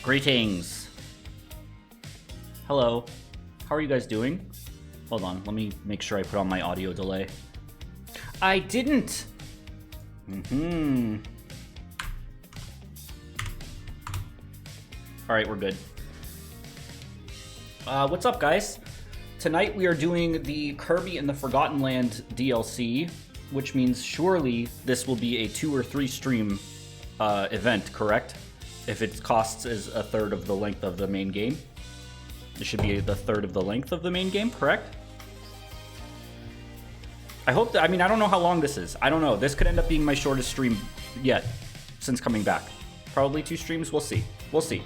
Greetings. Hello. How are you guys doing? Hold on, let me make sure I put on my audio delay. I didn't! Alright, we're good. What's up, guys? Tonight we are doing the Kirby and the Forgotten Land DLC, which means surely this will be a 2 or 3 stream event, correct? If it costs is a third of the length of the main game. It should be the third of the length of the main game, correct? I hope that, I mean, I don't know how long this is. I don't know. This could end up being my shortest stream yet since coming back. Probably 2 streams, we'll see. We'll see.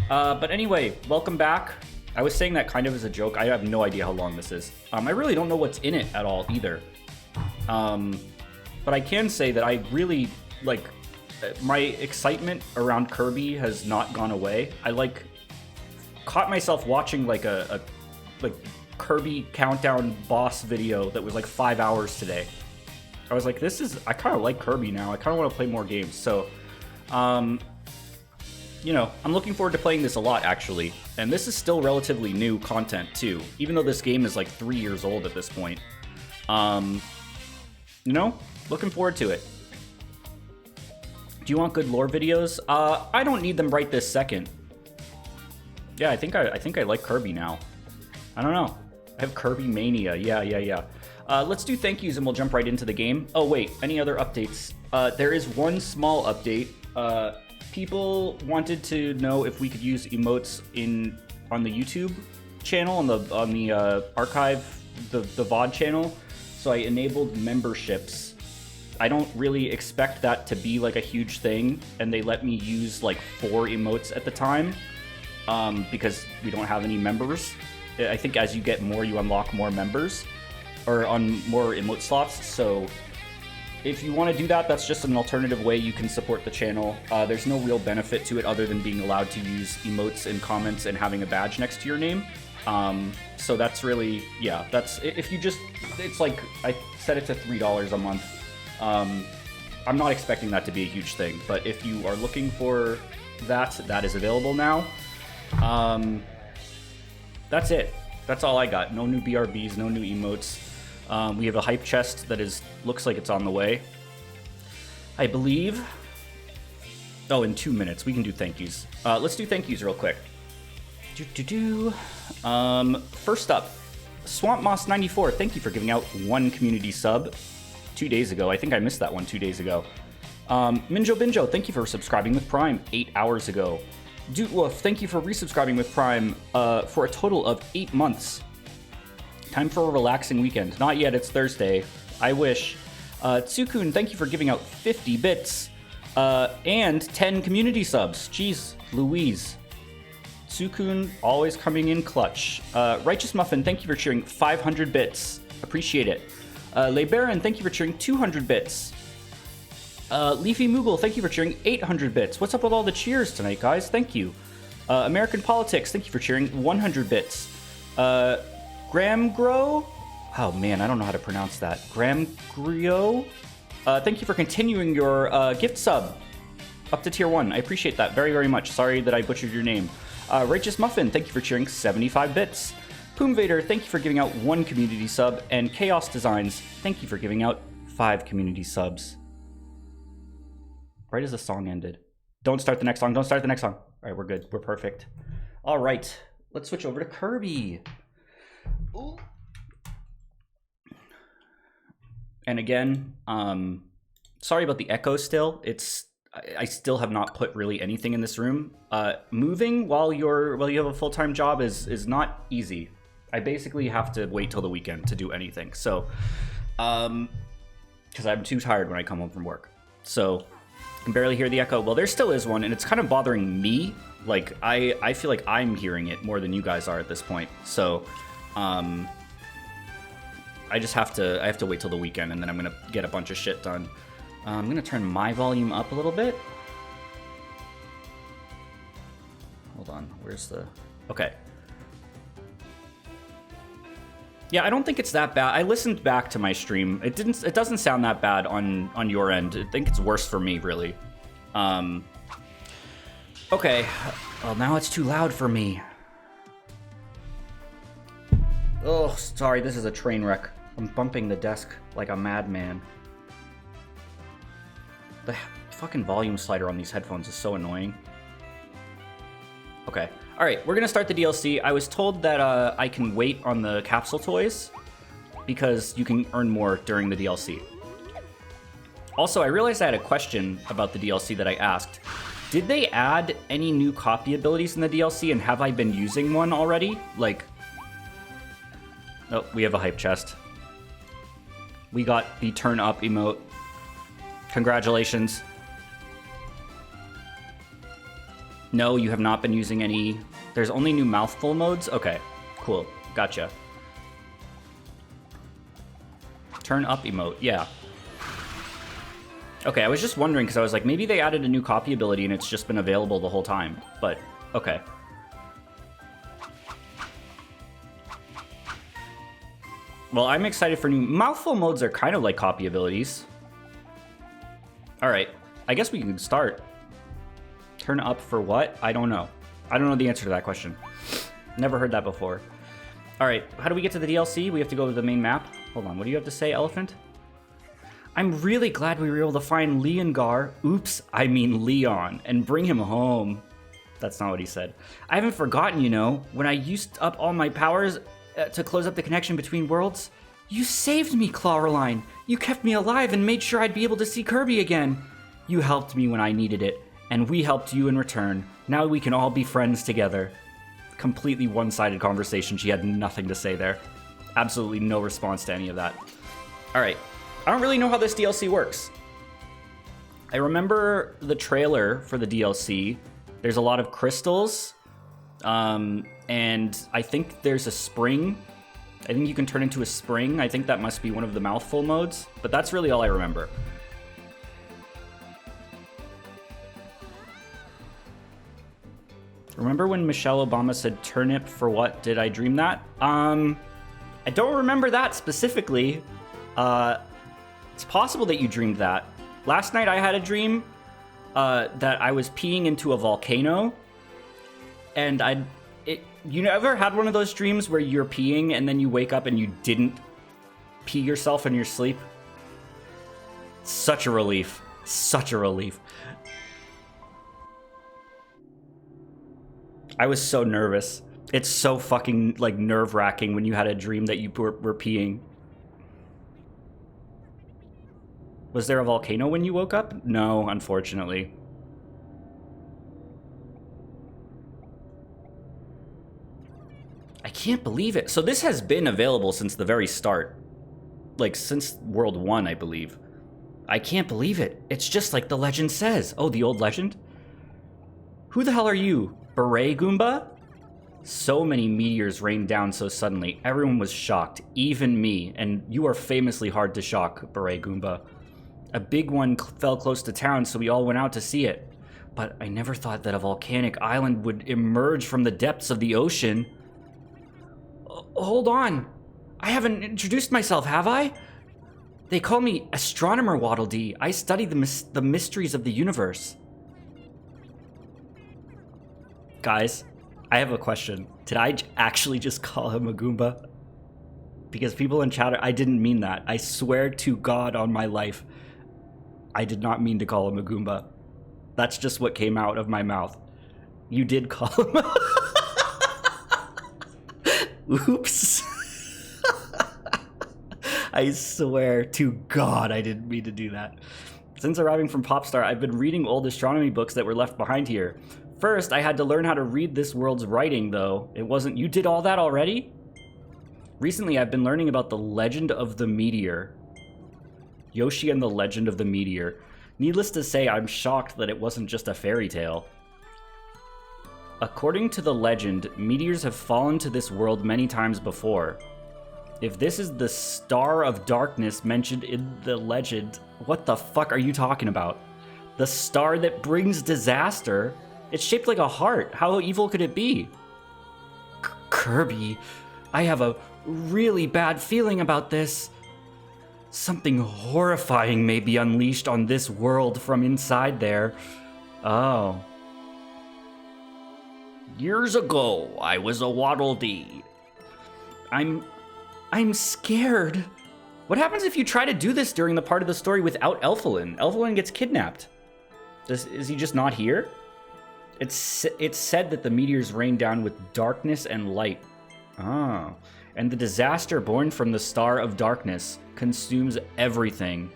But anyway, welcome back. I was saying that kind of as a joke. I have no idea how long this is. I really don't know what's in it at all either. But I can say that I really, like, my excitement around Kirby has not gone away. I, caught myself watching, like, a Kirby countdown boss video that was, 5 hours today. I was like, I kind of like Kirby now. I kind of want to play more games. So, you know, I'm looking forward to playing this a lot, actually. And this is still relatively new content, too. Even though this game is, 3 years old at this point. You know, looking forward to it. Do you want good lore videos? I don't need them right this second. Yeah, I think I like Kirby now. I don't know. I have Kirby Mania. Yeah. Let's do thank yous and we'll jump right into the game. Oh, wait. Any other updates? There is one small update. People wanted to know if we could use emotes on the YouTube channel, on the archive, the VOD channel. So I enabled memberships. I don't really expect that to be a huge thing, and they let me use 4 emotes at the time because we don't have any members. I think as you get more, you unlock more members or on more emote slots. So if you want to do that, that's just an alternative way you can support the channel. There's no real benefit to it other than being allowed to use emotes and comments and having a badge next to your name. So that's really, yeah, that's, if you just, it's I set it to $3 a month. I'm not expecting that to be a huge thing, but if you are looking for that is available now. That's it. That's all I got. No new BRBs, no new emotes. We have a hype chest that looks like it's on the way, I believe. Oh, in 2 minutes. We can do thank yous. Let's do thank yous real quick. First up, Swamp Moss 94. Thank you for giving out 1 community sub 2 days ago. I think I missed that one 2 days ago. Minjo Binjo, thank you for subscribing with Prime 8 hours ago. Dude Wolf, thank you for resubscribing with Prime for a total of 8 months. Time for a relaxing weekend. Not yet, it's Thursday. I wish. Tsukun, thank you for giving out 50 bits and 10 community subs. Jeez Louise. Tsukun, always coming in clutch. Righteous Muffin, thank you for cheering 500 bits. Appreciate it. Le Baron, thank you for cheering 200 bits. Leafy Moogle, thank you for cheering 800 bits. What's up with all the cheers tonight, guys? Thank you. American Politics, thank you for cheering 100 bits. Gramgro? Oh man, I don't know how to pronounce that. Gramgrio? Thank you for continuing your gift sub up to tier 1. I appreciate that very, very much. Sorry that I butchered your name. Righteous Muffin, thank you for cheering 75 bits. Poomvader, thank you for giving out 1 community sub. And Chaos Designs, thank you for giving out 5 community subs. Right as the song ended. Don't start the next song. Don't start the next song. All right, we're good. We're perfect. All right, let's switch over to Kirby. Ooh. And again, sorry about the echo still. I still have not put really anything in this room. Moving while you have a full-time job is not easy. I basically have to wait till the weekend to do anything. So, because I'm too tired when I come home from work. So, I can barely hear the echo. Well, there still is one, and it's kind of bothering me. I feel like I'm hearing it more than you guys are at this point. So, I just have to wait till the weekend, and then I'm gonna get a bunch of shit done. I'm gonna turn my volume up a little bit. Hold on, where's the... Okay. Yeah, I don't think it's that bad. I listened back to my stream. It doesn't sound that bad on your end. I think it's worse for me, really. Okay, well now it's too loud for me. Oh, sorry, this is a train wreck. I'm bumping the desk like a madman. The fucking volume slider on these headphones is so annoying. Okay, alright, we're gonna start the DLC. I was told that I can wait on the capsule toys because you can earn more during the DLC. Also, I realized I had a question about the DLC that I asked. Did they add any new copy abilities in the DLC, and have I been using one already? Like... Oh, we have a hype chest. We got the turn up emote. Congratulations. No, you have not been using any... There's only new mouthful modes? Okay, cool. Gotcha. Turn up emote, yeah. Okay, I was just wondering, because I was like, maybe they added a new copy ability and it's just been available the whole time. But, okay. Well, I'm excited for new... Mouthful modes are kind of like copy abilities. Alright, I guess we can start. Turn up for what? I don't know. I don't know the answer to that question. Never heard that before. Alright, how do we get to the DLC? We have to go to the main map. Hold on, what do you have to say, Elephant? I'm really glad we were able to find Leongar, oops, I mean Leon, and bring him home. That's not what he said. I haven't forgotten, you know, when I used up all my powers to close up the connection between worlds. You saved me, Clawroline. You kept me alive and made sure I'd be able to see Kirby again. You helped me when I needed it, and we helped you in return. Now we can all be friends together. Completely one-sided conversation. She had nothing to say there. Absolutely no response to any of that. Alright. I don't really know how this DLC works. I remember the trailer for the DLC. There's a lot of crystals. And I think there's a spring. I think you can turn into a spring. I think that must be one of the mouthful modes. But that's really all I remember. Remember when Michelle Obama said, turnip for what? Did I dream that? I don't remember that specifically. It's possible that you dreamed that. Last night I had a dream that I was peeing into a volcano. And you ever had one of those dreams where you're peeing and then you wake up and you didn't pee yourself in your sleep? Such a relief. Such a relief. I was so nervous. It's so fucking, like, nerve-wracking when you had a dream that you were peeing. Was there a volcano when you woke up? No, unfortunately. I can't believe it. So this has been available since the very start. Like, since World 1, I believe. I can't believe it. It's just like the legend says. Oh, the old legend? Who the hell are you? Beret Goomba? So many meteors rained down so suddenly. Everyone was shocked, even me. And you are famously hard to shock, Beret Goomba. A big one fell close to town, so we all went out to see it. But I never thought that a volcanic island would emerge from the depths of the ocean. Hold on. I haven't introduced myself, have I? They call me Astronomer Waddle Dee. I study the mysteries of the universe. Guys, I have a question. Did I actually just call him a Goomba? Because people in chat, I didn't mean that. I swear to God on my life, I did not mean to call him a Goomba. That's just what came out of my mouth. You did call him. Oops. I swear to God I didn't mean to do that. Since arriving from Popstar, I've been reading old astronomy books that were left behind here. First, I had to learn how to read this world's writing, though. It wasn't... You did all that already? Recently, I've been learning about the legend of the meteor. Yoshi and the legend of the meteor. Needless to say, I'm shocked that it wasn't just a fairy tale. According to the legend, meteors have fallen to this world many times before. If this is the Star of Darkness mentioned in the legend, what the fuck are you talking about? The star that brings disaster? It's shaped like a heart. How evil could it be? Kirby, I have a really bad feeling about this. Something horrifying may be unleashed on this world from inside there. Oh. Years ago, I was a Waddle Dee. I'm scared. What happens if you try to do this during the part of the story without Elfilin? Elfilin gets kidnapped. Is he just not here? It's said that the meteors rain down with darkness and light. Oh. And the disaster born from the Star of Darkness consumes everything.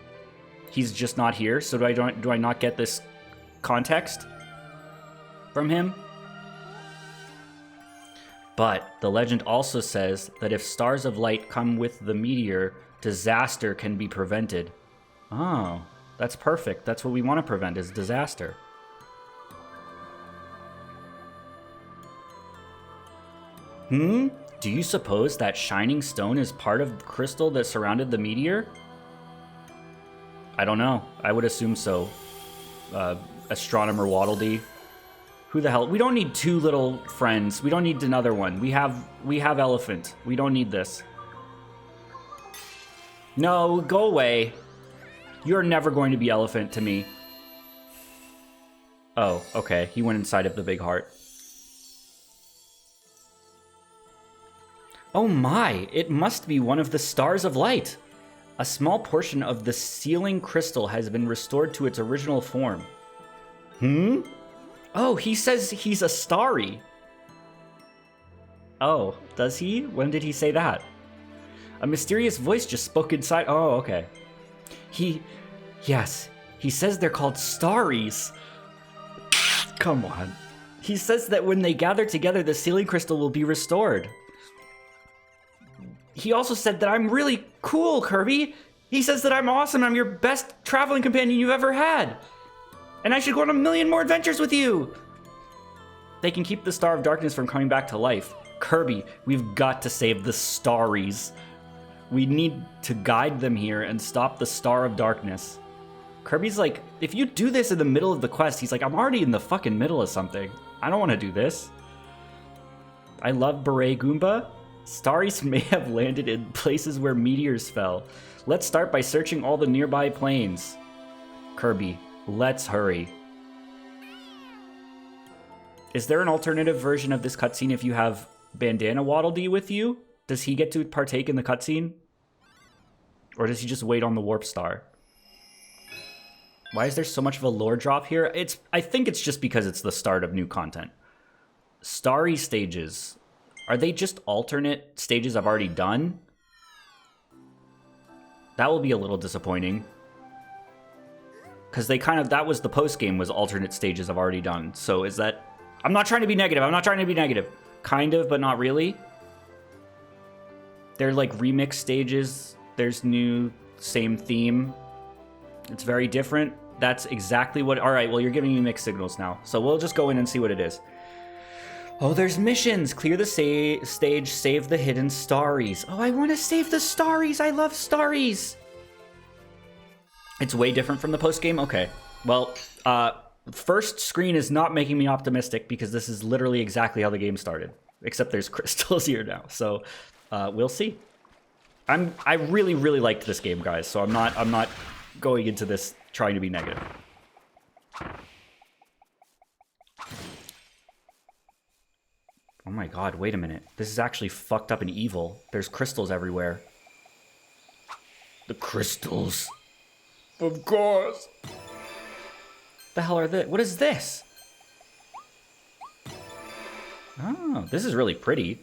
He's just not here, so do I not get this context from him? But the legend also says that if stars of light come with the meteor, disaster can be prevented. Oh, that's perfect. That's what we want to prevent, is disaster. Do you suppose that shining stone is part of the crystal that surrounded the meteor? I don't know. I would assume so. Astronomer Waddle Dee. Who the hell? We don't need two little friends. We don't need another one. We have Elephant. We don't need this. No, go away. You're never going to be Elephant to me. Oh, okay. He went inside of the big heart. Oh my, it must be one of the stars of light. A small portion of the sealing crystal has been restored to its original form. Oh, he says he's a starry. Oh, does he? When did he say that? A mysterious voice just spoke inside. Oh, okay. Yes, he says they're called starries. Come on. He says that when they gather together, the sealing crystal will be restored. He also said that I'm really cool, Kirby. He says that I'm awesome. I'm your best traveling companion you've ever had. And I should go on a million more adventures with you. They can keep the Star of Darkness from coming back to life. Kirby, we've got to save the Starries. We need to guide them here and stop the Star of Darkness. Kirby's like, if you do this in the middle of the quest, he's like, I'm already in the fucking middle of something. I don't want to do this. I love Beret Goomba. Starries may have landed in places where meteors fell. Let's start by searching all the nearby planes. Kirby, let's hurry. Is there an alternative version of this cutscene if you have Bandana Waddle Dee with you? Does he get to partake in the cutscene? Or does he just wait on the Warp Star? Why is there so much of a lore drop here? I think it's just because it's the start of new content. Starry stages. Are they just alternate stages I've already done? That will be a little disappointing. Because that was the post-game, was alternate stages I've already done. So is that... I'm not trying to be negative. Kind of, but not really. They're like remix stages. There's new, same theme. It's very different. That's exactly what... Alright, well, you're giving me mixed signals now. So we'll just go in and see what it is. Oh, there's missions. Clear the stage, save the hidden starries. Oh, I want to save the starries. I love starries. It's way different from the post-game? Okay. Well, first screen is not making me optimistic because this is literally exactly how the game started. Except there's crystals here now. So, we'll see. I really, really liked this game, guys. So I'm not going into this trying to be negative. Oh my god, wait a minute. This is actually fucked up and evil. There's crystals everywhere. The crystals. Of course. The hell are this? What is this? Oh, this is really pretty.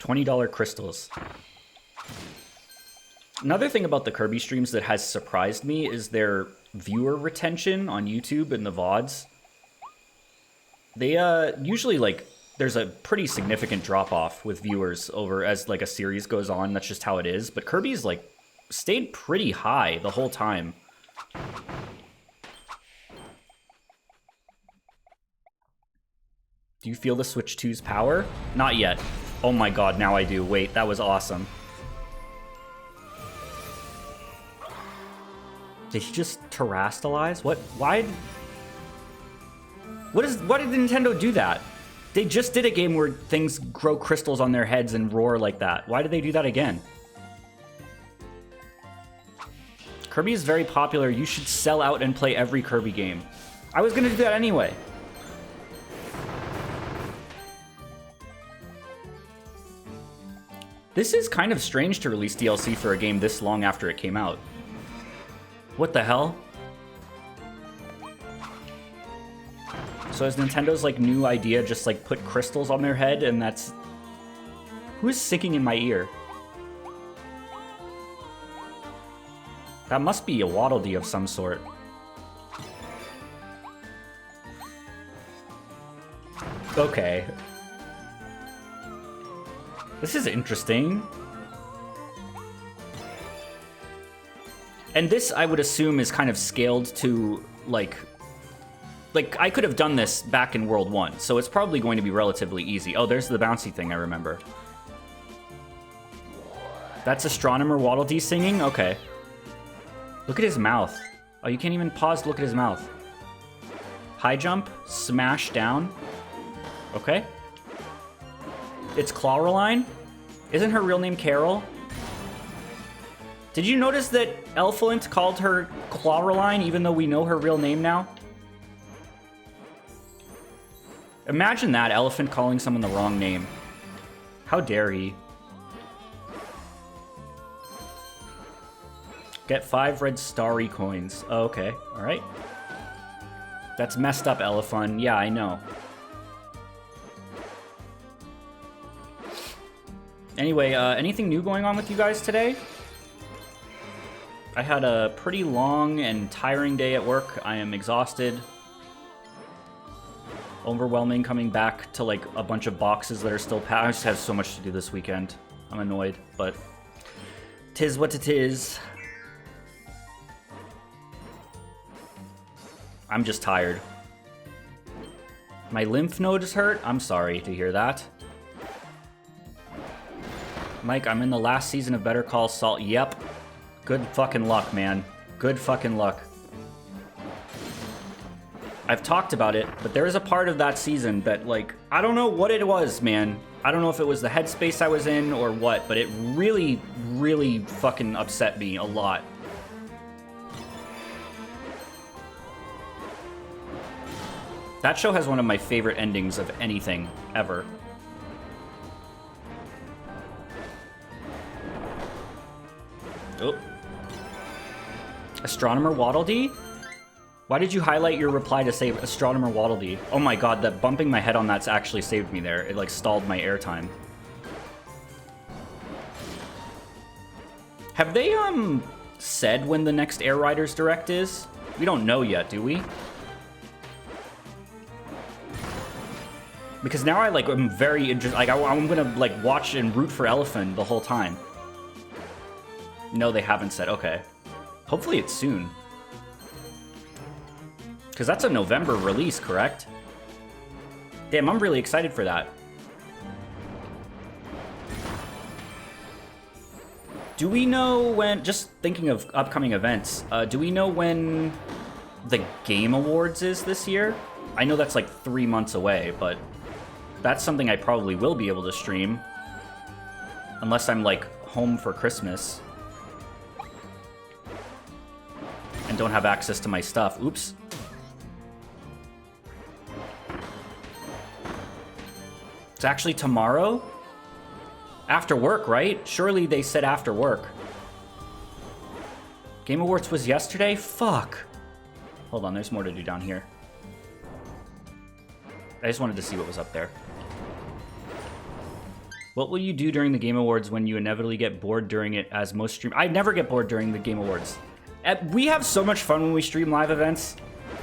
$20 crystals. Another thing about the Kirby streams that has surprised me is their viewer retention on YouTube and the VODs. They usually, like, there's a pretty significant drop-off with viewers over as, like, a series goes on. That's just how it is. But Kirby's, like, stayed pretty high the whole time. Do you feel the Switch 2's power? Not yet. Oh my god, now I do. Wait, that was awesome. Did he just terrestrialize? What? Why? Why did Nintendo do that? They just did a game where things grow crystals on their heads and roar like that. Why did they do that again? Kirby is very popular. You should sell out and play every Kirby game. I was gonna do that anyway. This is kind of strange to release DLC for a game this long after it came out. What the hell? So is Nintendo's like new idea just like put crystals on their head and that's... Who is singing in my ear? That must be a Waddle Dee of some sort. Okay. This is interesting. And this, I would assume, is kind of scaled to, like, I could have done this back in World 1, so it's probably going to be relatively easy. Oh, there's the bouncy thing I remember. That's Astronomer Waddle Dee singing? Okay. Look at his mouth. Oh, you can't even pause to look at his mouth. High jump, smash down. Okay. It's Clawreline? Isn't her real name Carol? Did you notice that Elfilint called her Clawreline even though we know her real name now? Imagine that, Elephant calling someone the wrong name. How dare he? Get 5 red starry coins. Oh, okay, alright. That's messed up, Elephant. Yeah, I know. Anyway, anything new going on with you guys today? I had a pretty long and tiring day at work. I am exhausted. Overwhelming coming back to like a bunch of boxes that are still packed. I just have so much to do this weekend. I'm annoyed, but 'tis what it is. I'm just tired. My lymph nodes hurt? I'm sorry to hear that. Mike, I'm in the last season of Better Call Saul. Yep. Good fucking luck, man. Good fucking luck. I've talked about it, but there is a part of that season that, like, I don't know what it was, man. I don't know if it was the headspace I was in or what, but it really, really fucking upset me a lot. That show has one of my favorite endings of anything ever. Oh. Astronomer Waddle Dee? Why did you highlight your reply to say Astronomer Waddle Dee? Oh my god, that bumping my head on that's actually saved me there. It like stalled my airtime. Have they said when the next Air Riders Direct is? We don't know yet, do we? Because now I'm very interested. Like I'm gonna like watch and root for Elephant the whole time. No, they haven't said. Okay. Hopefully it's soon. Because that's a November release, correct? Damn, I'm really excited for that. Do we know when, just thinking of upcoming events, do we know when the Game Awards is this year? I know that's like 3 months away, but that's something I probably will be able to stream. Unless I'm like home for Christmas. And don't have access to my stuff. Oops. It's actually tomorrow? After work, right? Surely they said after work. Game Awards was yesterday? Fuck. Hold on, there's more to do down here. I just wanted to see what was up there. What will you do during the Game Awards when you inevitably get bored during it, as most stream... I never get bored during the Game Awards. We have so much fun when we stream live events.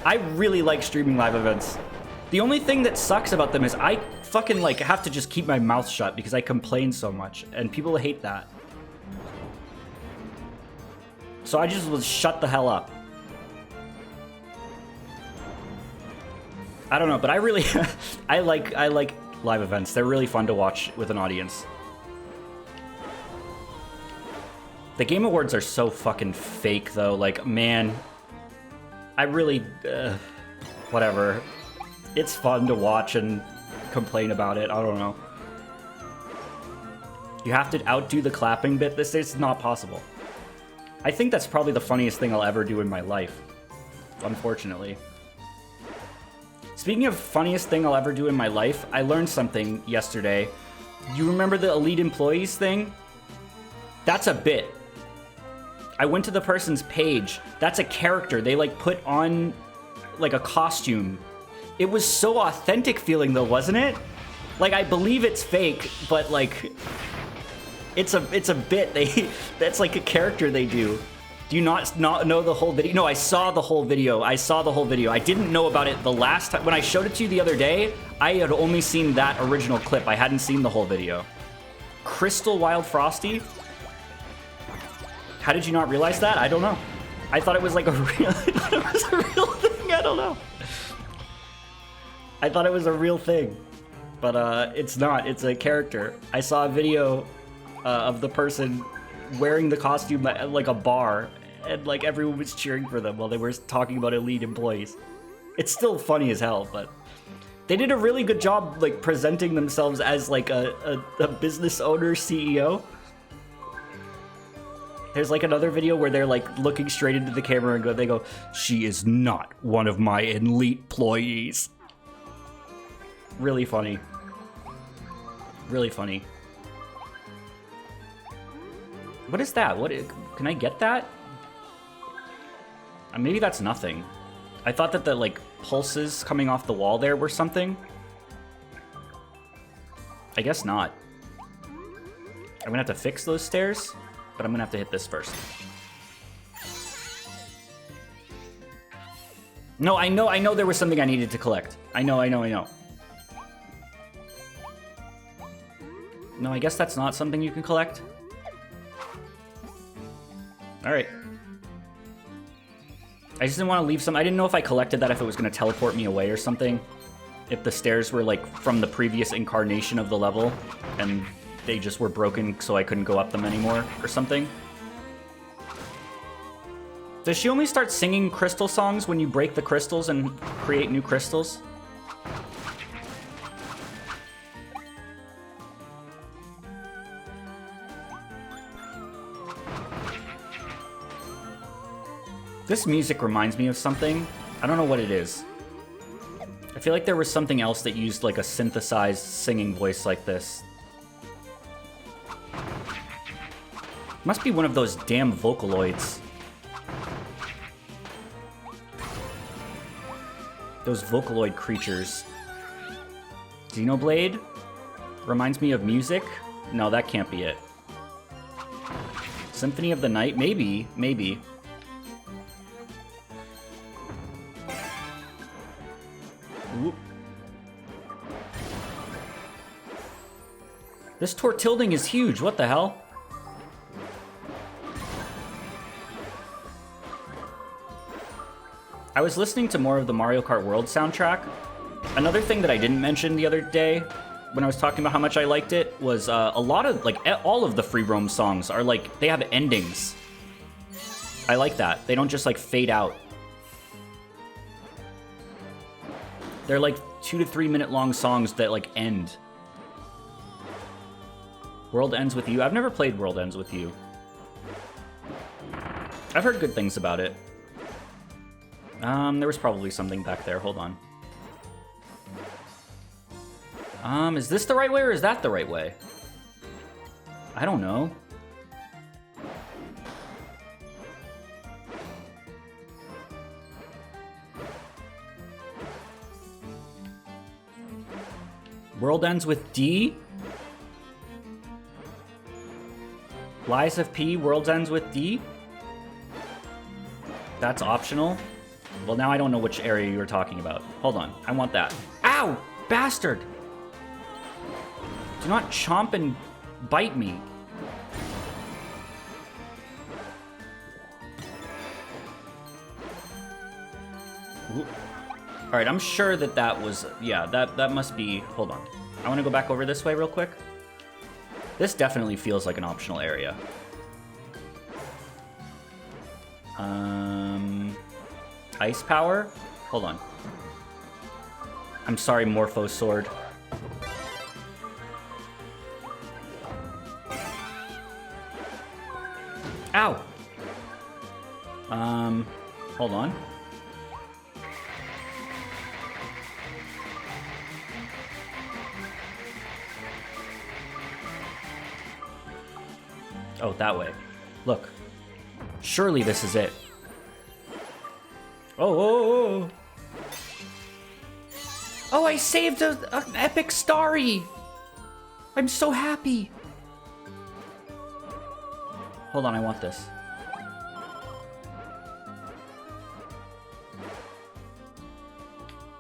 I really like streaming live events. The only thing that sucks about them is I fucking like have to just keep my mouth shut because I complain so much, and people hate that. So I just will shut the hell up. I don't know, but I really I like live events. They're really fun to watch with an audience. The Game Awards are so fucking fake, though. Like, man, I really... whatever. It's fun to watch and complain about it. I don't know. You have to outdo the clapping bit. This is not possible. I think that's probably the funniest thing I'll ever do in my life. Unfortunately. Speaking of funniest thing I'll ever do in my life, I learned something yesterday. You remember the elite employees thing? That's a bit. I went to the person's page. That's a character. They like put on like a costume. It was so authentic feeling though, wasn't it? Like I believe it's fake, but like it's a bit. That's like a character they do. Do you not know the whole video? No, I saw the whole video. I didn't know about it the last time. When I showed it to you the other day, I had only seen that original clip. I hadn't seen the whole video. Crystal Wild Frosty? How did you not realize that? I don't know. I thought it was like a real, thing. I don't know. I thought it was a real thing, but it's not. It's a character. I saw a video of the person wearing the costume at like a bar, and like everyone was cheering for them while they were talking about elite employees. It's still funny as hell, but they did a really good job like presenting themselves as like a business owner CEO. There's like another video where they're like looking straight into the camera and they go, "She is not one of my elite employees." Really funny. Really funny. What is that? Can I get that? Maybe that's nothing. I thought that the like pulses coming off the wall there were something. I guess not. I'm gonna have to fix those stairs, but I'm gonna have to hit this first. No, I know there was something I needed to collect. I know. No, I guess that's not something you can collect. Alright. I just didn't want to leave some. I didn't know if I collected that, if it was going to teleport me away or something. If the stairs were like from the previous incarnation of the level and they just were broken so I couldn't go up them anymore or something. Does she only start singing crystal songs when you break the crystals and create new crystals? This music reminds me of something. I don't know what it is. I feel like there was something else that used like a synthesized singing voice like this. Must be one of those damn Vocaloids. Those Vocaloid creatures. Xenoblade? Reminds me of music? No, that can't be it. Symphony of the Night? Maybe. Ooh. This Tortilding is huge. What the hell? I was listening to more of the Mario Kart World soundtrack. Another thing that I didn't mention the other day when I was talking about how much I liked it was a lot of, like, all of the free roam songs are like, they have endings. I like that. They don't just like fade out. They're like 2 to 3 minute long songs that like end. World Ends With You. I've never played World Ends With You. I've heard good things about it. There was probably something back there. Hold on. Is this the right way or is that the right way? I don't know. World Ends With D? Lies of P, World Ends With D? That's optional? Well, now I don't know which area you were talking about. Hold on, I want that. Ow! Bastard! Do not chomp and bite me. Alright, I'm sure that that was... Yeah, that must be... Hold on. I want to go back over this way real quick. This definitely feels like an optional area. Ice power? Hold on. I'm sorry, Morpho Sword. Ow! Hold on. Oh, that way. Look. Surely this is it. Oh. Oh, I saved an epic starry. I'm so happy. Hold on, I want this.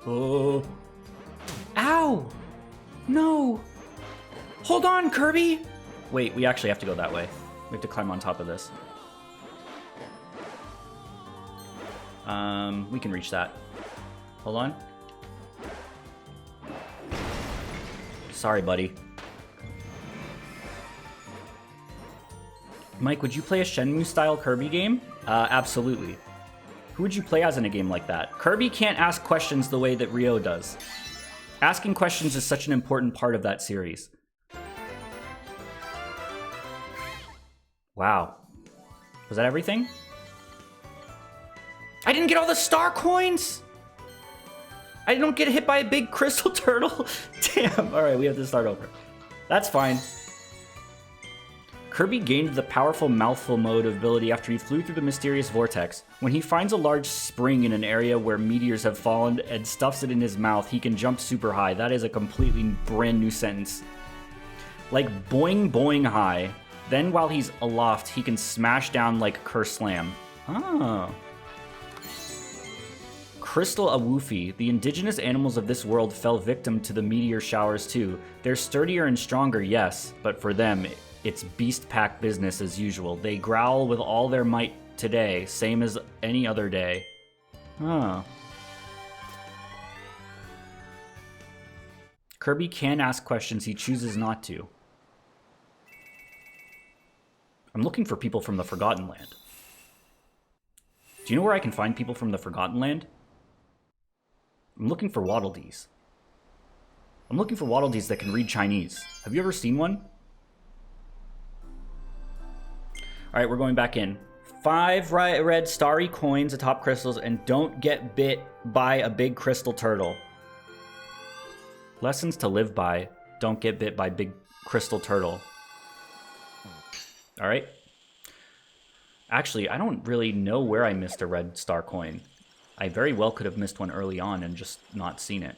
Oh. Ow! No! Hold on, Kirby! Wait, we actually have to go that way. We have to climb on top of this. We can reach that. Hold on. Sorry, buddy. Mike, would you play a Shenmue-style Kirby game? Absolutely. Who would you play as in a game like that? Kirby can't ask questions the way that Ryo does. Asking questions is such an important part of that series. Wow. Was that everything? I didn't get all the star coins! I don't get hit by a big crystal turtle? Damn. Alright, we have to start over. That's fine. Kirby gained the powerful mouthful mode ability after he flew through the mysterious vortex. When he finds a large spring in an area where meteors have fallen and stuffs it in his mouth, he can jump super high. That is a completely brand new sentence. Like boing boing high. Then while he's aloft, he can smash down like Curse Slam. Oh. Crystal Awufi. The indigenous animals of this world fell victim to the meteor showers too. They're sturdier and stronger, yes, but for them, it's beast pack business as usual. They growl with all their might today, same as any other day. Huh. Kirby can ask questions, he chooses not to. I'm looking for people from the Forgotten Land. Do you know where I can find people from the Forgotten Land? I'm looking for Waddle Dees. I'm looking for Waddle Dees that can read Chinese. Have you ever seen one? Alright, we're going back in. 5 red starry coins atop crystals, and don't get bit by a big crystal turtle. Lessons to live by. Don't get bit by big crystal turtle. Alright. Actually, I don't really know where I missed a red star coin. I very well could have missed one early on and just not seen it.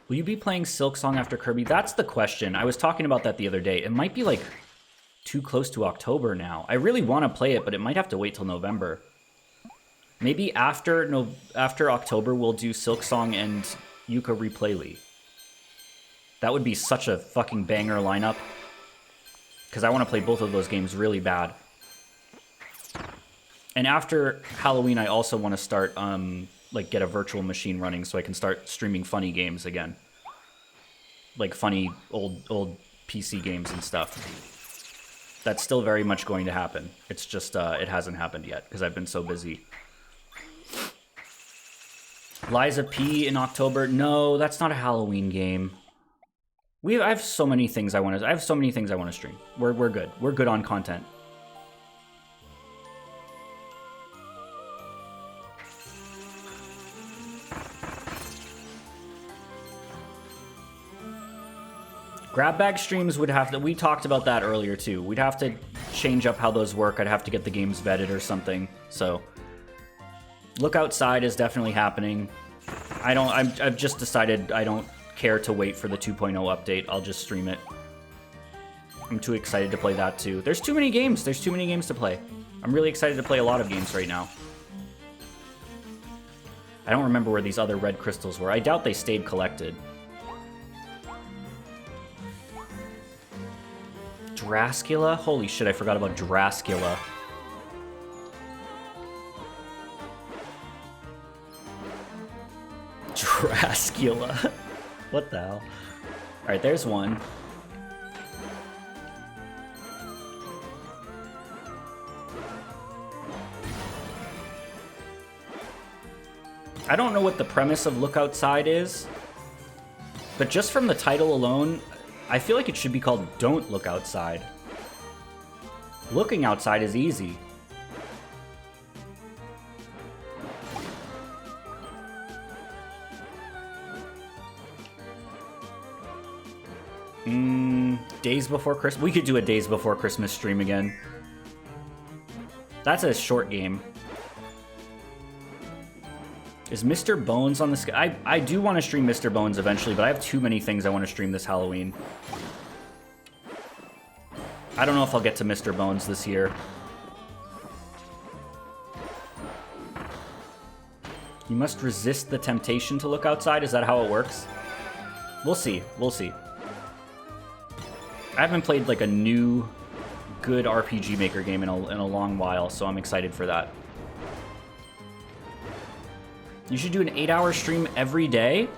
Will you be playing Silk Song after Kirby? That's the question. I was talking about that the other day. It might be like too close to October now. I really want to play it, but it might have to wait till November. Maybe after October, we'll do Silk Song and Yuka Replayly. That would be such a fucking banger lineup. Because I want to play both of those games really bad. And after Halloween, I also want to start, like, get a virtual machine running so I can start streaming funny games again. Like funny old PC games and stuff. That's still very much going to happen. It's just, it hasn't happened yet because I've been so busy. Liza P in October. No, that's not a Halloween game. I have so many things I want to stream. We're good. We're good on content. Grab bag streams would have to... We talked about that earlier, too. We'd have to change up how those work. I'd have to get the games vetted or something. So, Look Outside is definitely happening. I've just decided I don't care to wait for the 2.0 update. I'll just stream it. I'm too excited to play that, too. There's too many games. There's too many games to play. I'm really excited to play a lot of games right now. I don't remember where these other red crystals were. I doubt they stayed collected. Drascula? Holy shit, I forgot about Drascula. Drascula. What the hell? Alright, there's one. I don't know what the premise of Look Outside is, but just from the title alone, I feel like it should be called Don't Look Outside. Looking outside is easy. Days Before Christmas. We could do a Days Before Christmas stream again. That's a short game. Is Mr. Bones on this? I do want to stream Mr. Bones eventually, but I have too many things I want to stream this Halloween. I don't know if I'll get to Mr. Bones this year. You must resist the temptation to look outside. Is that how it works? We'll see. We'll see. I haven't played like a new good RPG Maker game in a long while, so I'm excited for that. You should do an 8-hour stream every day.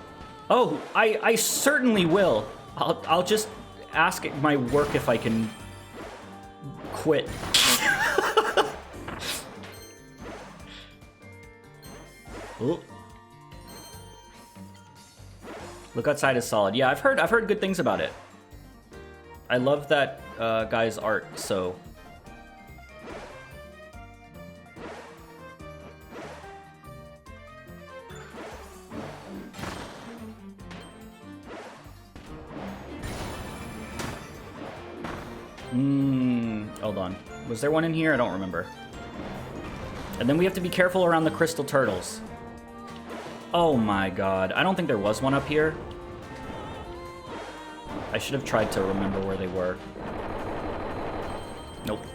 Oh, I certainly will. I'll just ask my work if I can quit. Ooh. Look Outside is solid. Yeah, I've heard good things about it. I love that guy's art, so. Hold on. Was there one in here? I don't remember. And then we have to be careful around the crystal turtles. Oh my god. I don't think there was one up here. I should have tried to remember where they were. Nope.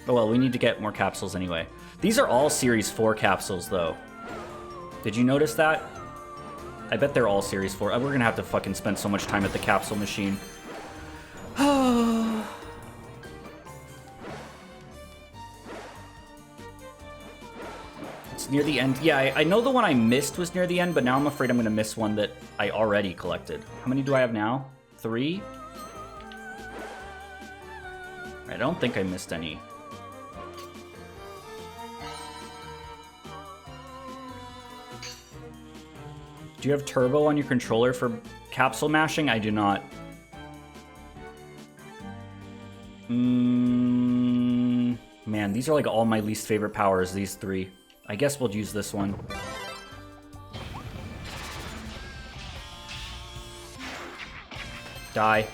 Oh well, we need to get more capsules anyway. These are all Series 4 capsules, though. Did you notice that? I bet they're all Series 4. We're gonna have to fucking spend so much time at the capsule machine. It's near the end. Yeah, I know the one I missed was near the end, but now I'm afraid I'm going to miss one that I already collected. How many do I have now? 3? I don't think I missed any. Do you have turbo on your controller for capsule mashing? I do not. Man, these are like all my least favorite powers, these 3. I guess we'll use this one. Die.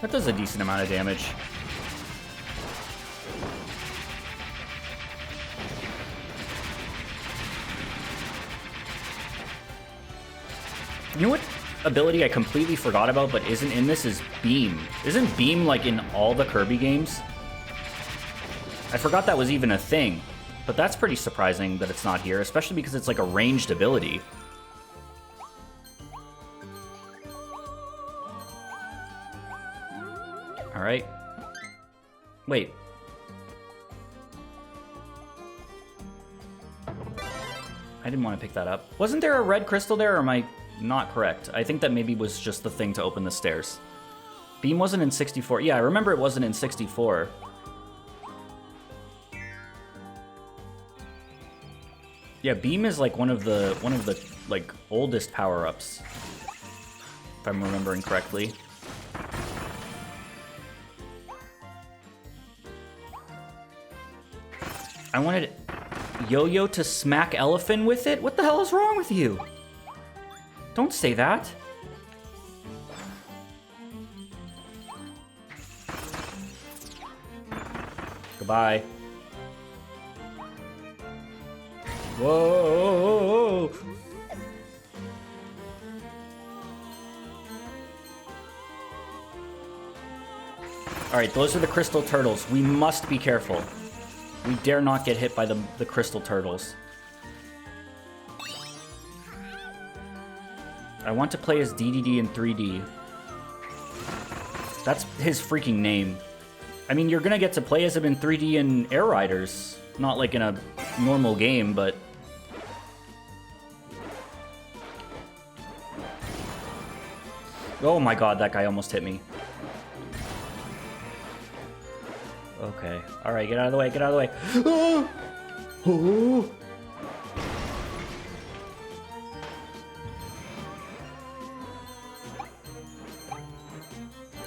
That does a decent amount of damage. You know what ability I completely forgot about but isn't in this is Beam. Isn't Beam like in all the Kirby games? I forgot that was even a thing, but that's pretty surprising that it's not here, especially because it's like a ranged ability. Alright. Wait. I didn't want to pick that up. Wasn't there a red crystal there, or am I not correct? I think that maybe was just the thing to open the stairs. Beam wasn't in 64. Yeah, I remember it wasn't in 64. Yeah, Beam is like one of the like oldest power-ups, if I'm remembering correctly. I wanted Yo-Yo to smack Elephant with it? What the hell is wrong with you? Don't say that. Goodbye. Whoa! Alright, those are the crystal turtles. We must be careful. We dare not get hit by the crystal turtles. I want to play as DDD in 3D. That's his freaking name. I mean, you're gonna get to play as him in 3D in Air Riders. Not like in a normal game, but... Oh my god, that guy almost hit me. Okay. Alright, get out of the way, get out of the way. Oh! Oh!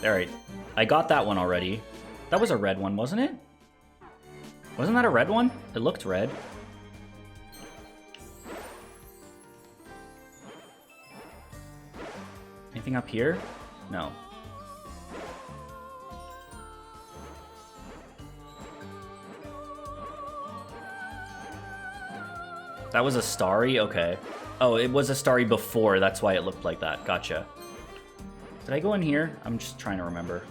Alright. I got that one already. That was a red one, wasn't it? Wasn't that a red one? It looked red. Anything up here? No. That was a starry? Okay. Oh, it was a starry before. That's why it looked like that. Gotcha. Did I go in here? I'm just trying to remember.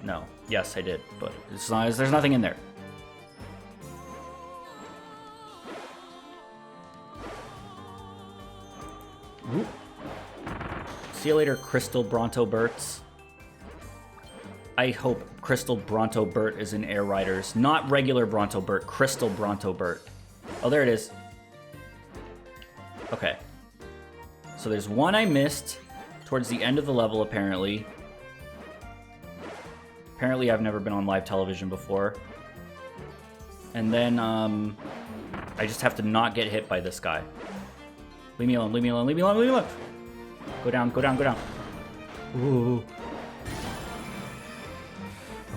No. Yes, I did. But as long as there's nothing in there. Ooh. See you later, Crystal Bronto Berts. I hope Crystal Bronto Bert is in Air Riders. Not regular Bronto Bert, Crystal Bronto Bert. Oh, there it is. Okay. So there's one I missed towards the end of the level, apparently. Apparently, I've never been on live television before. And then, I just have to not get hit by this guy. Leave me alone, leave me alone, leave me alone, leave me alone! Go down, go down, go down. Ooh.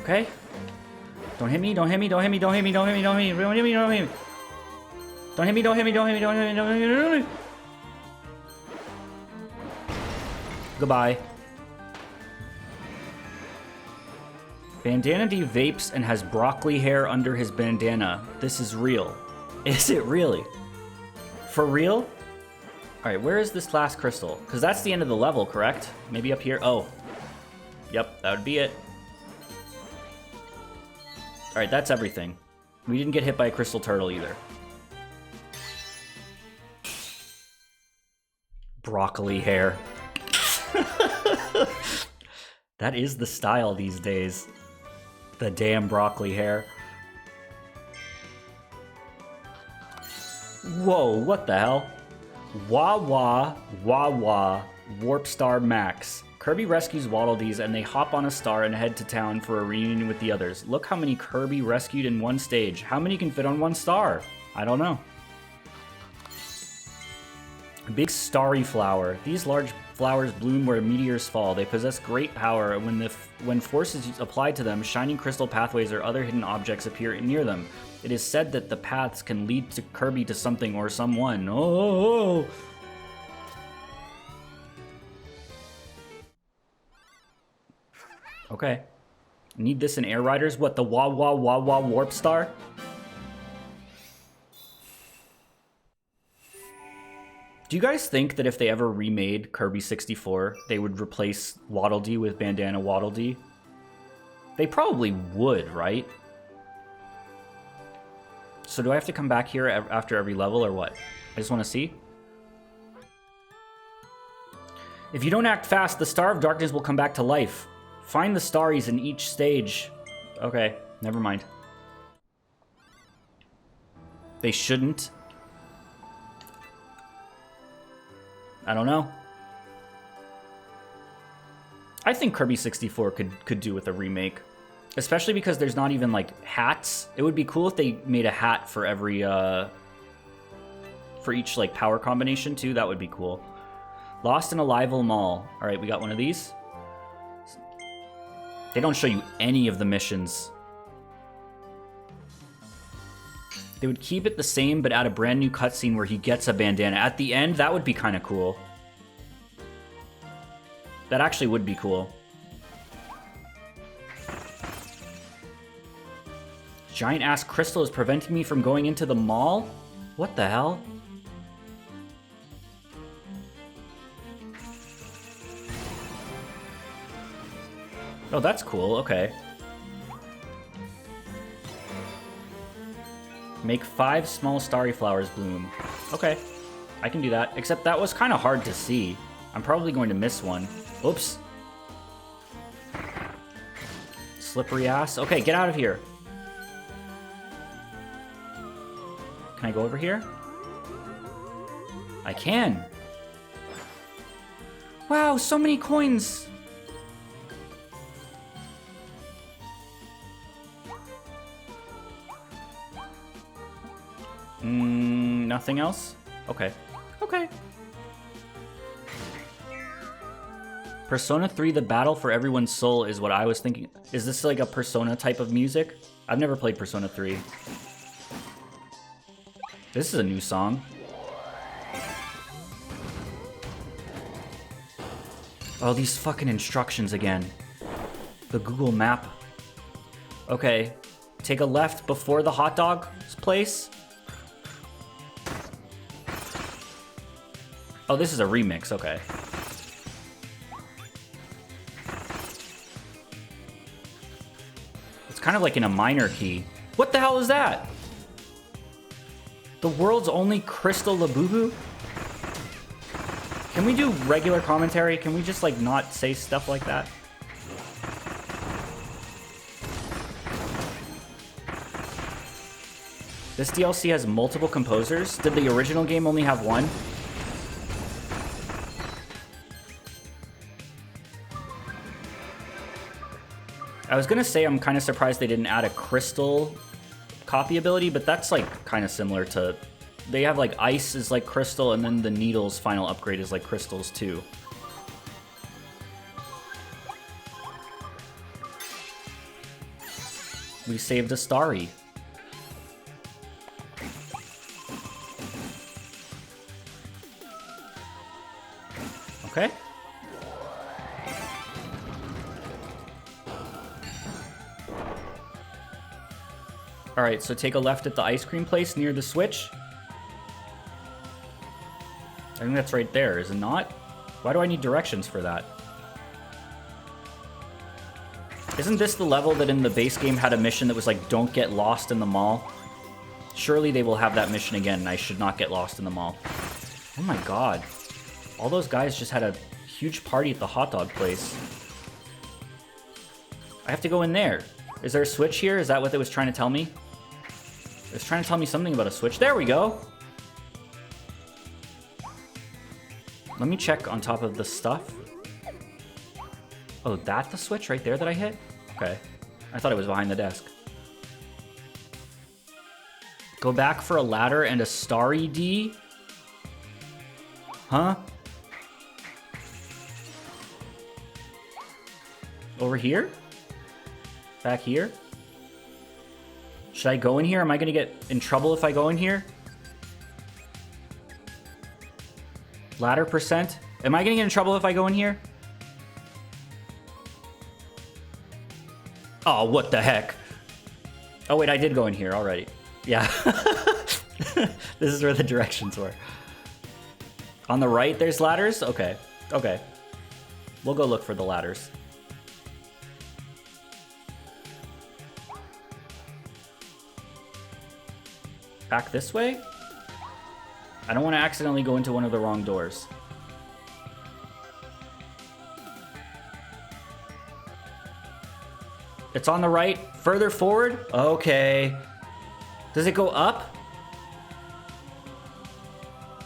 Okay. Don't hit me, don't hit me, don't hit me, don't hit me, don't hit me, don't hit me, don't hit me, don't hit me. Don't hit me, don't hit me, don't hit me, don't hit me, don't hit me, don't hit me. Goodbye. Bandana D vapes and has broccoli hair under his bandana. This is real. Is it really? For real? Alright, where is this last crystal? Because that's the end of the level, correct? Maybe up here? Oh. Yep, that would be it. Alright, that's everything. We didn't get hit by a crystal turtle either. Broccoli hair. That is the style these days. The damn broccoli hair. Whoa, what the hell? Wah wah, wah wah, Warp Star Max. Kirby rescues Waddle Dees and they hop on a star and head to town for a reunion with the others. Look how many Kirby rescued in one stage. How many can fit on one star? I don't know. Big starry flower. These large flowers bloom where meteors fall. They possess great power. When force is applied to them, shining crystal pathways or other hidden objects appear near them. It is said that the paths can lead to Kirby to something or someone. Oh! Okay. Need this in Air Riders? What, the Wah Wah Wah Wah Warp Star? Do you guys think that if they ever remade Kirby 64, they would replace Waddle Dee with Bandana Waddle Dee? They probably would, right? So do I have to come back here after every level or what? I just want to see. If you don't act fast, the Star of Darkness will come back to life. Find the starries in each stage. Okay, never mind. They shouldn't. I don't know. I think Kirby 64 could do with a remake. Especially because there's not even, like, hats. It would be cool if they made a hat for every, for each, like, power combination, too. That would be cool. Lost in a Lival Mall. Alright, we got one of these. They don't show you any of the missions. They would keep it the same, but add a brand new cutscene where he gets a bandana. At the end, that would be kind of cool. That actually would be cool. Giant-ass crystal is preventing me from going into the mall? What the hell? Oh, that's cool. Okay. Make 5 small starry flowers bloom. Okay. I can do that. Except that was kind of hard to see. I'm probably going to miss one. Oops. Slippery ass. Okay, get out of here. Can I go over here? I can. Wow, so many coins. Nothing else? Okay. Okay. Persona 3, the battle for everyone's soul is what I was thinking. Is this like a Persona type of music? I've never played Persona 3. This is a new song. Oh, these fucking instructions again. The Google map. Okay. Take a left before the hot dog's place. Oh, this is a remix. Okay. It's kind of like in a minor key. What the hell is that? The world's only crystal Labubu? Can we do regular commentary? Can we just, like, not say stuff like that? This DLC has multiple composers. Did the original game only have one? I was gonna say I'm kind of surprised they didn't add a crystal copy ability, but that's like kind of similar to... They have like ice is like crystal, and then the needle's final upgrade is like crystals too. We saved a starry. Okay. Alright, so take a left at the ice cream place near the switch. I think that's right there, is it not? Why do I need directions for that? Isn't this the level that in the base game had a mission that was like, don't get lost in the mall? Surely they will have that mission again, and I should not get lost in the mall. Oh my god. All those guys just had a huge party at the hot dog place. I have to go in there. Is there a switch here? Is that what it was trying to tell me? It was trying to tell me something about a switch. There we go! Let me check on top of the stuff. Oh, that the switch right there that I hit? Okay. I thought it was behind the desk. Go back for a ladder and a starry D? Huh? Over here? Back here? Should I go in here? Am I gonna get in trouble if I go in here? Ladder percent? Am I gonna get in trouble if I go in here? Oh, what the heck? Oh wait, I did go in here already. Yeah. This is where the directions were. On the right, there's ladders? Okay. Okay. We'll go look for the ladders. Back this way? I don't want to accidentally go into one of the wrong doors. It's on the right. Further forward? Okay. Does it go up?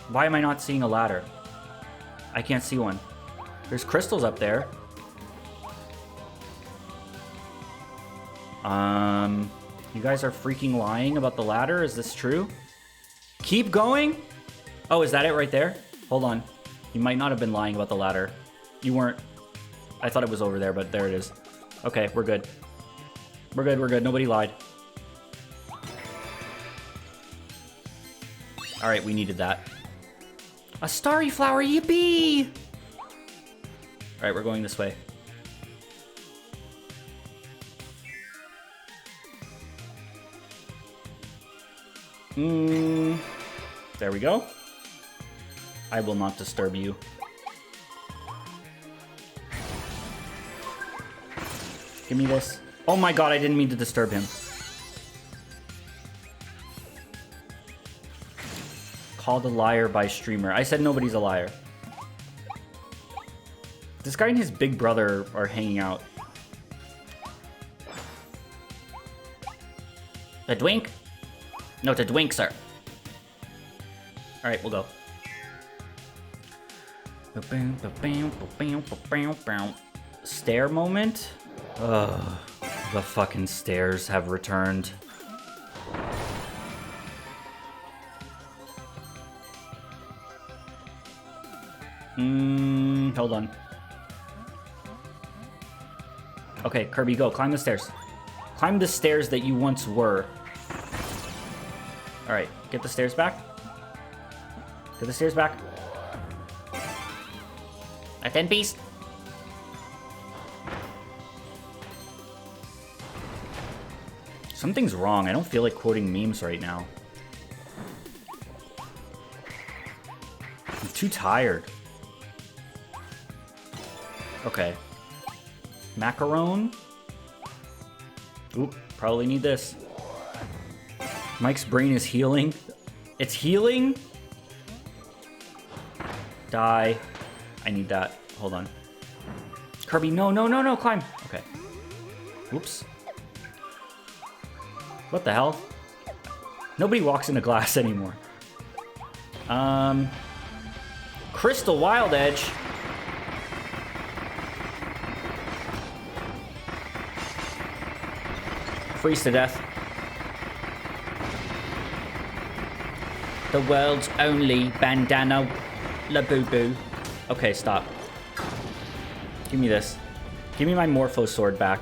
Why am I not seeing a ladder? I can't see one. There's crystals up there. You guys are freaking lying about the ladder? Is this true? Keep going? Oh, is that it right there? Hold on. You might not have been lying about the ladder. You weren't. I thought it was over there, but there it is. Okay, we're good. We're good, we're good. Nobody lied. Alright, we needed that. A starry flower, yippee! Alright, we're going this way. There we go. I will not disturb you. Give me this. Oh my god, I didn't mean to disturb him. Called a liar by streamer. I said nobody's a liar. This guy and his big brother are hanging out. A Dwink? No, it's a Dwink, sir. Alright, we'll go. Stair moment? Ugh, the fucking stairs have returned. Hold on. Okay, Kirby, go. Climb the stairs. Climb the stairs that you once were. Alright, get the stairs back. Get the stairs back. A 10-piece. Something's wrong. I don't feel like quoting memes right now. I'm too tired. Okay. Macaron? Oop, probably need this. Mike's brain is healing. It's healing? Die. I need that. Hold on. Kirby, no, no, no, no, climb. Okay. Oops. What the hell? Nobody walks into glass anymore. Crystal Wild Edge. Freeze to death. The world's only bandana la-boo-boo. Okay, stop. Give me this. Give me my Morpho sword back.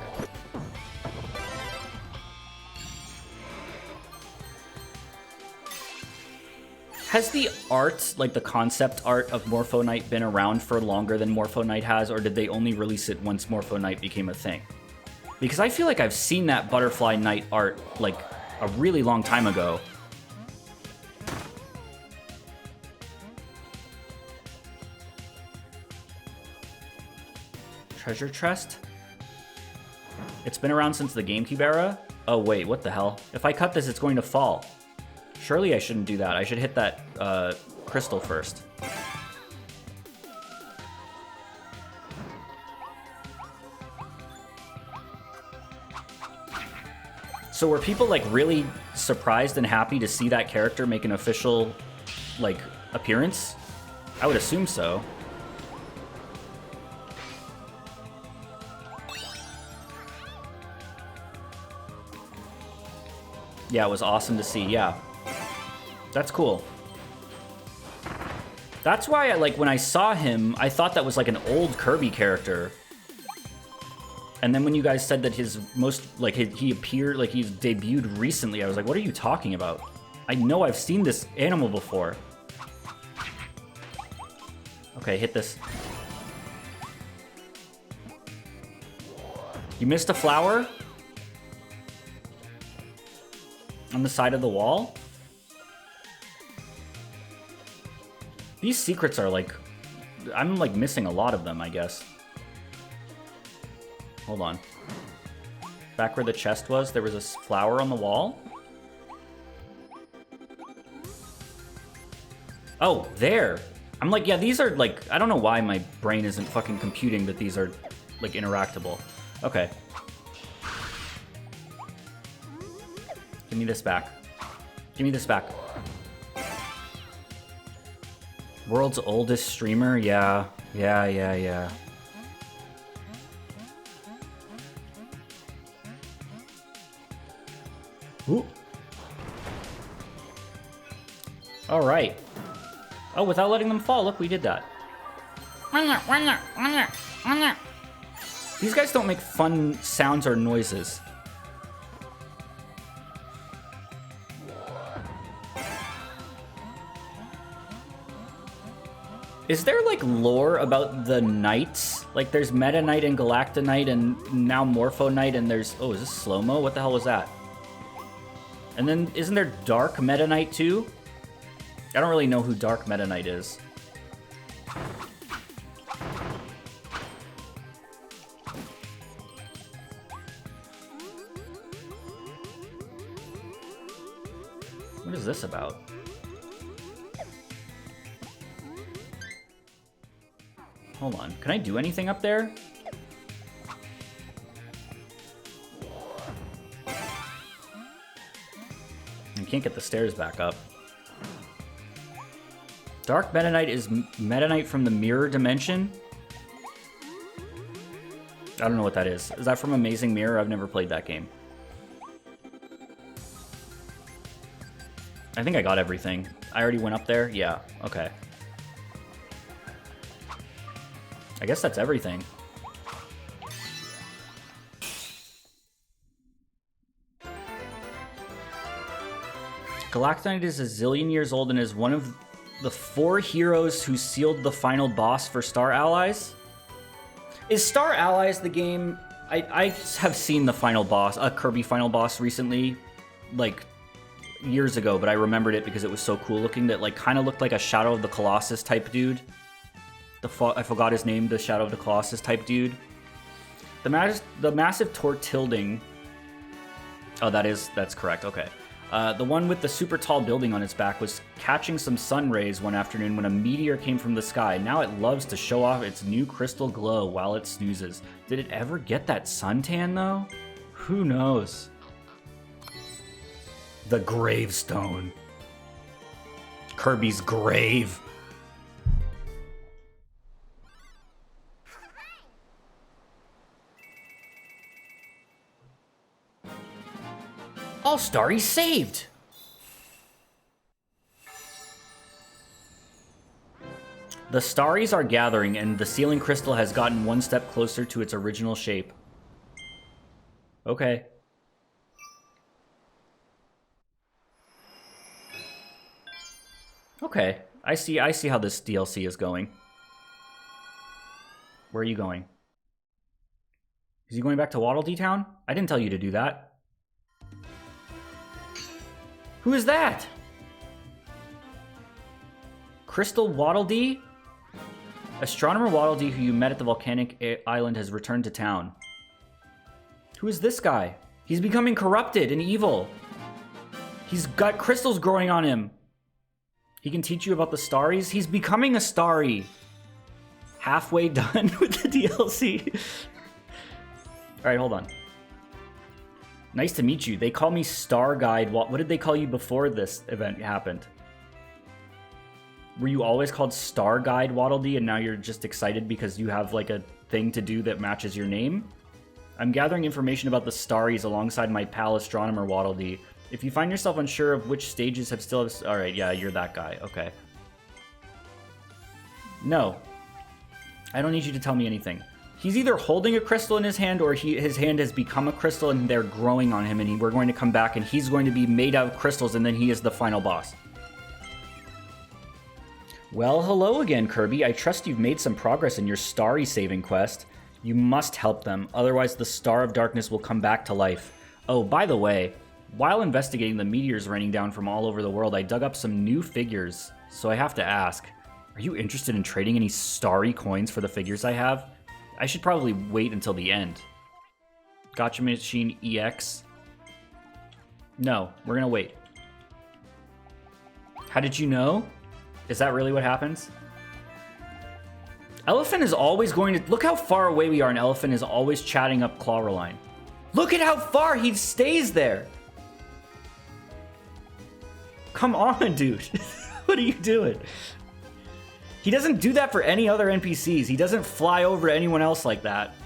Has the art, like the concept art of Morpho Knight, been around for longer than Morpho Knight has, or did they only release it once Morpho Knight became a thing? Because I feel like I've seen that Butterfly Knight art, like, a really long time ago. Treasure chest? It's been around since the GameCube era? Oh wait, what the hell? If I cut this, it's going to fall. Surely I shouldn't do that. I should hit that crystal first. So were people like really surprised and happy to see that character make an official like appearance? I would assume so. Yeah, it was awesome to see. Yeah. That's cool. That's why when I saw him, I thought that was like an old Kirby character. And then when you guys said that his he appeared, like he's debuted recently, I was like, what are you talking about? I know I've seen this animal before. Okay, hit this. You missed a flower? On the side of the wall? These secrets are like... I'm like missing a lot of them, I guess. Hold on. Back where the chest was, there was a flower on the wall? Oh, there! I'm like, yeah, these are like... I don't know why my brain isn't fucking computing that these are like interactable. Okay. Give me this back. Give me this back. World's oldest streamer? Yeah. Yeah. Ooh. All right. Oh, without letting them fall. Look, we did that. These guys don't make fun sounds or noises. Is there, like, lore about the Knights? Like, there's Meta Knight and Galacta Knight and now Morpho Knight and there's... Oh, is this slow-mo? What the hell was that? And then, isn't there Dark Meta Knight, too? I don't really know who Dark Meta Knight is. What is this about? Hold on. Can I do anything up there? I can't get the stairs back up. Dark Meta Knight is Meta Knight from the Mirror Dimension? I don't know what that is. Is that from Amazing Mirror? I've never played that game. I think I got everything. I already went up there? Yeah. Okay. I guess that's everything. Galacta Knight is a zillion years old and is one of the 4 heroes who sealed the final boss for Star Allies. Is Star Allies the game I have seen the final boss, a Kirby final boss recently, like years ago, but I remembered it because it was so cool looking that like kind of looked like a Shadow of the Colossus type dude. I forgot his name, the Shadow of the Colossus type dude. The massive tortilding. Oh, that's correct. Okay. The one with the super tall building on its back was catching some sun rays one afternoon when a meteor came from the sky. Now it loves to show off its new crystal glow while it snoozes. Did it ever get that suntan, though? Who knows? The gravestone. Kirby's grave. All Starries saved! The Starries are gathering, and the ceiling crystal has gotten one step closer to its original shape. Okay. Okay. I see how this DLC is going. Where are you going? Is he going back to Waddle Dee Town? I didn't tell you to do that. Who is that? Crystal Waddle Dee? Astronomer Waddle Dee, who you met at the volcanic island, has returned to town. Who is this guy? He's becoming corrupted and evil. He's got crystals growing on him. He can teach you about the Starries. He's becoming a Starry. Halfway done with the DLC. Alright, hold on. Nice to meet you. They call me Star Guide. What did they call you before this event happened? Were you always called Star Guide Waddle Dee and now you're just excited because you have like a thing to do that matches your name? I'm gathering information about the Starries alongside my pal Astronomer Waddle Dee. If you find yourself unsure of which stages have still... Alright, yeah, you're that guy. Okay. No. I don't need you to tell me anything. He's either holding a crystal in his hand or his hand has become a crystal and they're growing on him and we're going to come back and he's going to be made out of crystals and then he is the final boss. Well, hello again, Kirby. I trust you've made some progress in your Starry saving quest. You must help them, otherwise the Star of Darkness will come back to life. Oh, by the way, while investigating the meteors raining down from all over the world, I dug up some new figures. So I have to ask, are you interested in trading any Starry coins for the figures I have? I should probably wait until the end. Gotcha Machine EX? No, we're gonna wait. How did you know? Is that really what happens? Elephant is always going to... Look how far away we are and Elephant is always chatting up Clawroline. Look at how far he stays there! Come on, dude. What are you doing? He doesn't do that for any other NPCs. He doesn't fly over anyone else like that.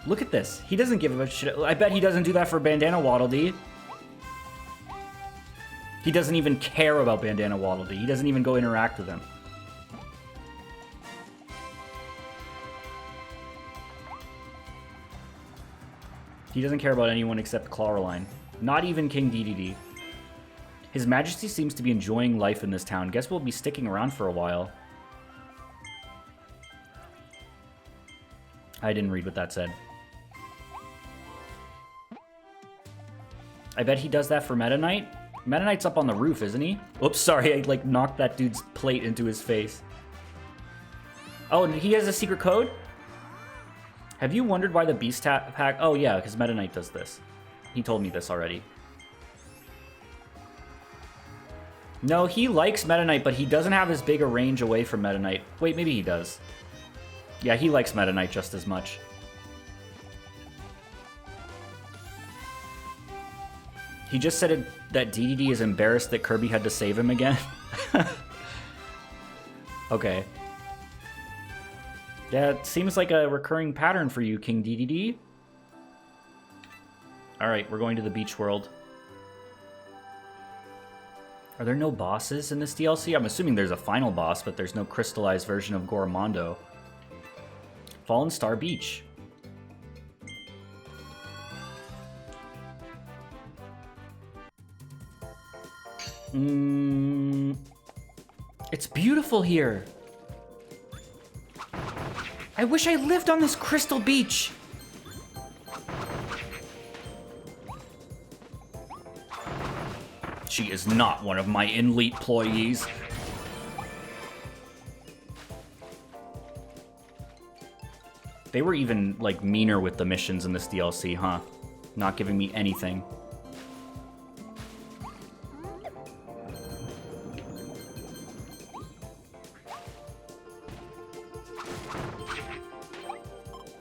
Look at this. He doesn't give a shit. I bet he doesn't do that for Bandana Waddle Dee. He doesn't even care about Bandana Waddle Dee. He doesn't even go interact with him. He doesn't care about anyone except Clawroline. Not even King DDD. His Majesty seems to be enjoying life in this town. Guess we'll be sticking around for a while. I didn't read what that said. I bet he does that for Meta Knight. Meta Knight's up on the roof, isn't he? Oops, sorry, I like knocked that dude's plate into his face. Oh, and he has a secret code? Have you wondered why the Beast Pack... Oh yeah, because Meta Knight does this. He told me this already. No, he likes Meta Knight, but he doesn't have as big a range away from Meta Knight. Wait, maybe he does. Yeah, he likes Meta Knight just as much. He just said that DDD is embarrassed that Kirby had to save him again. Okay. Yeah, it seems like a recurring pattern for you, King DDD. Alright, we're going to the beach world. Are there no bosses in this DLC? I'm assuming there's a final boss, but there's no crystallized version of Goromondo. Fallen Star Beach. It's beautiful here. I wish I lived on this crystal beach. She is not one of my elite employees. They were even, like, meaner with the missions in this DLC, huh? Not giving me anything.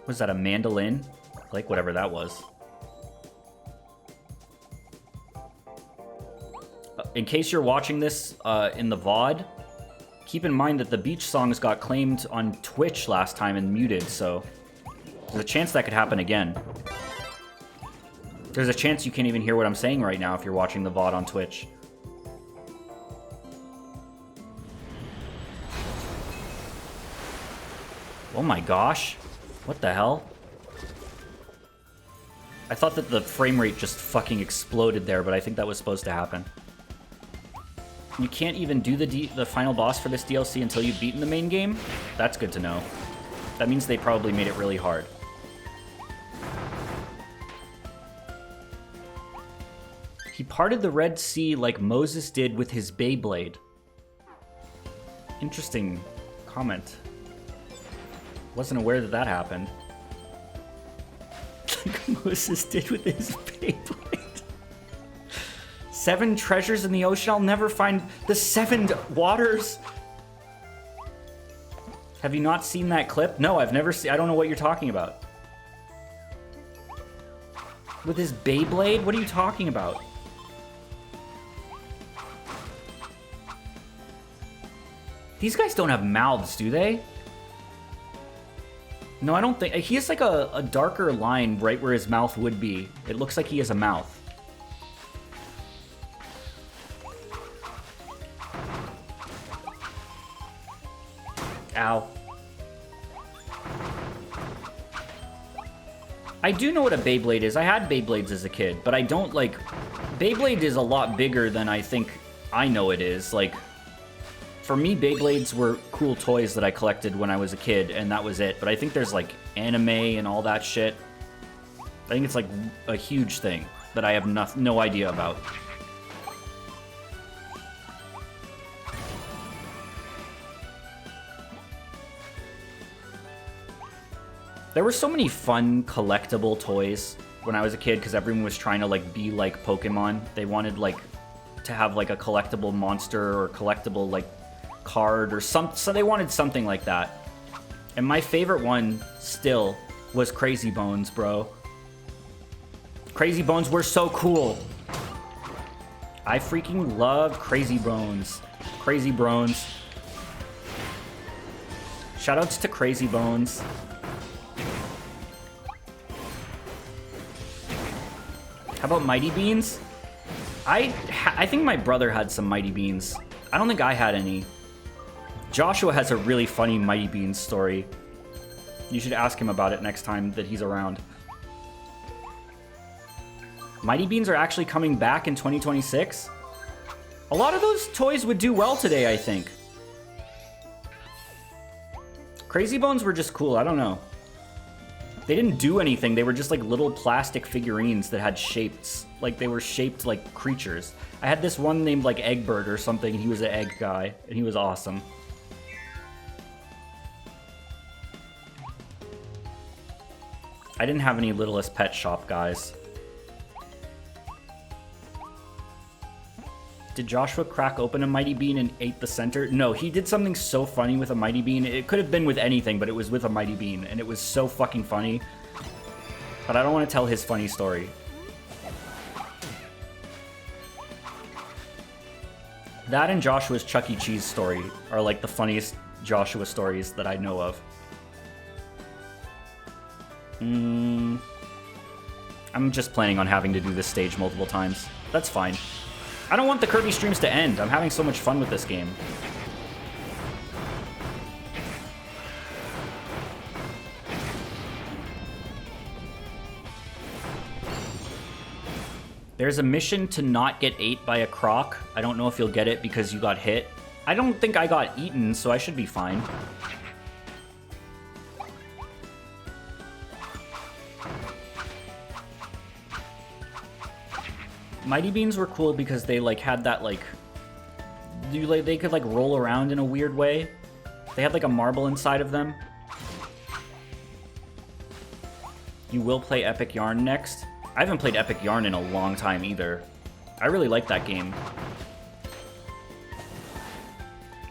Was that a mandolin? Like, whatever that was. In case you're watching this in the VOD, keep in mind that the beach songs got claimed on Twitch last time and muted, so there's a chance that could happen again. There's a chance you can't even hear what I'm saying right now if you're watching the VOD on Twitch. Oh my gosh. What the hell? I thought that the frame rate just fucking exploded there, but I think that was supposed to happen. You can't even do the final boss for this DLC until you've beaten the main game? That's good to know. That means they probably made it really hard. He parted the Red Sea like Moses did with his Beyblade. Interesting comment. Wasn't aware that that happened. Like Moses did with his Beyblade. 7 treasures in the ocean. I'll never find the 7 waters. Have you not seen that clip? No, I've never seen. I don't know what you're talking about. With his Beyblade? What are you talking about? These guys don't have mouths, do they? No, I don't think. He has like a darker line right where his mouth would be. It looks like he has a mouth. Ow. I do know what a Beyblade is. I had Beyblades as a kid, but I don't like... Beyblade is a lot bigger than I think I know it is. Like, for me, Beyblades were cool toys that I collected when I was a kid, and that was it. But I think there's, like, anime and all that shit. I think it's, like, a huge thing that I have no idea about. There were so many fun collectible toys when I was a kid because everyone was trying to like be like Pokemon. They wanted like to have like a collectible monster or collectible like card or so they wanted something like that. And my favorite one still was Crazy Bones, bro. Crazy Bones were so cool. I freaking love Crazy Bones. Crazy Bones. Shoutouts to Crazy Bones. How about Mighty Beans? I think my brother had some Mighty Beans. I don't think I had any. Joshua has a really funny Mighty Beans story. You should ask him about it next time that he's around. Mighty Beans are actually coming back in 2026. A lot of those toys would do well today, I think. Crazy Bones were just cool, I don't know. They didn't do anything, they were just like little plastic figurines that had shapes. Like they were shaped like creatures. I had this one named like Eggbird or something, and he was an egg guy, and he was awesome. I didn't have any Littlest Pet Shop guys. Did Joshua crack open a Mighty Bean and ate the center? No, he did something so funny with a Mighty Bean. It could have been with anything, but it was with a Mighty Bean, and it was so fucking funny. But I don't want to tell his funny story. That and Joshua's Chuck E. Cheese story are like the funniest Joshua stories that I know of. I'm just planning on having to do this stage multiple times. That's fine. I don't want the Kirby streams to end. I'm having so much fun with this game. There's a mission to not get ate by a croc. I don't know if you'll get it because you got hit. I don't think I got eaten, so I should be fine. Mighty Beans were cool because they like had that like they could like roll around in a weird way. They had like a marble inside of them. You will play Epic Yarn next. I haven't played Epic Yarn in a long time either. I really like that game.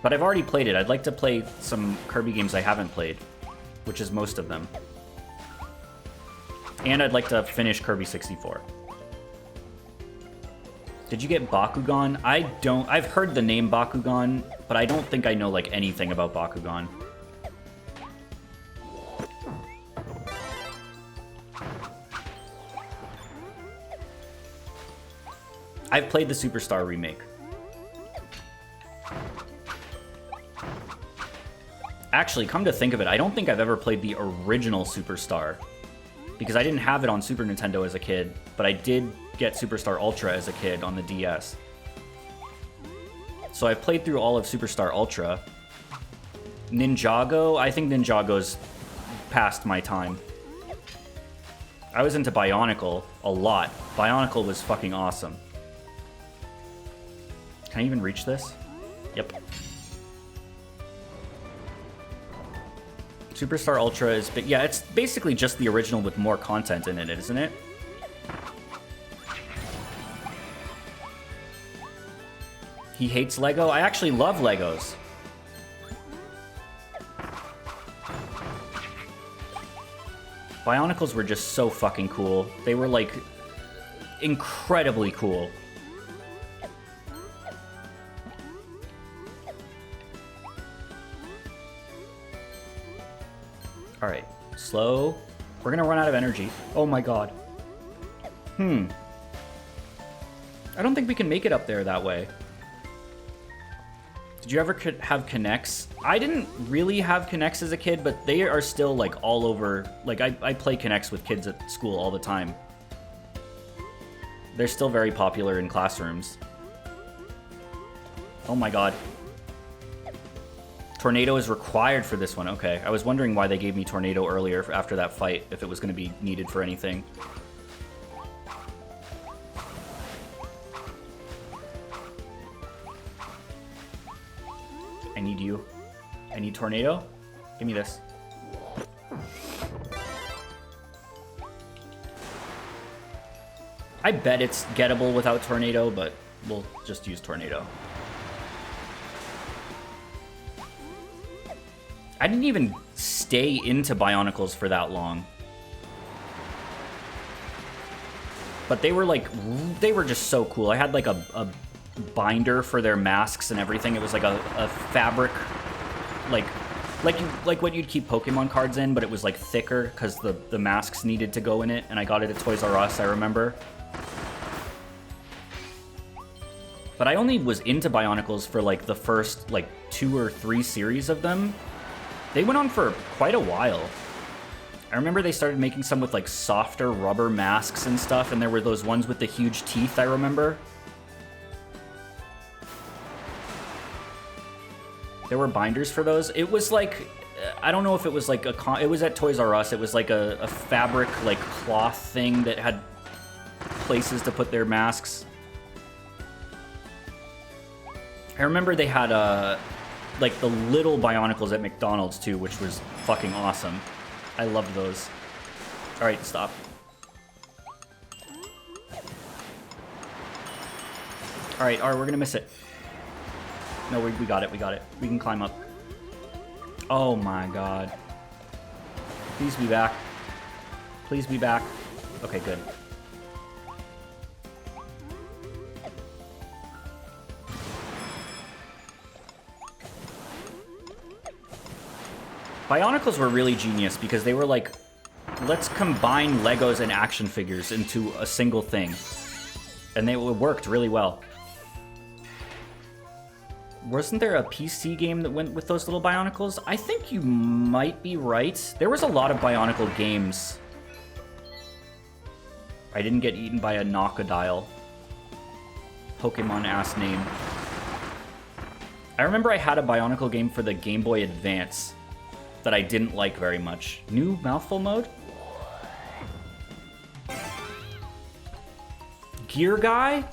But I've already played it. I'd like to play some Kirby games I haven't played, which is most of them. And I'd like to finish Kirby 64. Did you get Bakugan? I don't. I've heard the name Bakugan, but I don't think I know like anything about Bakugan. I've played the Superstar remake. Actually, come to think of it, I don't think I've ever played the original Superstar. Because I didn't have it on Super Nintendo as a kid, but I did get Superstar Ultra as a kid on the DS. So I played through all of Superstar Ultra. Ninjago, I think Ninjago's past my time. I was into Bionicle a lot. Bionicle was fucking awesome. Can I even reach this? Yep. Superstar Ultra is big. Yeah, it's basically just the original with more content in it, isn't it? He hates Lego? I actually love Legos. Bionicles were just so fucking cool. They were like incredibly cool. All right, slow. We're gonna run out of energy. Oh my god. I don't think we can make it up there that way. Did you ever have Kinects? I didn't really have Kinects as a kid, but they are still like all over. Like I play Kinects with kids at school all the time. They're still very popular in classrooms. Oh my god. Tornado is required for this one. Okay, I was wondering why they gave me Tornado earlier after that fight, if it was going to be needed for anything. I need you. I need Tornado. Give me this. I bet it's gettable without Tornado, but we'll just use Tornado. I didn't even stay into Bionicles for that long. But they were like, they were just so cool. I had like a binder for their masks and everything. It was like a fabric, like what you'd keep Pokemon cards in, but it was like thicker because the masks needed to go in it. And I got it at Toys R Us, I remember. But I only was into Bionicles for like the first like 2 or 3 series of them. They went on for quite a while. I remember they started making some with like softer rubber masks and stuff, and there were those ones with the huge teeth, I remember. There were binders for those. It was like, I don't know if it was like it was at Toys R Us. It was like a fabric like cloth thing that had places to put their masks. I remember they had like the little Bionicles at McDonald's too, which was fucking awesome. I loved those. All right, stop. All right, we're gonna miss it. No, we got it, we got it. We can climb up. Oh my god. Please be back. Please be back. Okay, good. Bionicles were really genius because they were like, let's combine Legos and action figures into a single thing. And it worked really well. Wasn't there a PC game that went with those little Bionicles? I think you might be right. There was a lot of Bionicle games. I didn't get eaten by a Knockadile. Pokemon ass name. I remember I had a Bionicle game for the Game Boy Advance that I didn't like very much. New mouthful mode? gear guy?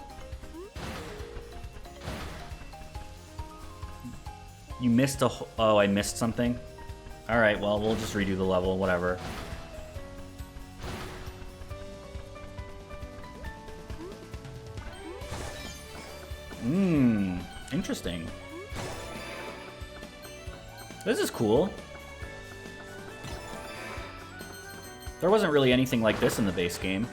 You missed a... Oh, I missed something? Alright, well, we'll just redo the level, whatever. Interesting. This is cool. There wasn't really anything like this in the base game.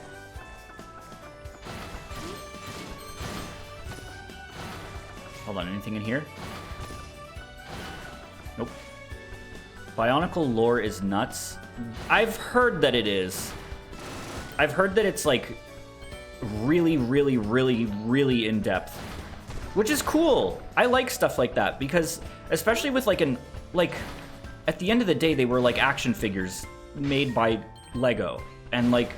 Hold on, anything in here? Nope. Bionicle lore is nuts. I've heard that it is. I've heard that it's like really, really, really, really in-depth. Which is cool. I like stuff like that because, especially with like at the end of the day, they were like action figures made by Lego. And like,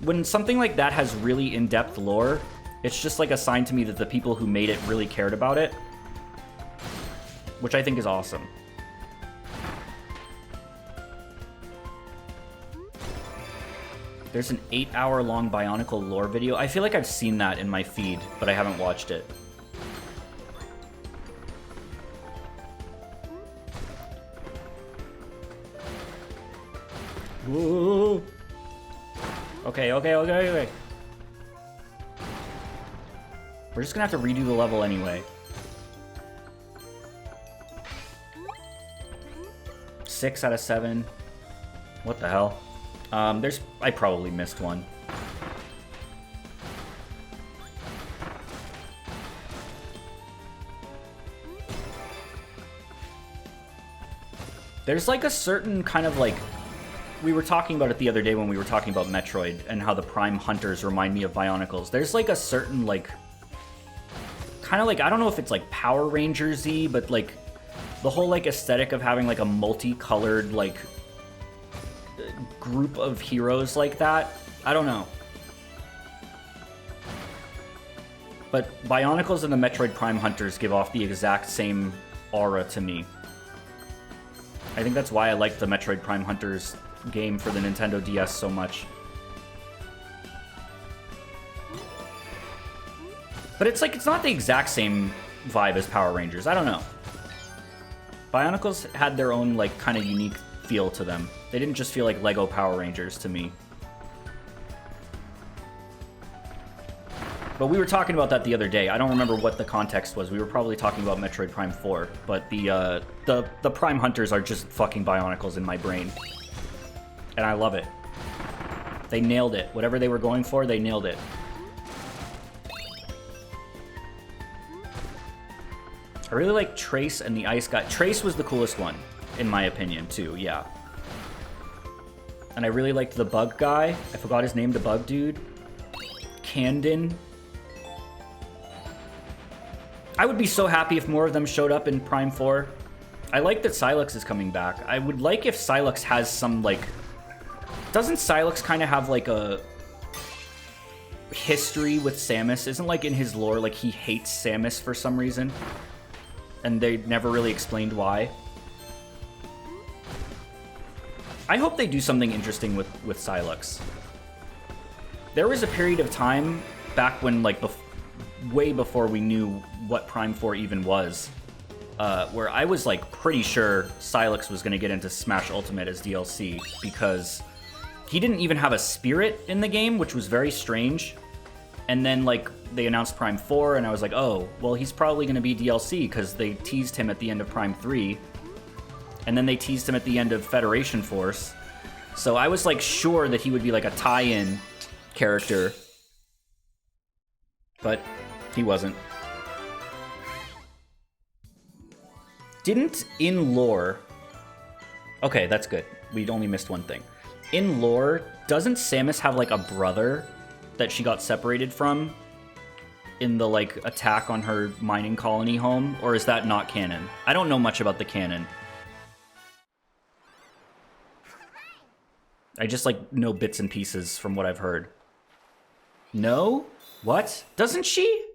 when something like that has really in-depth lore, it's just like a sign to me that the people who made it really cared about it. Which I think is awesome. There's an 8-hour-long Bionicle lore video. I feel like I've seen that in my feed, but I haven't watched it. Whoa. Okay. We're just gonna have to redo the level anyway. 6 out of 7. What the hell? I probably missed one. There's like a certain kind of like... We were talking about it the other day when we were talking about Metroid and how the Prime Hunters remind me of Bionicles. There's like a certain like... Kind of like, I don't know if it's like Power Rangers-y, but like the whole like aesthetic of having like a multicolored like group of heroes like that. I don't know. But Bionicles and the Metroid Prime Hunters give off the exact same aura to me. I think that's why I like the Metroid Prime Hunters game for the Nintendo DS so much. But it's like, it's not the exact same vibe as Power Rangers. I don't know. Bionicles had their own like kind of unique feel to them. They didn't just feel like Lego Power Rangers to me. But we were talking about that the other day. I don't remember what the context was. We were probably talking about Metroid Prime 4, but the Prime Hunters are just fucking Bionicles in my brain. And I love it. They nailed it. Whatever they were going for, they nailed it. I really like Trace and the Ice Guy. Trace was the coolest one, in my opinion, too, yeah. And I really liked the Bug Guy. I forgot his name, the Bug Dude. Candon. I would be so happy if more of them showed up in Prime 4. I like that Sylux is coming back. I would like if Sylux has some, like... Doesn't Sylux kind of have, like, a history with Samus? Isn't, like, in his lore, like, he hates Samus for some reason? And they never really explained why. I hope they do something interesting with Sylux. There was a period of time back when, like, way before we knew what Prime 4 even was, where I was, like, pretty sure Sylux was going to get into Smash Ultimate as DLC, because he didn't even have a spirit in the game, which was very strange. And then, like, they announced Prime 4, and I was like, oh, well, he's probably going to be DLC, because they teased him at the end of Prime 3. And then they teased him at the end of Federation Force. So I was, like, sure that he would be, like, a tie-in character. But he wasn't. Didn't, in lore... Okay, that's good. We'd only missed one thing. In lore, doesn't Samus have, like, a brother that she got separated from in the, like, attack on her mining colony home? Or is that not canon? I don't know much about the canon. I just, like, know bits and pieces from what I've heard. No? What? Doesn't she?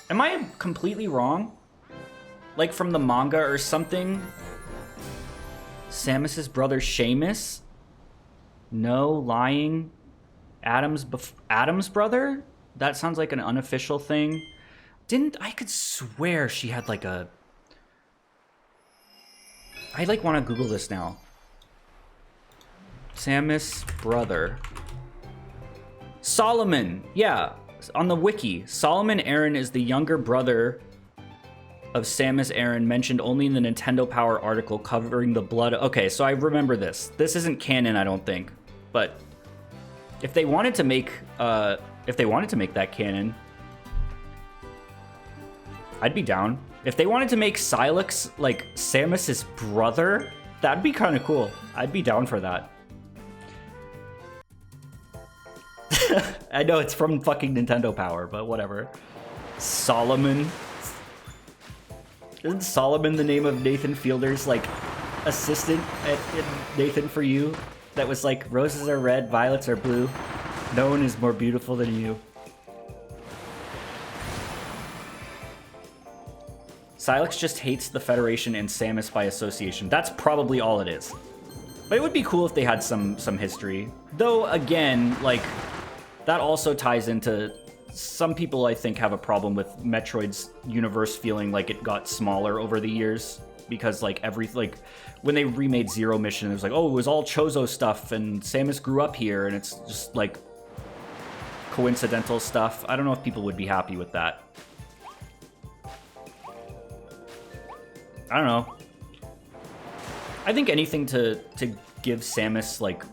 Am I completely wrong? Like, from the manga or something? Samus's brother Seamus? No, lying. Adam's brother? That sounds like an unofficial thing. I could swear she had like a... I like want to Google this now. Samus brother. Solomon. Yeah, on the wiki. Solomon Aran is the younger brother of Samus Aran, mentioned only in the Nintendo Power article covering the blood. Okay, so I remember this. This isn't canon, I don't think. But if they wanted to make that canon, I'd be down. If they wanted to make Sylux like Samus's brother, that'd be kind of cool. I'd be down for that. I know it's from fucking Nintendo Power, but whatever. Solomon. Isn't Solomon the name of Nathan Fielder's like assistant at Nathan For You? That was like, roses are red, violets are blue. No one is more beautiful than you. Sylux just hates the Federation and Samus by association. That's probably all it is. But it would be cool if they had some history. Though, again, like, that also ties into... Some people, I think, have a problem with Metroid's universe feeling like it got smaller over the years. Because, like, when they remade Zero Mission, it was like, oh, it was all Chozo stuff, and Samus grew up here, and it's just, like, coincidental stuff. I don't know if people would be happy with that. I don't know. I think anything to give Samus, like,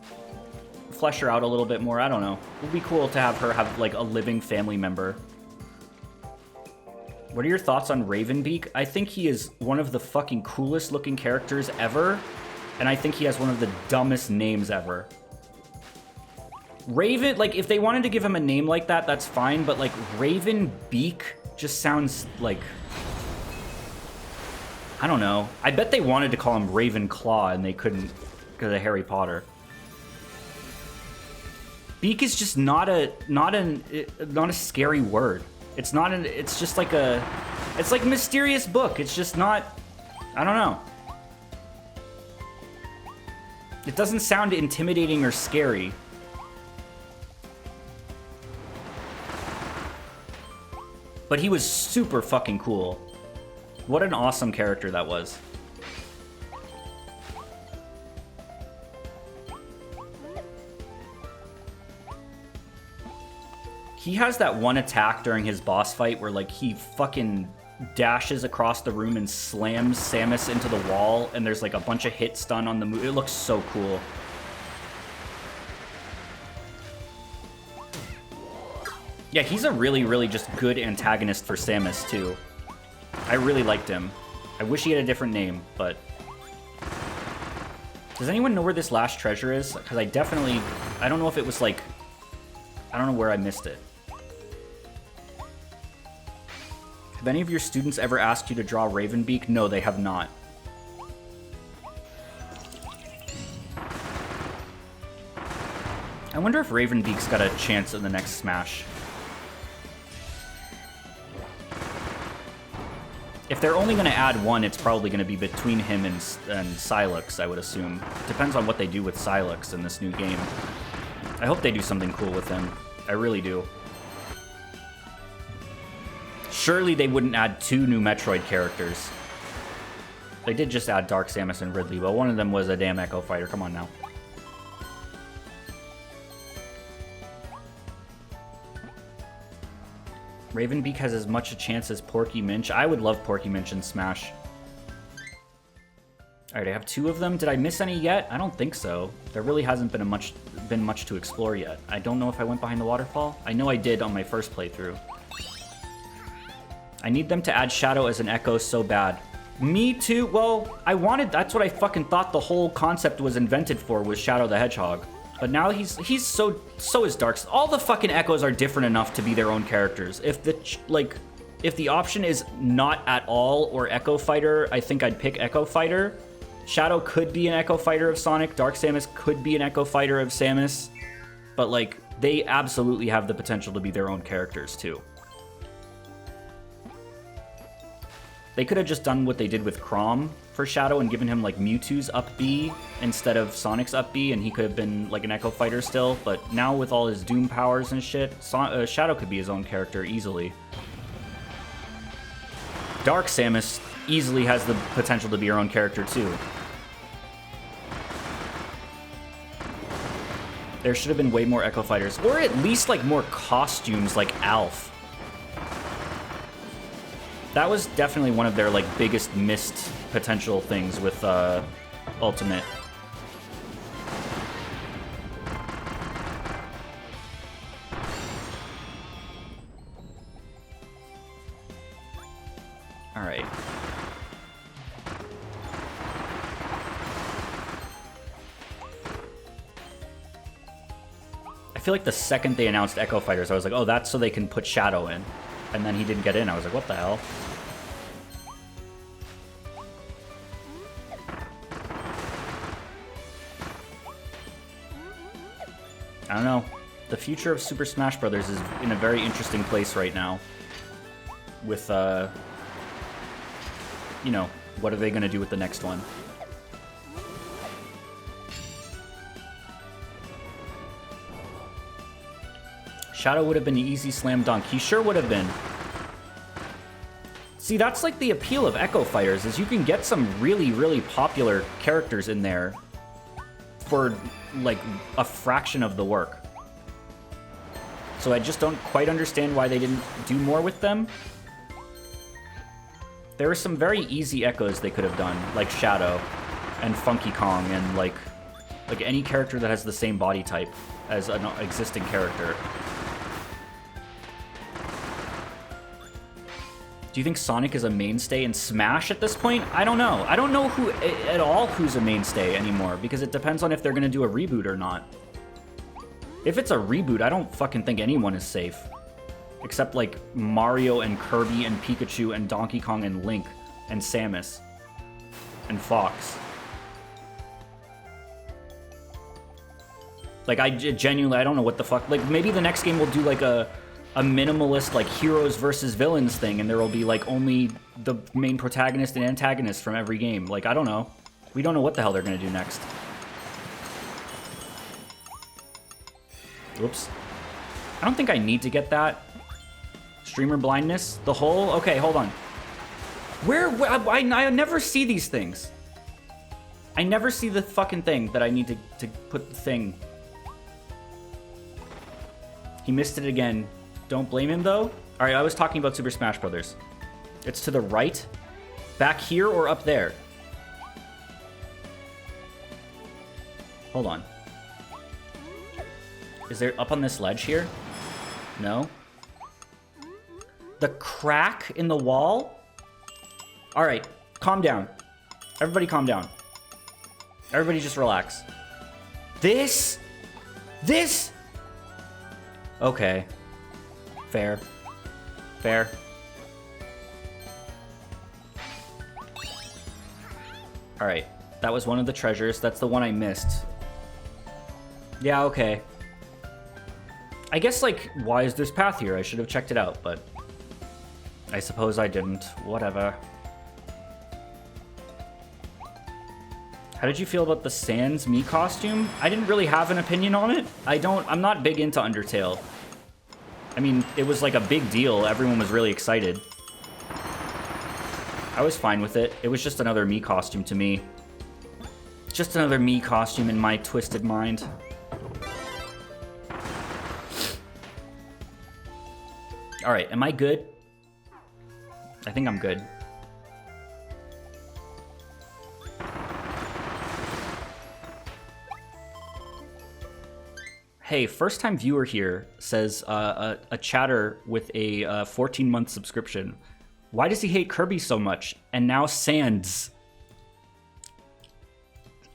flesh her out a little bit more, I don't know. It would be cool to have her have, like, a living family member. What are your thoughts on Ravenbeak? I think he is one of the fucking coolest looking characters ever, and I think he has one of the dumbest names ever. Raven, like, if they wanted to give him a name like that, that's fine, but, like, Ravenbeak just sounds like... I don't know. I bet they wanted to call him Ravenclaw and they couldn't because of Harry Potter. Beak is just not a scary word. It's just like it's like mysterious book. It's just not, I don't know. It doesn't sound intimidating or scary. But he was super fucking cool. What an awesome character that was. He has that one attack during his boss fight where, like, he fucking dashes across the room and slams Samus into the wall, and there's, like, a bunch of hit stun on the move. It looks so cool. Yeah, he's a really, really just good antagonist for Samus, too. I really liked him. I wish he had a different name, but... Does anyone know where this last treasure is? Because I don't know if it was like... I don't know where I missed it. Have any of your students ever asked you to draw Ravenbeak? No, they have not. I wonder if Ravenbeak's got a chance in the next Smash. If they're only going to add one, it's probably going to be between him and Sylux, I would assume. Depends on what they do with Sylux in this new game. I hope they do something cool with him. I really do. Surely they wouldn't add 2 new Metroid characters. They did just add Dark Samus and Ridley, but one of them was a damn Echo Fighter. Come on now. Ravenbeak has as much a chance as Porky Minch. I would love Porky Minch in Smash. Alright, I have 2 of them. Did I miss any yet? I don't think so. There really hasn't been much to explore yet. I don't know if I went behind the waterfall. I know I did on my first playthrough. I need them to add Shadow as an Echo so bad. Me too. Well, that's what I fucking thought the whole concept was invented for, was Shadow the Hedgehog. But now so is Dark. All the fucking Echoes are different enough to be their own characters. If the option is not at all or Echo Fighter, I think I'd pick Echo Fighter. Shadow could be an Echo Fighter of Sonic. Dark Samus could be an Echo Fighter of Samus. But, like, they absolutely have the potential to be their own characters, too. They could have just done what they did with Chrom for Shadow and given him like Mewtwo's up B instead of Sonic's up B, and he could have been like an Echo Fighter still. But now with all his Doom powers and shit, Shadow could be his own character easily. Dark Samus easily has the potential to be her own character too. There should have been way more Echo Fighters, or at least like more costumes like Alf. That was definitely one of their like biggest missed potential things with Ultimate. All right. I feel like the second they announced Echo Fighters, I was like, oh, that's so they can put Shadow in. And then he didn't get in. I was like, what the hell? I don't know. The future of Super Smash Bros. Is in a very interesting place right now. With, you know, what are they going to do with the next one? Shadow would have been an easy slam dunk. He sure would have been. See, that's like the appeal of Echo Fighters, is you can get some really, really popular characters in there for, like, a fraction of the work. So I just don't quite understand why they didn't do more with them. There were some very easy Echoes they could have done, like Shadow and Funky Kong and, like any character that has the same body type as an existing character. Do you think Sonic is a mainstay in Smash at this point? I don't know. I don't know who at all who's a mainstay anymore, because it depends on if they're going to do a reboot or not. If it's a reboot, I don't fucking think anyone is safe. Except like Mario and Kirby and Pikachu and Donkey Kong and Link and Samus and Fox. Like, I genuinely, I don't know what the fuck. Like, maybe the next game will do like a minimalist, like, heroes versus villains thing, and there will be, like, only the main protagonist and antagonist from every game. Like, I don't know. We don't know what the hell they're gonna do next. Oops. I don't think I need to get that. Streamer blindness? The whole? Okay, hold on. Where I never see these things. I never see the fucking thing that I need to put the thing. He missed it again. Don't blame him, though. All right, I was talking about Super Smash Bros. It's to the right, back here, or up there? Hold on. Is there up on this ledge here? No. The crack in the wall? All right, calm down. Everybody calm down. Everybody just relax. This? Okay. Fair. Fair. Alright. That was one of the treasures. That's the one I missed. Yeah, okay. I guess, like, why is this path here? I should have checked it out, but I suppose I didn't. Whatever. How did you feel about the Sans Mii costume? I didn't really have an opinion on it. I'm not big into Undertale. I mean, it was like a big deal. Everyone was really excited. I was fine with it. It was just another Mii costume to me. Just another Mii costume in my twisted mind. Alright, am I good? I think I'm good. Hey, first-time viewer here says a chatter with a 14-month subscription. Why does he hate Kirby so much? And now Sans.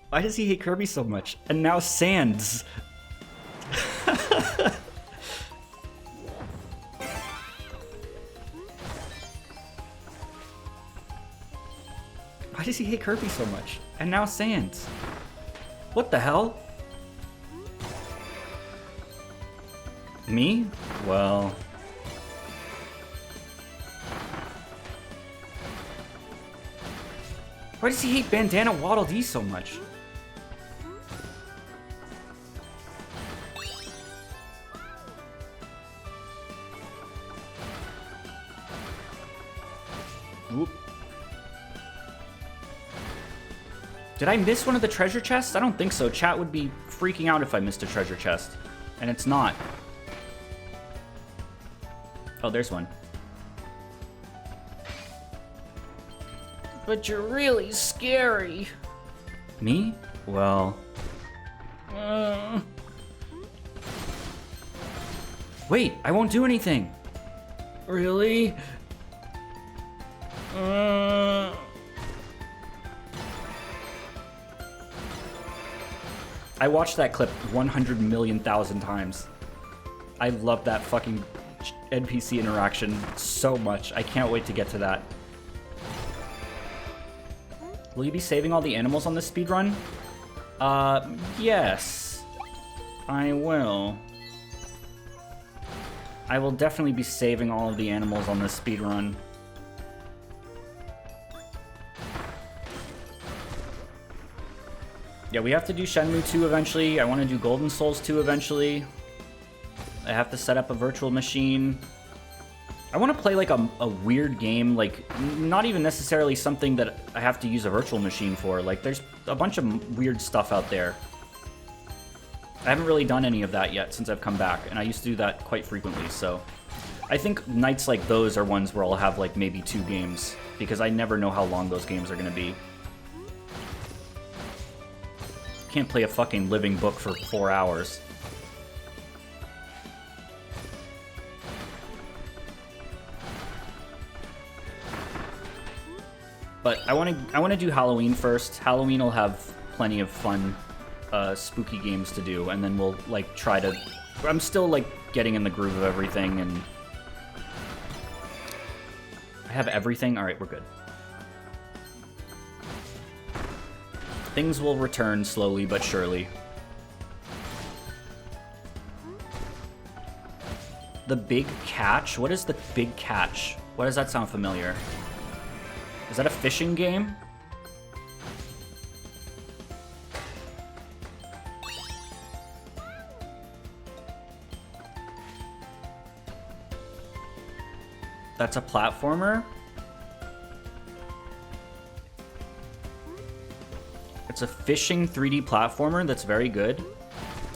Why does he hate Kirby so much? And now Sans. Why does he hate Kirby so much? And now Sans. What the hell? Me? Well... Why does he hate Bandana Waddle Dee so much? Whoop. Did I miss one of the treasure chests? I don't think so. Chat would be freaking out if I missed a treasure chest. And it's not. Oh, there's one. But you're really scary. Me? Well... Wait, I won't do anything. Really? I watched that clip 100 million thousand times. I love that fucking NPC interaction so much. I can't wait to get to that. Will you be saving all the animals on this speedrun? Yes. I will. I will definitely be saving all of the animals on this speedrun. Yeah, we have to do Shenmue 2 eventually. I want to do Golden Souls 2 eventually. I have to set up a virtual machine. I want to play like a weird game, like not even necessarily something that I have to use a virtual machine for. Like there's a bunch of weird stuff out there. I haven't really done any of that yet since I've come back, and I used to do that quite frequently, so. I think nights like those are ones where I'll have like maybe 2 games, because I never know how long those games are going to be. Can't play a fucking living book for 4 hours. But I want to do Halloween first. Halloween will have plenty of fun, spooky games to do, and then we'll like try to. I'm still like getting in the groove of everything, and I have everything. All right, we're good. Things will return slowly but surely. The Big Catch? What is the Big Catch? Why does that sound familiar? Is that a fishing game? That's a platformer? It's a fishing 3D platformer that's very good.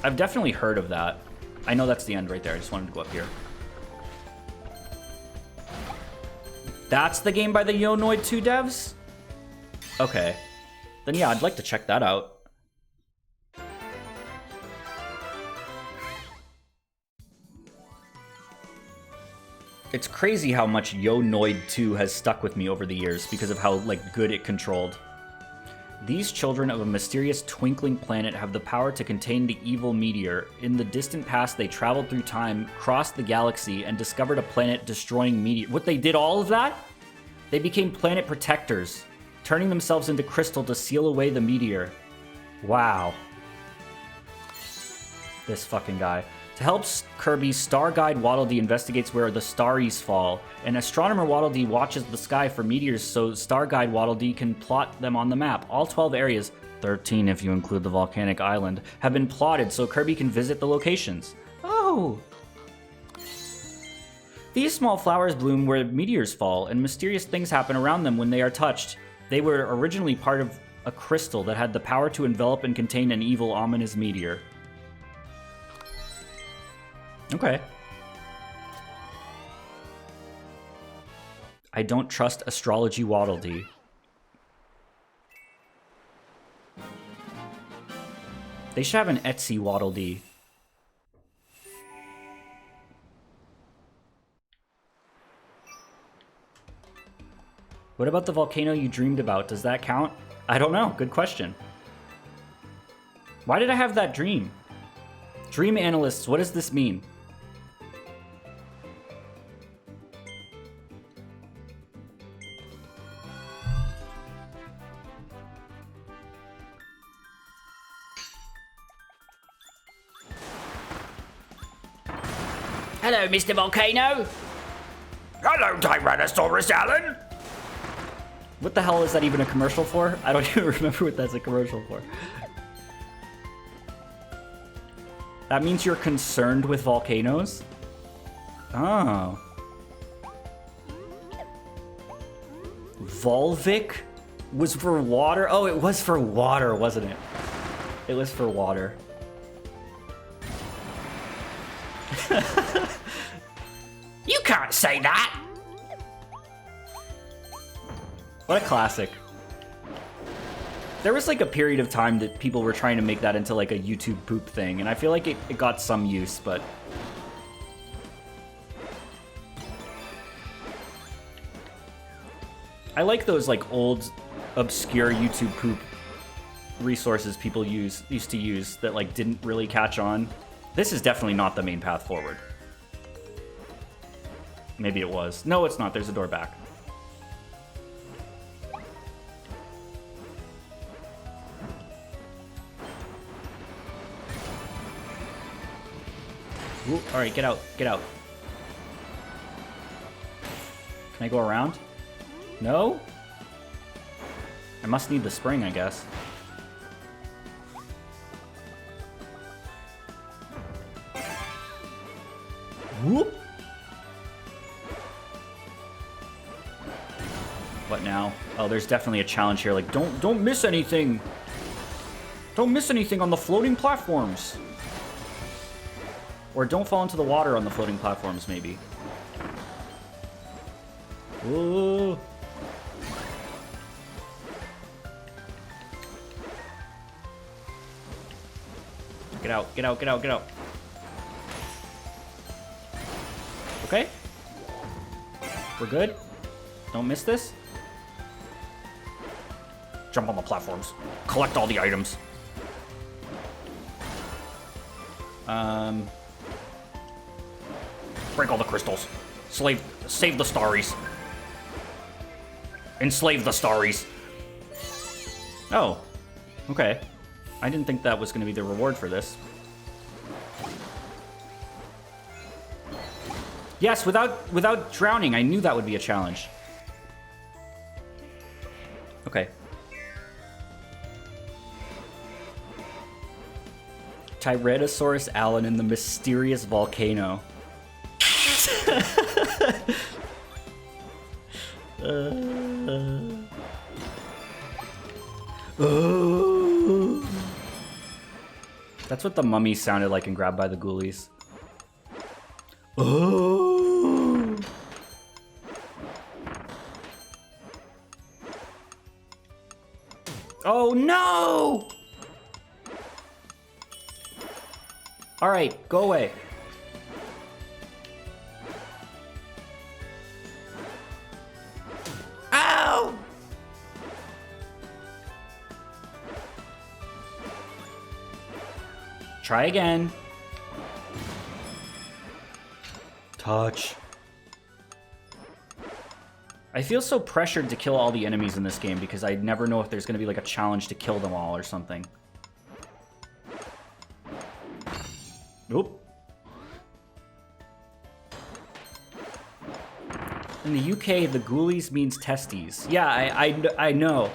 I've definitely heard of that. I know that's the end right there. I just wanted to go up here. That's the game by the Yonoid 2 devs? Okay. Then yeah, I'd like to check that out. It's crazy how much Yonoid 2 has stuck with me over the years because of how like good it controlled. These children of a mysterious twinkling planet have the power to contain the evil meteor. In the distant past, they traveled through time, crossed the galaxy, and discovered a planet-destroying meteor. What, they did all of that? They became planet protectors, turning themselves into crystal to seal away the meteor. Wow. This fucking guy. To help Kirby, Star Guide Waddle Dee investigates where the starries fall, and Astronomer Waddle Dee watches the sky for meteors so Star Guide Waddle Dee can plot them on the map. All 12 areas, 13 if you include the volcanic island, have been plotted so Kirby can visit the locations. Oh! These small flowers bloom where meteors fall, and mysterious things happen around them when they are touched. They were originally part of a crystal that had the power to envelop and contain an evil, ominous meteor. Okay. I don't trust Astrology Waddle Dee. They should have an Etsy Waddle Dee. What about the volcano you dreamed about? Does that count? I don't know. Good question. Why did I have that dream? Dream analysts, what does this mean? Hello, Mr. Volcano. Hello, Tyrannosaurus Alan. What the hell is that even a commercial for? I don't even remember what that's a commercial for. That means you're concerned with volcanoes? Oh. Volvic was for water? Oh, it was for water, wasn't it? It was for water. You can't say that! What a classic. There was like a period of time that people were trying to make that into like a YouTube poop thing, and I feel like it got some use, but... I like those like old, obscure YouTube poop resources people used to use that like didn't really catch on. This is definitely not the main path forward. Maybe it was. No, it's not. There's a door back. Ooh, all right, get out, get out. Can I go around? No? I must need the spring, I guess. Whoop! What now? Oh, there's definitely a challenge here. Like, don't miss anything. Don't miss anything on the floating platforms. Or don't fall into the water on the floating platforms, maybe. Ooh. Get out, get out, get out, get out. Okay. We're good. Don't miss this. Jump on the platforms. Collect all the items. Break all the crystals. Save the starries. Enslave the starries. Oh. Okay. I didn't think that was going to be the reward for this. Yes, without drowning, I knew that would be a challenge. Okay. Tyrannosaurus Allen in the mysterious volcano. That's what the mummy sounded like in Grabbed by the Ghoulies. Oh no! All right, go away. Ow! Try again. Touch. I feel so pressured to kill all the enemies in this game because I never know if there's going to be like a challenge to kill them all or something. Oop. In the UK, the ghoulies means testes. Yeah, I know.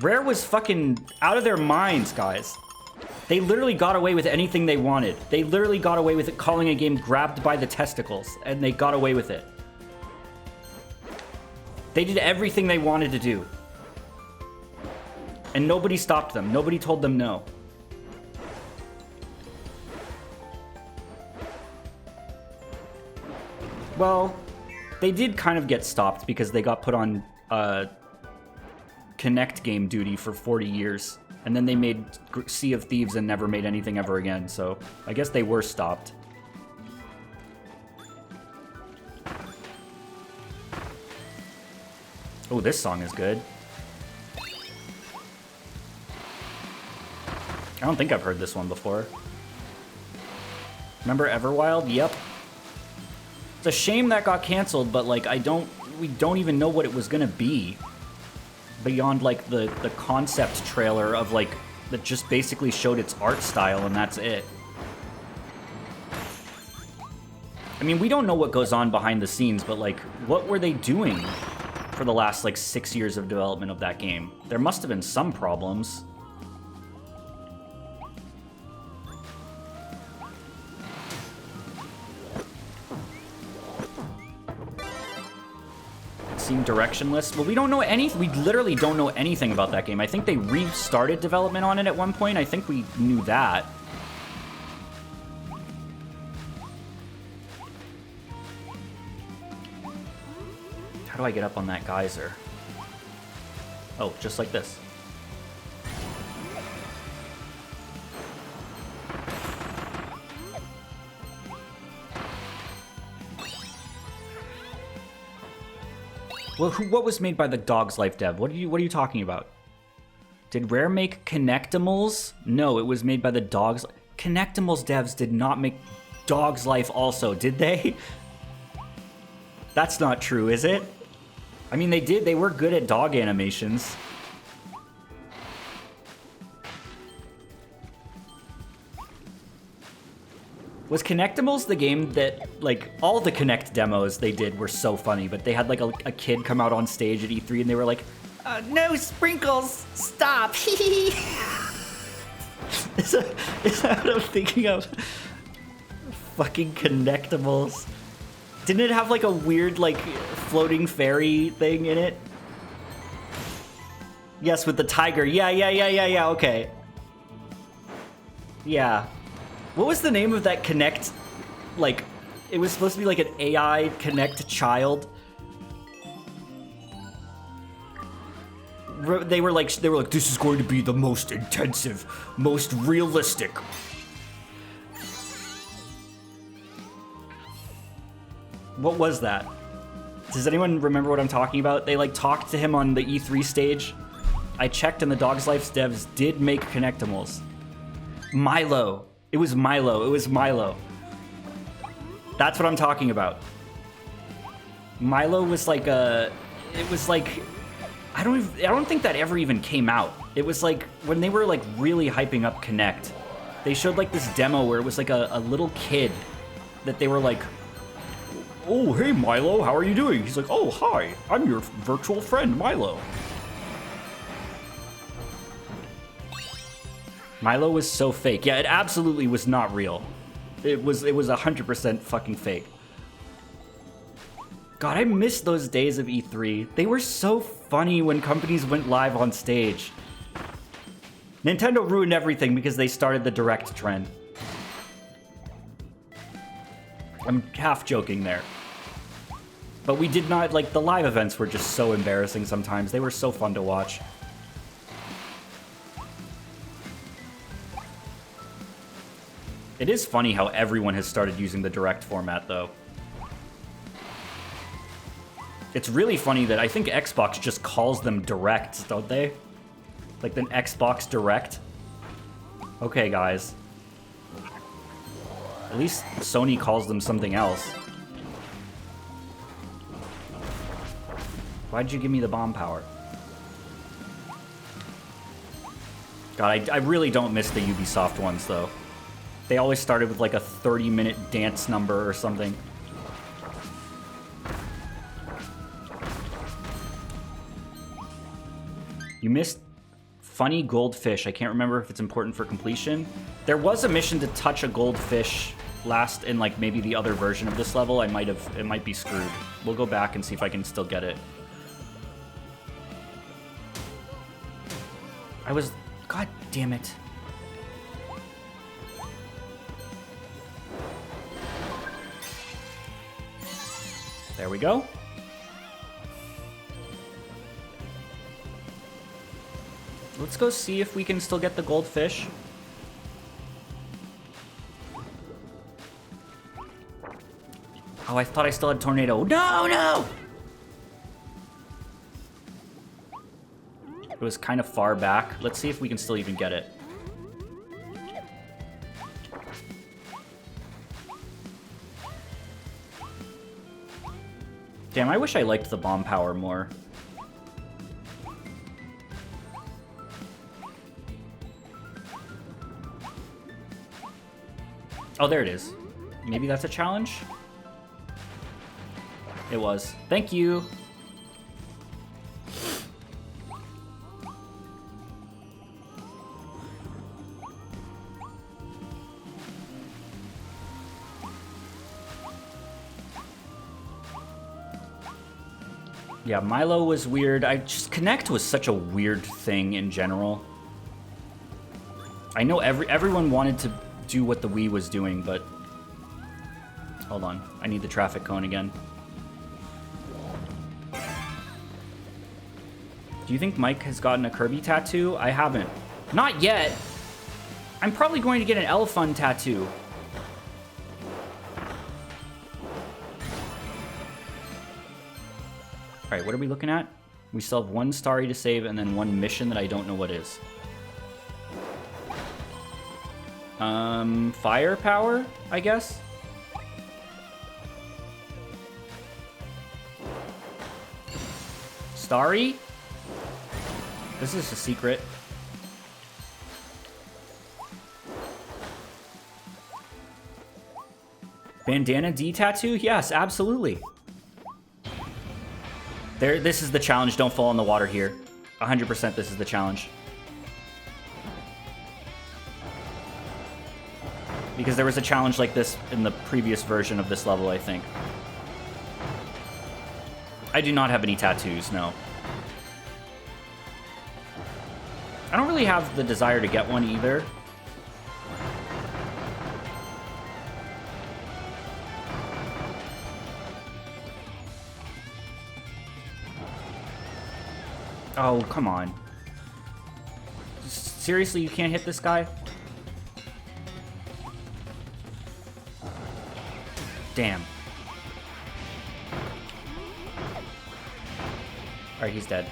Rare was fucking out of their minds, guys. They literally got away with anything they wanted. They literally got away with it calling a game Grabbed by the Testicles, and they got away with it. They did everything they wanted to do. And nobody stopped them. Nobody told them no. Well, they did kind of get stopped because they got put on Connect game duty for 40 years. And then they made Sea of Thieves and never made anything ever again. So I guess they were stopped. Oh, this song is good. I don't think I've heard this one before. Remember Everwild? Yep. It's a shame that got canceled, but like we don't even know what it was gonna be. Beyond like the concept trailer of like that just basically showed its art style and that's it. I mean, we don't know what goes on behind the scenes, but like what were they doing for the last, like, 6 years of development of that game. There must have been some problems. Seemed directionless. Well, we don't know we literally don't know anything about that game. I think they restarted development on it at one point. I think we knew that. How do I get up on that geyser? Oh, just like this. Well, what was made by the Dog's Life dev? What are you talking about? Did Rare make Connectimals? No, it was made by the Dog's... Connectimals devs did not make Dog's Life also, did they? That's not true, is it? I mean, they did. They were good at dog animations. Was Connectimals the game that, like, all the Connect demos they did were so funny, but they had, like, a kid come out on stage at E3 and they were like, no sprinkles, stop. is that what I'm thinking of? Fucking Connectimals. Didn't it have, like, a weird, like, floating fairy thing in it? Yes, with the tiger. Yeah, okay. Yeah. What was the name of that Connect, like, it was supposed to be like an AI Connect child? They were like, this is going to be the most intensive, most realistic. What was that? Does anyone remember what I'm talking about? They, like, talked to him on the E3 stage. I checked and the Dog's Life devs did make Connectimals. Milo. It was Milo. It was Milo. That's what I'm talking about. Milo was like a... It was like... I don't think that ever even came out. It was like when they were like really hyping up Connect. They showed like this demo where it was like a little kid that they were like, oh, hey Milo, how are you doing? He's like, oh, hi, I'm your virtual friend, Milo. Milo was so fake. Yeah, it absolutely was not real. It was 100% fucking fake. God, I miss those days of E3. They were so funny when companies went live on stage. Nintendo ruined everything because they started the direct trend. I'm half joking there. But we did not, like, the live events were just so embarrassing sometimes. They were so fun to watch. It is funny how everyone has started using the direct format, though. It's really funny that I think Xbox just calls them directs, don't they? Like the Xbox Direct. Okay, guys. At least Sony calls them something else. Why'd you give me the bomb power? God, I really don't miss the Ubisoft ones, though. They always started with like a 30-minute dance number or something. You missed funny goldfish. I can't remember if it's important for completion. There was a mission to touch a goldfish last in like maybe the other version of this level. It might be screwed. We'll go back and see if I can still get it. God damn it. There we go. Let's go see if we can still get the goldfish. Oh, I thought I still had tornado. No, no! It was kind of far back. Let's see if we can still even get it. Damn, I wish I liked the bomb power more. Oh, there it is. Maybe that's a challenge? It was. Thank you. Yeah, Milo was weird. Connect was such a weird thing in general. I know everyone wanted to do what the Wii was doing, but... Hold on. I need the traffic cone again. Do you think Mike has gotten a Kirby tattoo? I haven't. Not yet. I'm probably going to get an Elefun tattoo. Alright, what are we looking at? We still have one Starry to save and then one mission that I don't know what is. Firepower, I guess? Starry? This is a secret. Bandana D tattoo? Yes, absolutely. This is the challenge. Don't fall in the water here. 100% this is the challenge. Because there was a challenge like this in the previous version of this level, I think. I do not have any tattoos, no. I don't really have the desire to get one either. Oh, come on. Seriously, you can't hit this guy? Damn. Alright, he's dead.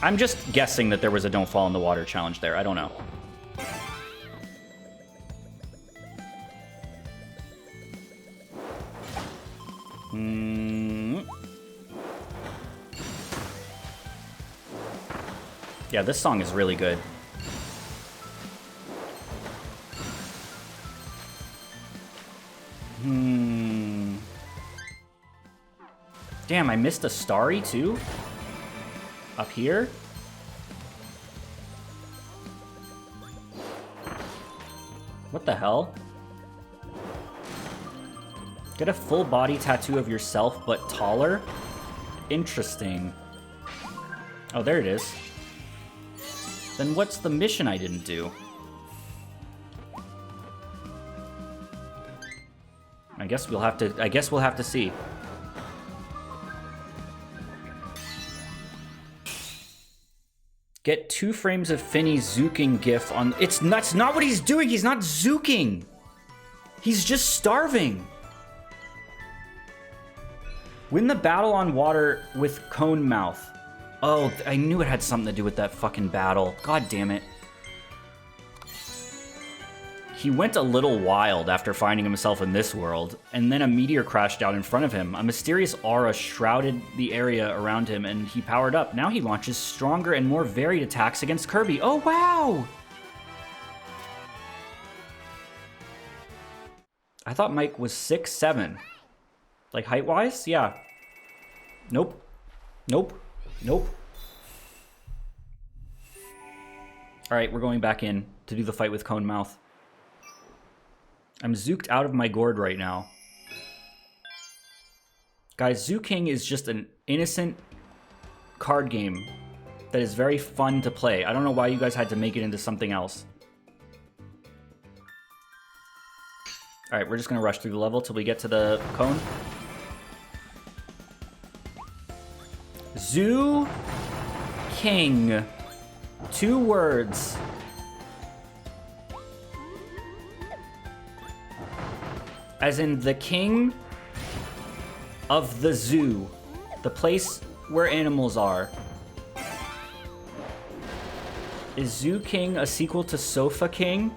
I'm just guessing that there was a don't fall in the water challenge there. I don't know. Yeah, this song is really good. Damn, I missed a Starry too? Up here? What the hell? Get a full body tattoo of yourself, but taller? Interesting. Oh, there it is. Then what's the mission I didn't do? I guess we'll have to see. Get 2 frames of Finny's zooking gif on... It's nuts. Not what he's doing. He's not zooking. He's just starving. Win the battle on water with cone mouth. Oh, I knew it had something to do with that fucking battle. God damn it. He went a little wild after finding himself in this world, and then a meteor crashed down in front of him. A mysterious aura shrouded the area around him, and he powered up. Now he launches stronger and more varied attacks against Kirby. Oh, wow! I thought Mike was 6'7". Like, height-wise? Yeah. Nope. Nope. Nope. Alright, we're going back in to do the fight with Cone Mouth. I'm zooked out of my gourd right now. Guys, Zoo King is just an innocent card game that is very fun to play. I don't know why you guys had to make it into something else. Alright, we're just gonna rush through the level till we get to the cone. Zoo King. 2 words. As in the king of the zoo. The place where animals are. Is Zoo King a sequel to Sofa King?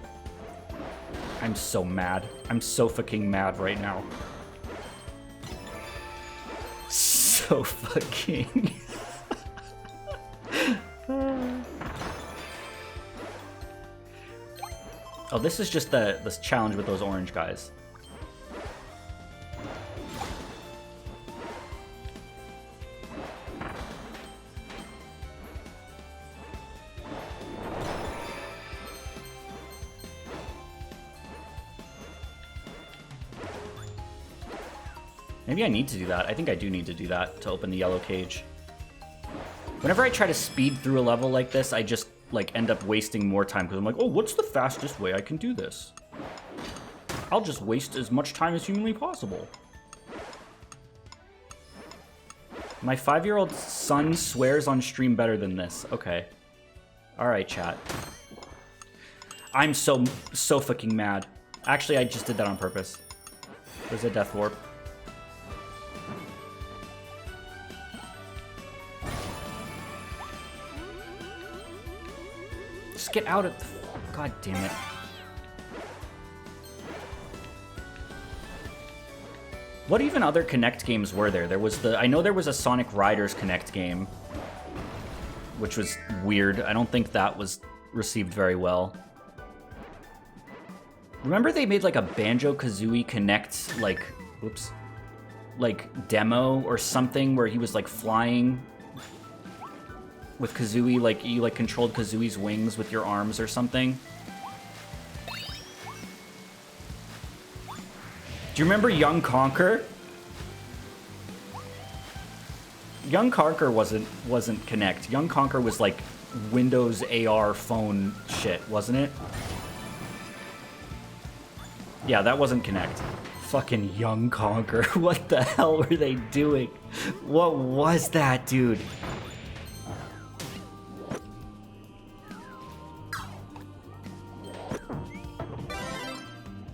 I'm so mad. I'm so fucking mad right now. Sofa King. Oh, this is just this challenge with those orange guys. Maybe I need to do that. I think I do need to do that to open the yellow cage. Whenever I try to speed through a level like this, I just, like, end up wasting more time. Because I'm like, oh, what's the fastest way I can do this? I'll just waste as much time as humanly possible. My 5-year-old son swears on stream better than this. Okay. Alright, chat. I'm so fucking mad. Actually, I just did that on purpose. There's a death warp. Just get out of the... God damn it. What even other Connect games were there? There was the... I know there was a Sonic Riders Connect game, which was weird. I don't think that was received very well. Remember they made like a Banjo-Kazooie Connect, like, oops, like demo or something where he was like flying with Kazooie, like you like controlled Kazooie's wings with your arms or something? Do you remember Young Conquer? Young Conquer wasn't Connect. Young Conquer was like Windows AR phone shit, wasn't it? Yeah, that wasn't Connect. Fucking Young Conquer. What the hell were they doing? What was that, dude?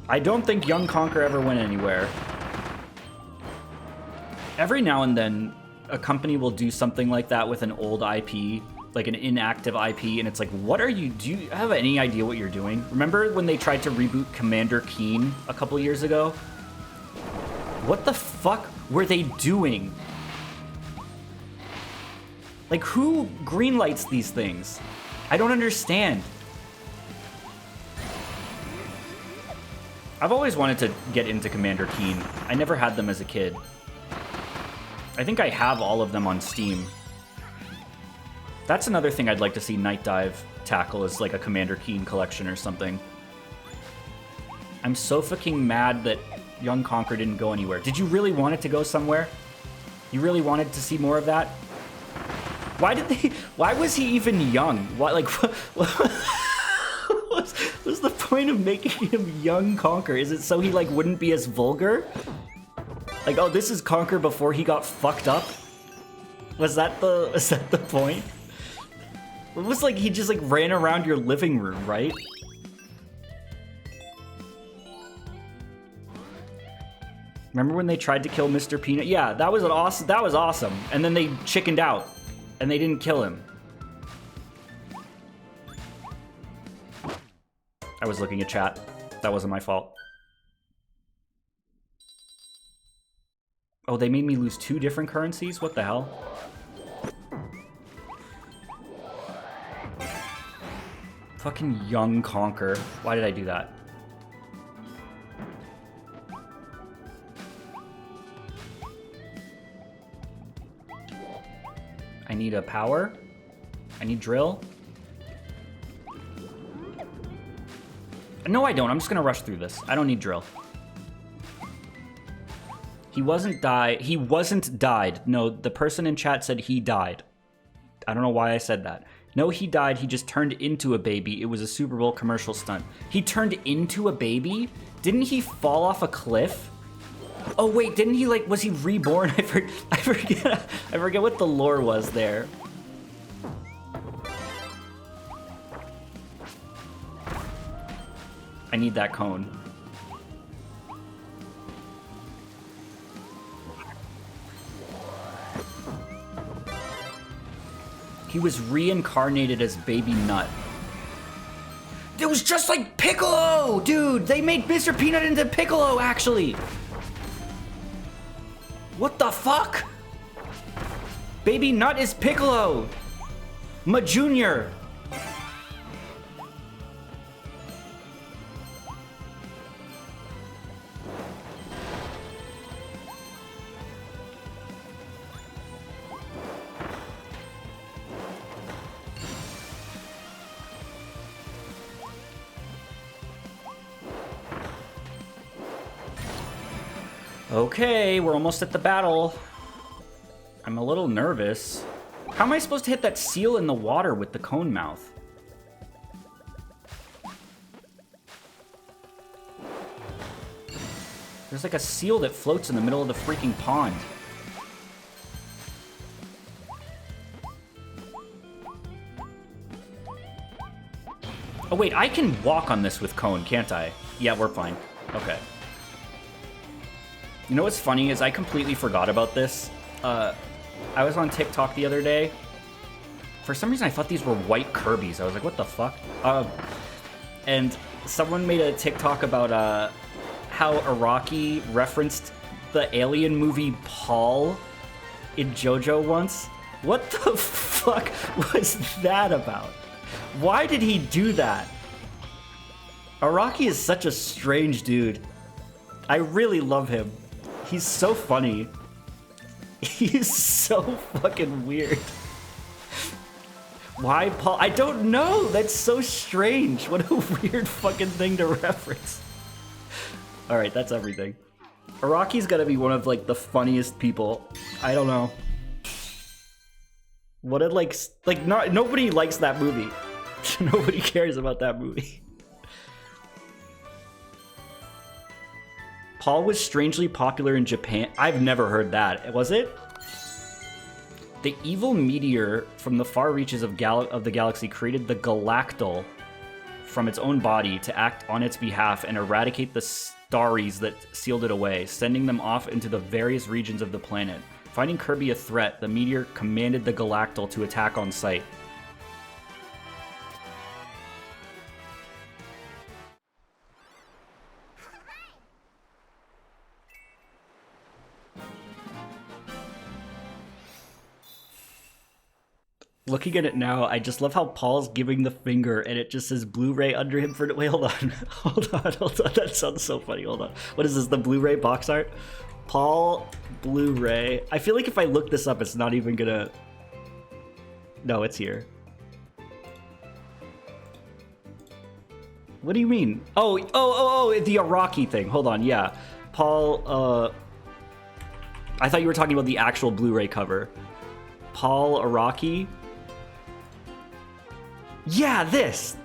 I don't think Young Conquer ever went anywhere. Every now and then, a company will do something like that with an old IP, like an inactive IP, and it's like, what are you, do you have any idea what you're doing? Remember when they tried to reboot Commander Keen a couple years ago? What the fuck were they doing? Like, who greenlights these things? I don't understand. I've always wanted to get into Commander Keen. I never had them as a kid. I think I have all of them on Steam. That's another thing I'd like to see Night Dive tackle, is like a Commander Keen collection or something. I'm so fucking mad that Young Conquer didn't go anywhere. Did you really want it to go somewhere? You really wanted to see more of that? Why was he even young? Why, like, what was the point of making him Young Conquer? Is it so he, like, wouldn't be as vulgar? Like, oh, this is Conquer before he got fucked up? Was that the point? It was like he just, like, ran around your living room, right? Remember when they tried to kill Mr. Peanut? Yeah, that was awesome. And then they chickened out, and they didn't kill him. I was looking at chat. That wasn't my fault. Oh, they made me lose 2 different currencies? What the hell? Fucking Young Conquer. Why did I do that? I need a power. I need drill. No, I don't. I'm just gonna rush through this. I don't need drill. He wasn't died. No, the person in chat said he died. I don't know why I said that. No, he died. He just turned into a baby. It was a Super Bowl commercial stunt. He turned into a baby? Didn't he fall off a cliff? Oh wait, didn't he, like, was he reborn? I forget what the lore was there. I need that cone. He was reincarnated as Baby Nut. It was just like Piccolo! Dude, they made Mr. Peanut into Piccolo, actually! What the fuck? Baby Nut is Piccolo! Ma Junior! Okay, we're almost at the battle. I'm a little nervous. How am I supposed to hit that seal in the water with the cone mouth? There's like a seal that floats in the middle of the freaking pond. Oh wait, I can walk on this with cone, can't I? Yeah, we're fine. Okay. You know what's funny is I completely forgot about this. I was on TikTok the other day. For some reason, I thought these were white Kirbys. I was like, what the fuck? And someone made a TikTok about how Araki referenced the alien movie Paul in JoJo once. What the fuck was that about? Why did he do that? Araki is such a strange dude. I really love him. He's so funny. He's so fucking weird. Why Paul? I don't know. That's so strange. What a weird fucking thing to reference. Alright, that's everything. Araki's gotta be one of, like, the funniest people. I don't know. What a, like, nobody likes that movie. Nobody cares about that movie. Paul was strangely popular in Japan. I've never heard that. Was it? The evil meteor from the far reaches of the galaxy created the Galactal from its own body to act on its behalf and eradicate the starries that sealed it away, sending them off into the various regions of the planet. Finding Kirby a threat, the meteor commanded the Galactal to attack on sight. Looking at it now, I just love how Paul's giving the finger and it just says Blu-ray under him for... Wait, hold on. Hold on. That sounds so funny. Hold on. What is this, the Blu-ray box art? Paul Blu-ray. I feel like if I look this up, it's not even gonna... No, it's here. What do you mean? Oh, the Araki thing. Hold on, yeah. Paul, I thought you were talking about the actual Blu-ray cover. Paul Araki. Yeah, this.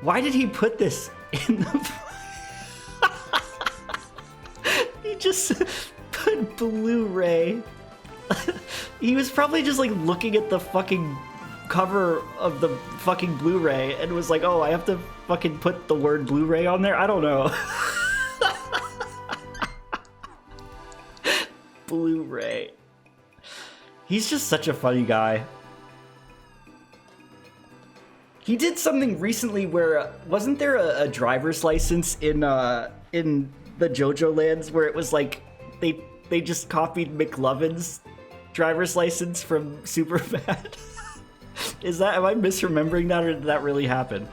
Why did he put this in the... He just put Blu-ray. He was probably just like looking at the fucking cover of the fucking Blu-ray and was like, oh, I have to fucking put the word Blu-ray on there? I don't know. Blu-ray. He's just such a funny guy. He did something recently where wasn't there a driver's license in the JoJo lands where it was like they just copied McLovin's driver's license from Superbad? Am I misremembering that, or did that really happen?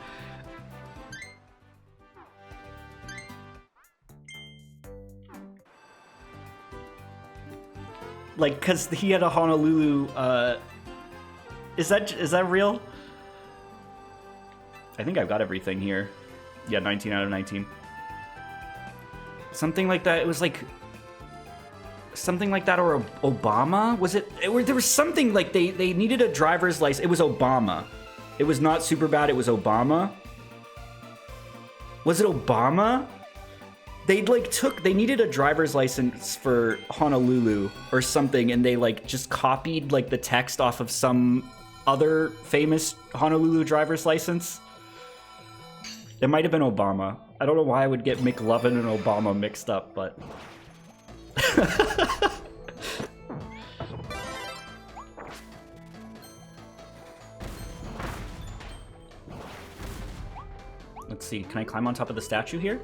Like, cause he had a Honolulu, is that real? I think I've got everything here. Yeah, 19 out of 19. Something like that. It was like something like that, or Obama? Was it? There was something like they needed a driver's license. It was Obama. It was not Superbad. It was Obama. Was it Obama? They needed a driver's license for Honolulu or something, and they like just copied like the text off of some other famous Honolulu driver's license. It might have been Obama. I don't know why I would get McLovin and Obama mixed up, but... Let's see, can I climb on top of the statue here?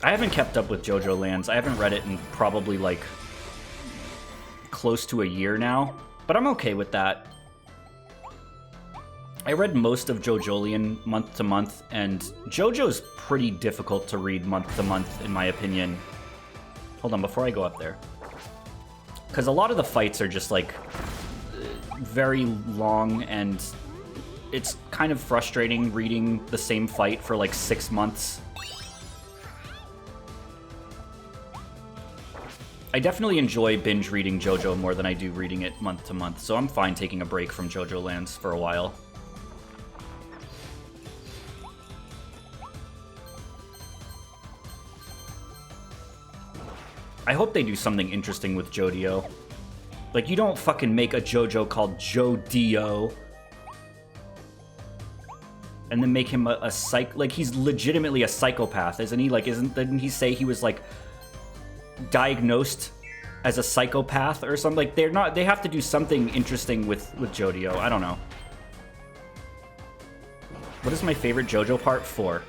I haven't kept up with JoJo Lands. I haven't read it in probably like close to a year now, but I'm okay with that. I read most of JoJolion month to month, and JoJo's pretty difficult to read month to month, in my opinion. Hold on, before I go up there. Because a lot of the fights are just, like, very long and it's kind of frustrating reading the same fight for like 6 months. I definitely enjoy binge reading JoJo more than I do reading it month to month, so I'm fine taking a break from JoJo Lands for a while. I hope they do something interesting with Jodio. Like, you don't fucking make a JoJo called Jodio and then make him a psych... Like, he's legitimately a psychopath, isn't he? Like, didn't he say he was, like, diagnosed as a psychopath or something? Like, they have to do something interesting with Jodio. I don't know. What is my favorite JoJo part? 4.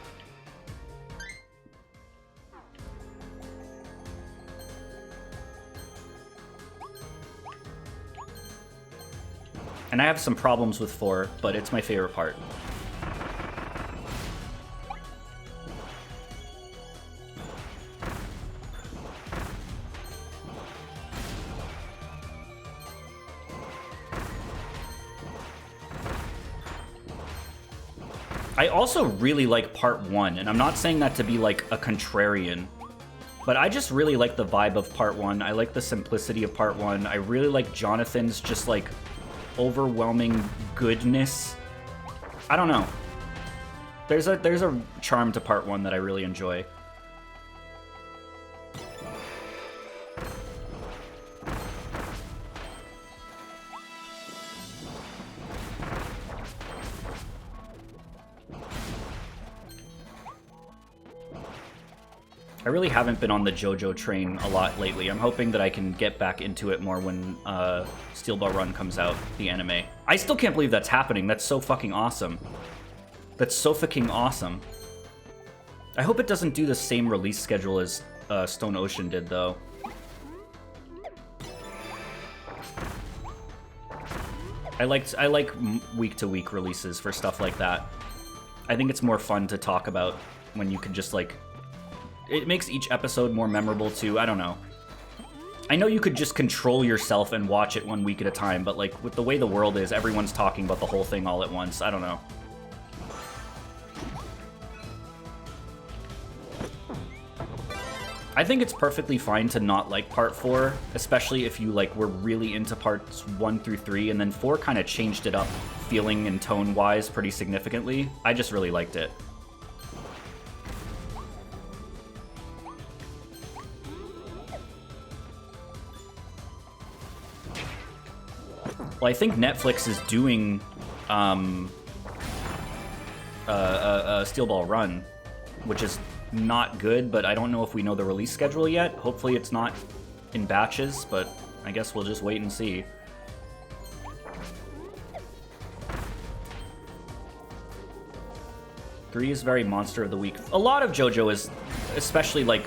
And I have some problems with 4, but it's my favorite part. I also really like part 1, and I'm not saying that to be like a contrarian, but I just really like the vibe of part 1. I like the simplicity of part 1. I really like Jonathan's just like overwhelming goodness. I don't know. There's a charm to part 1 that I really enjoy. I really haven't been on the JoJo train a lot lately. I'm hoping that I can get back into it more when Steel Ball Run comes out, the anime. I still can't believe that's happening. That's so fucking awesome. That's so fucking awesome. I hope it doesn't do the same release schedule as Stone Ocean did, though. I like week-to-week releases for stuff like that. I think it's more fun to talk about when you can just, like... It makes each episode more memorable, too. I don't know. I know you could just control yourself and watch it 1 week at a time, but, like, with the way the world is, everyone's talking about the whole thing all at once. I don't know. I think it's perfectly fine to not like Part 4, especially if you, like, were really into Parts 1 through 3, and then 4 kind of changed it up feeling and tone-wise pretty significantly. I just really liked it. Well, I think Netflix is doing Steel Ball Run, which is not good, but I don't know if we know the release schedule yet. Hopefully it's not in batches, but I guess we'll just wait and see. Three is very Monster of the Week. A lot of JoJo is, especially like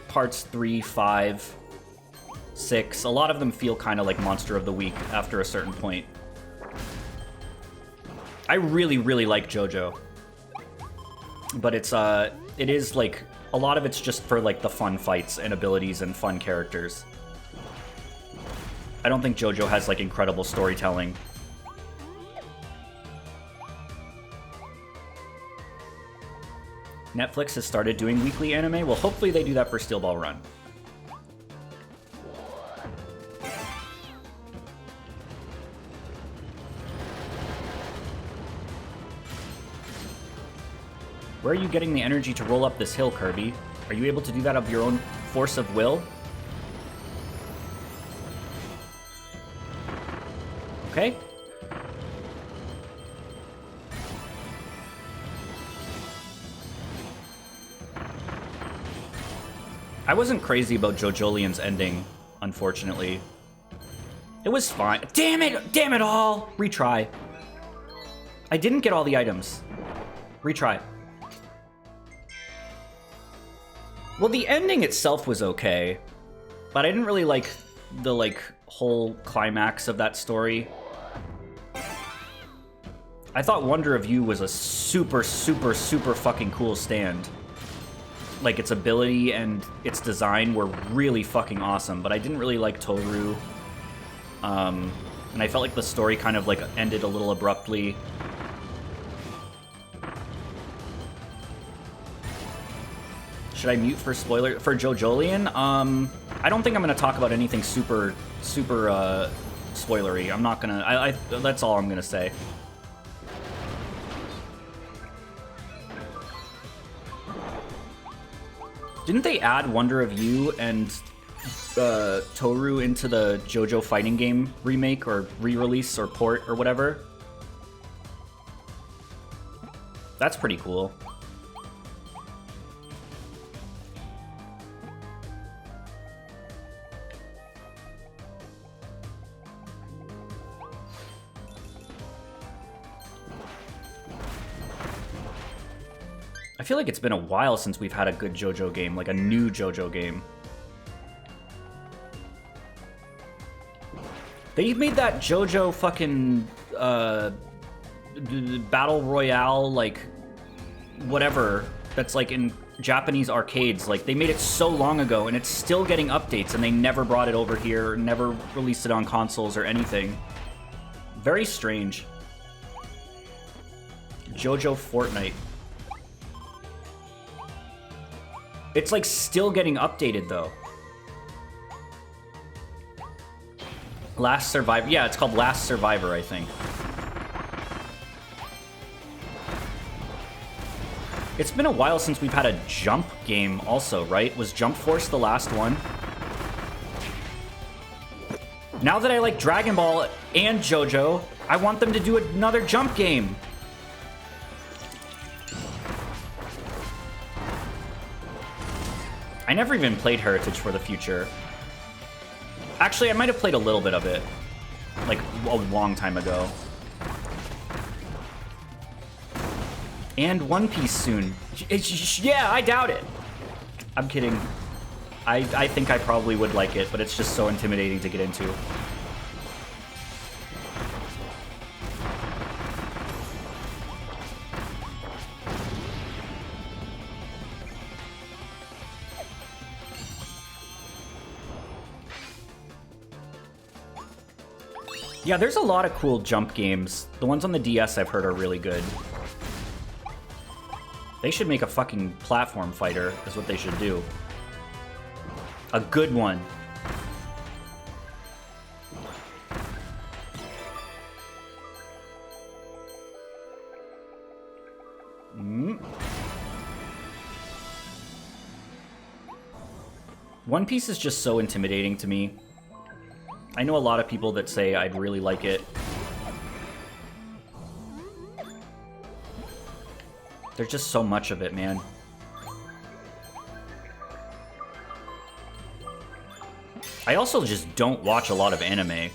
parts 3, 5, 6, a lot of them feel kind of like Monster of the Week after a certain point. I really, really like JoJo. But it is like, a lot of it's just for like the fun fights and abilities and fun characters. I don't think JoJo has like incredible storytelling. Netflix has started doing weekly anime. Well, hopefully they do that for Steel Ball Run. Where are you getting the energy to roll up this hill, Kirby? Are you able to do that of your own force of will? Okay. I wasn't crazy about JoJolian's ending, unfortunately. It was fine. Damn it! Damn it all! Retry. I didn't get all the items. Retry. Well, the ending itself was okay, but I didn't really like the, like, whole climax of that story. I thought Wonder of You was a super, super, super fucking cool stand. Like, its ability and its design were really fucking awesome, but I didn't really like Toru. And I felt like the story kind of, like, ended a little abruptly. Should I mute for spoiler for JoJolian? I don't think I'm gonna talk about anything super spoilery. I'm not gonna. That's all I'm gonna say. Didn't they add Wonder of You and Toru into the JoJo fighting game remake or re-release or port or whatever? That's pretty cool. I feel like it's been a while since we've had a good JoJo game, like a new JoJo game. They made that JoJo fucking Battle Royale, like, whatever, that's like in Japanese arcades. Like, they made it so long ago, and it's still getting updates, and they never brought it over here, never released it on consoles or anything. Very strange. JoJo Fortnite. It's like still getting updated though. Last Survivor. Yeah, it's called Last Survivor, I think. It's been a while since we've had a Jump game also, right? Was Jump Force the last one? Now that I like Dragon Ball and JoJo, I want them to do another Jump game. I never even played Heritage for the Future. Actually, I might have played a little bit of it, like a long time ago. And One Piece soon. Yeah, I doubt it. I'm kidding. I think I probably would like it, but it's just so intimidating to get into. Yeah, there's a lot of cool Jump games. The ones on the DS I've heard are really good. They should make a fucking platform fighter, is what they should do. A good one. One Piece is just so intimidating to me. I know a lot of people that say I'd really like it. There's just so much of it, man. I also just don't watch a lot of anime.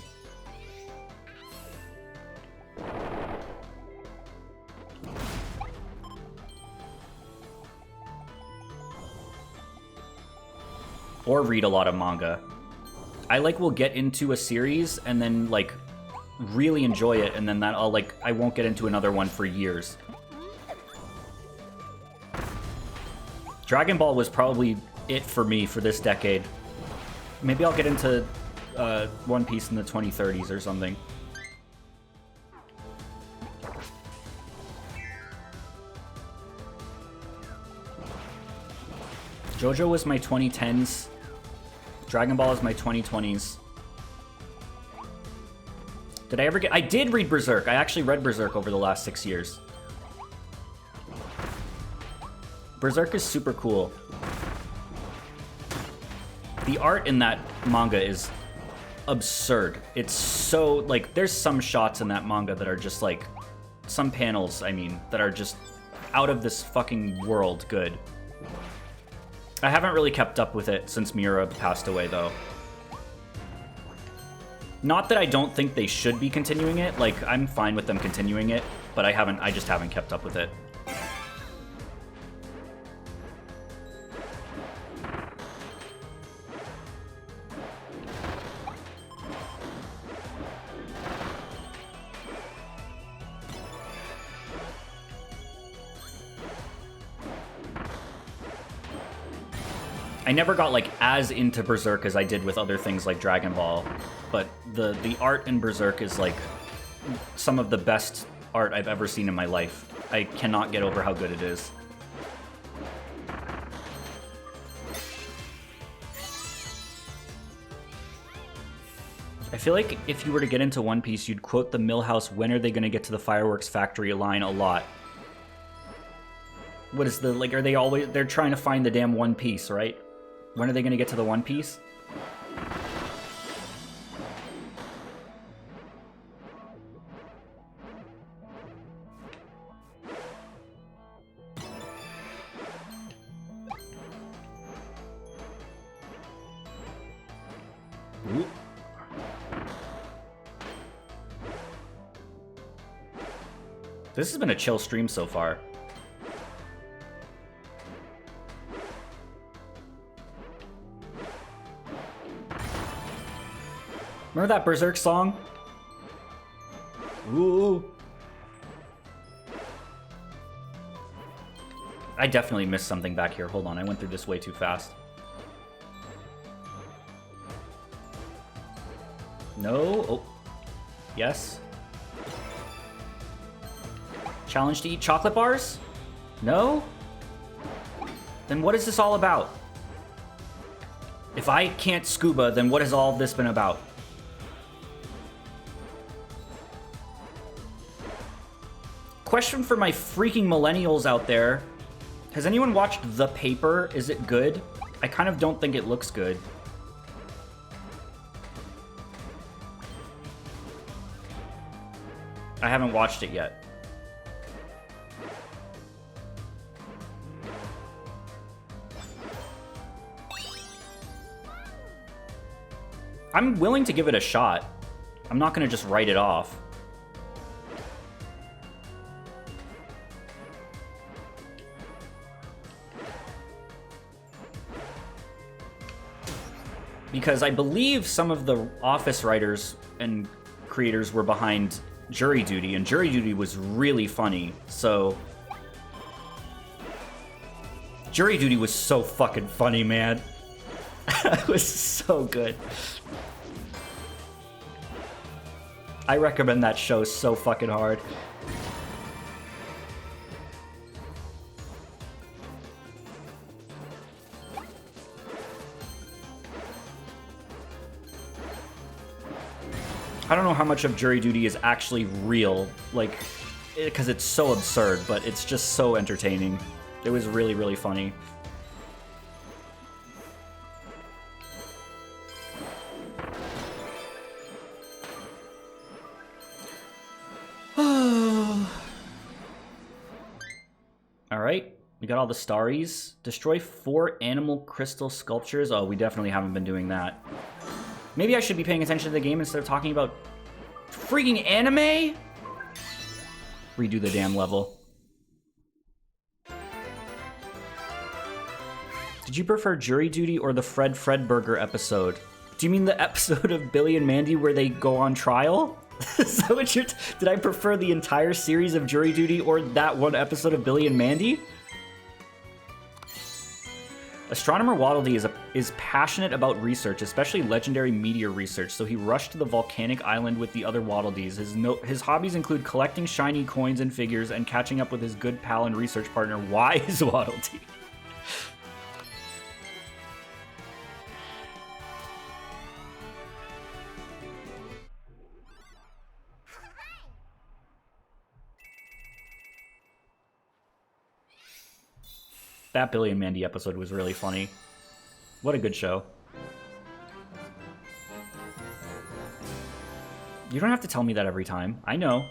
Or read a lot of manga. I will get into a series and then really enjoy it, and then I won't get into another one for years. Dragon Ball was probably it for me for this decade. Maybe I'll get into One Piece in the 2030s or something. JoJo was my 2010s. Dragon Ball is my 2020s. Did I ever get... I did read Berserk. I actually read Berserk over the last 6 years. Berserk is super cool. The art in that manga is absurd. It's so, there's some shots in that manga that are just, some panels, I mean, that are just out of this fucking world good. I haven't really kept up with it since Miura passed away, though. Not that I don't think they should be continuing it. I'm fine with them continuing it, but I just haven't kept up with it. I never got as into Berserk as I did with other things like Dragon Ball, but the art in Berserk is some of the best art I've ever seen in my life. I cannot get over how good it is. I feel like if you were to get into One Piece, you'd quote the Millhouse, "When are they going to get to the fireworks factory?" line a lot. What is the, like, are they always, they're trying to find the damn One Piece, right? When are they going to get to the One Piece? Ooh. This has been a chill stream so far. Remember that Berserk song? Ooh. I definitely missed something back here. Hold on, I went through this way too fast. No. Oh. Yes. Challenge to eat chocolate bars? No? Then what is this all about? If I can't scuba, then what has all of this been about? Question for my freaking millennials out there. Has anyone watched The Paper? Is it good? I kind of don't think it looks good. I haven't watched it yet. I'm willing to give it a shot. I'm not gonna just write it off. Because I believe some of the Office writers and creators were behind Jury Duty, and Jury Duty was really funny, so... Jury Duty was so fucking funny, man. It was so good. I recommend that show so fucking hard. I don't know how much of Jury Duty is actually real, like, because it's so absurd, but it's just so entertaining. It was really, really funny. Alright, we got all the starries. Destroy 4 animal crystal sculptures. Oh, we definitely haven't been doing that. Maybe I should be paying attention to the game instead of talking about freaking anime? Redo the damn level. Did you prefer Jury Duty or the Fred Fredburger episode? Do you mean the episode of Billy and Mandy where they go on trial? Is that what you're did I prefer the entire series of Jury Duty or that one episode of Billy and Mandy? Astronomer Waddle Dee is passionate about research, especially legendary meteor research, so he rushed to the volcanic island with the other Waddle Dees. His hobbies include collecting shiny coins and figures and catching up with his good pal and research partner, Wise Waddle Dee. That Billy and Mandy episode was really funny. What a good show. You don't have to tell me that every time. I know.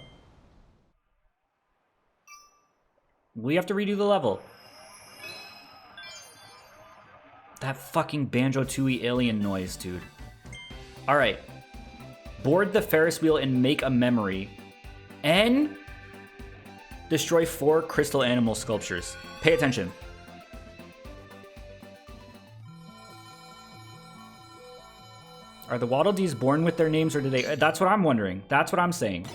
We have to redo the level. That fucking Banjo-Tooie alien noise, dude. Alright. Board the Ferris wheel and make a memory. And destroy 4 crystal animal sculptures. Pay attention. Are the Waddle Dees born with their names, or do they... That's what I'm wondering. That's what I'm saying.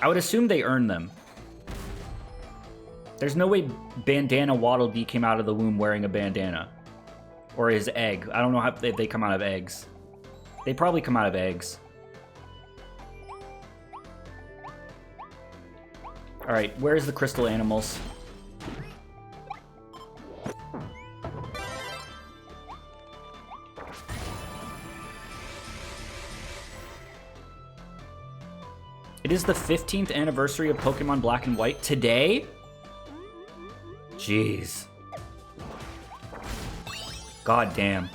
I would assume they earn them. There's no way Bandana Waddle Dee came out of the womb wearing a bandana. Or his egg. I don't know if they come out of eggs. They probably come out of eggs. Alright, where's the crystal animals? It is the 15th anniversary of Pokemon Black and White today? Jeez. God damn.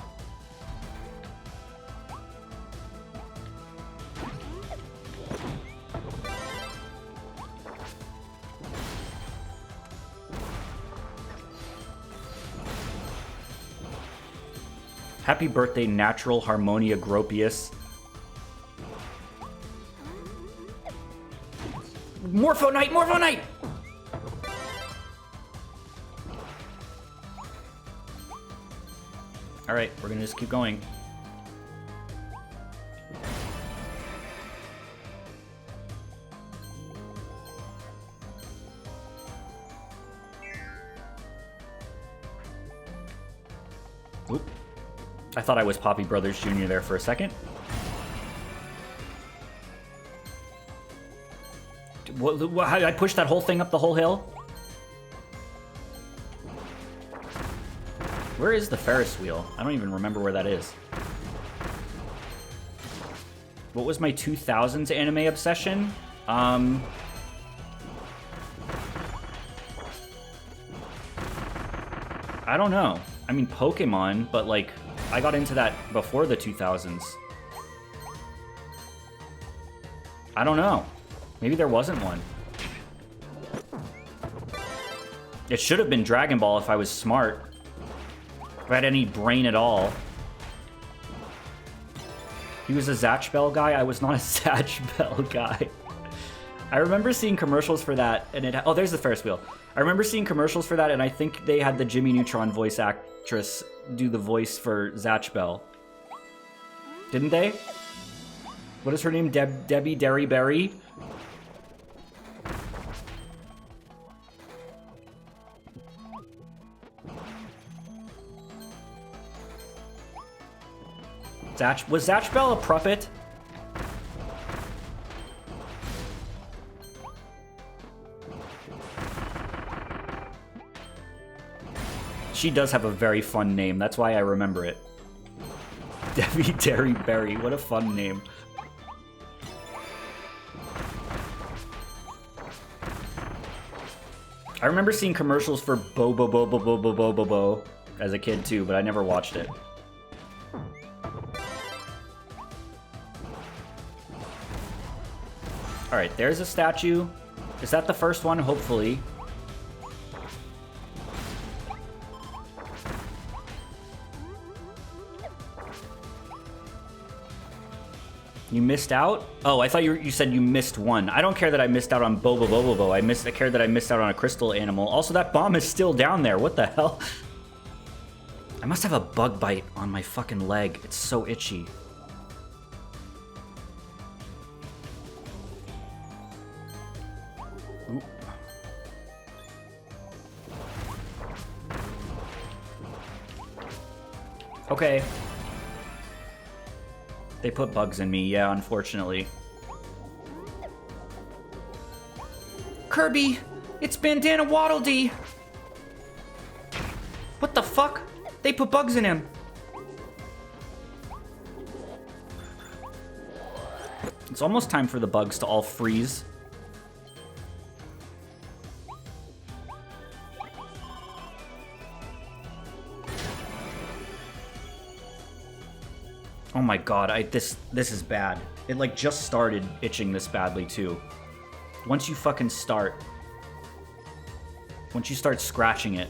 Happy birthday, Natural Harmonia Gropius. Morpho Knight! Morpho Knight! Alright, we're gonna just keep going. Oop. I thought I was Poppy Brothers Jr. there for a second. What, how did I push that whole thing up the whole hill? Where is the Ferris wheel? I don't even remember where that is. What was my 2000s anime obsession? I don't know. I mean, Pokemon, but like, I got into that before the 2000s. I don't know. Maybe there wasn't one. It should have been Dragon Ball if I was smart. If I had any brain at all. He was a Zatch Bell guy? I was not a Zatch Bell guy. I remember seeing commercials for that, and it... Oh, there's the Ferris wheel. I remember seeing commercials for that, and I think they had the Jimmy Neutron voice actress do the voice for Zatch Bell. Didn't they? What is her name? Debbie Derryberry? Was Zatch Bell a puppet? She does have a very fun name. That's why I remember it. Debbie Derryberry. What a fun name. I remember seeing commercials for Bo as a kid too, but I never watched it. Alright, there's a statue. Is that the first one? Hopefully. You missed out? Oh, I thought you said you missed one. I don't care that I missed out on Bo. I care that I missed out on a crystal animal. Also, that bomb is still down there. What the hell? I must have a bug bite on my fucking leg. It's so itchy. Oop. Okay. They put bugs in me, yeah, unfortunately. Kirby! It's Bandana Waddle Dee! What the fuck? They put bugs in him! It's almost time for the bugs to all freeze. Oh my god, this is bad. It like just started itching this badly too. Once you fucking start. Once you start scratching it.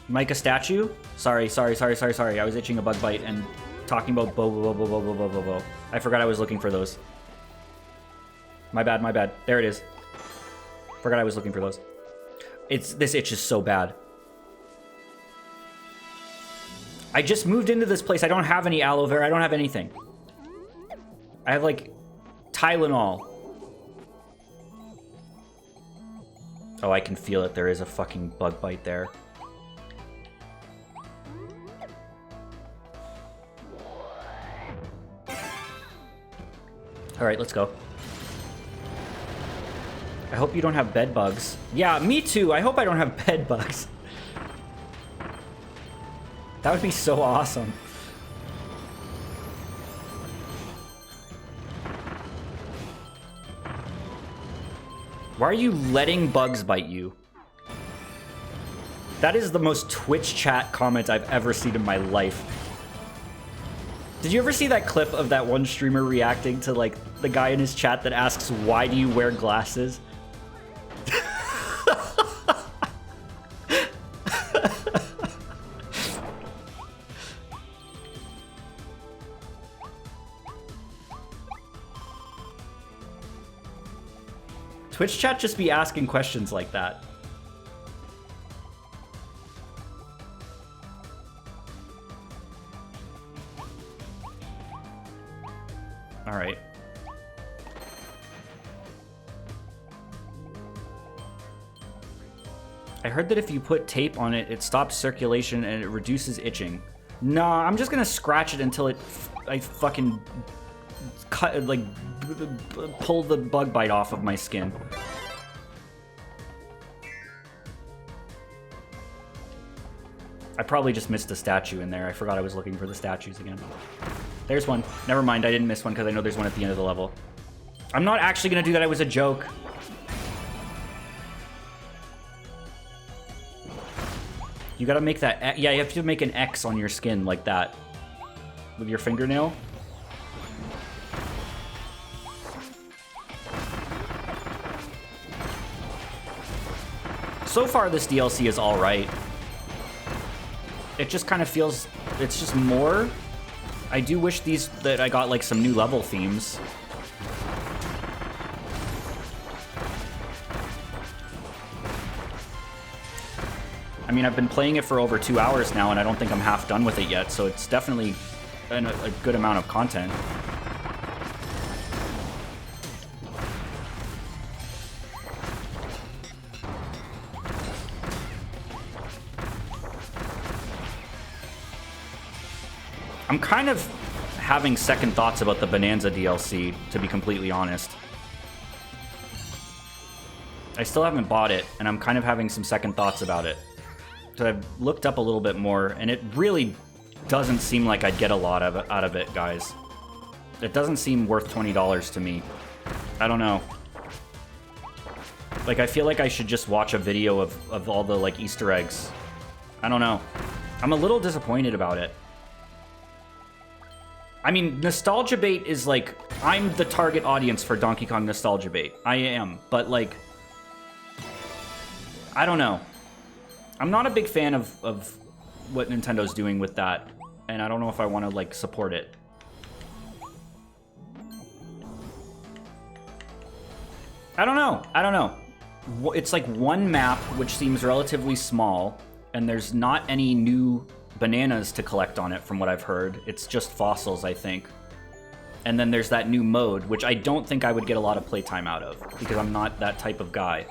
Mike a statue? Sorry. I was itching a bug bite and talking about bo. I forgot I was looking for those. My bad. There it is. Forgot I was looking for those. This itch is so bad. I just moved into this place. I don't have any aloe vera. I don't have anything. I have like Tylenol. Oh, I can feel it. There is a fucking bug bite there. All right, let's go. I hope you don't have bed bugs. Yeah, me too. I hope I don't have bed bugs. That would be so awesome. Why are you letting bugs bite you? That is the most Twitch chat comment I've ever seen in my life. Did you ever see that clip of that one streamer reacting to, like, the guy in his chat that asks, why do you wear glasses? Twitch chat just be asking questions like that. All right. I heard that if you put tape on it, it stops circulation and it reduces itching. Nah, I'm just gonna scratch it until I fucking cut, like, pull the bug bite off of my skin. I probably just missed a statue in there. I forgot I was looking for the statues again. There's one. Never mind, I didn't miss one because I know there's one at the end of the level. I'm not actually gonna do that. It was a joke. You gotta make that... Yeah, you have to make an X on your skin like that. With your fingernail. So far, this DLC is alright. It just kind of feels... It's just more... I do wish that I got, like, some new level themes. I mean, I've been playing it for over 2 hours now, and I don't think I'm half done with it yet, so it's definitely a good amount of content. I'm kind of having second thoughts about the Bonanza DLC, to be completely honest. I still haven't bought it, and I'm kind of having some second thoughts about it. So I've looked up a little bit more, and it really doesn't seem like I'd get a lot out of it, guys. It doesn't seem worth $20 to me. I don't know. Like, I feel like I should just watch a video of all the, like, Easter eggs. I don't know. I'm a little disappointed about it. I mean, Nostalgia Bait is, like, I'm the target audience for Donkey Kong Nostalgia Bait. I am, but, like, I don't know. I'm not a big fan of what Nintendo's doing with that, and I don't know if I want to, like, support it. I don't know. I don't know. It's, like, one map, which seems relatively small, and there's not any new bananas to collect on it, from what I've heard. It's just fossils, I think. And then there's that new mode, which I don't think I would get a lot of playtime out of, because I'm not that type of guy.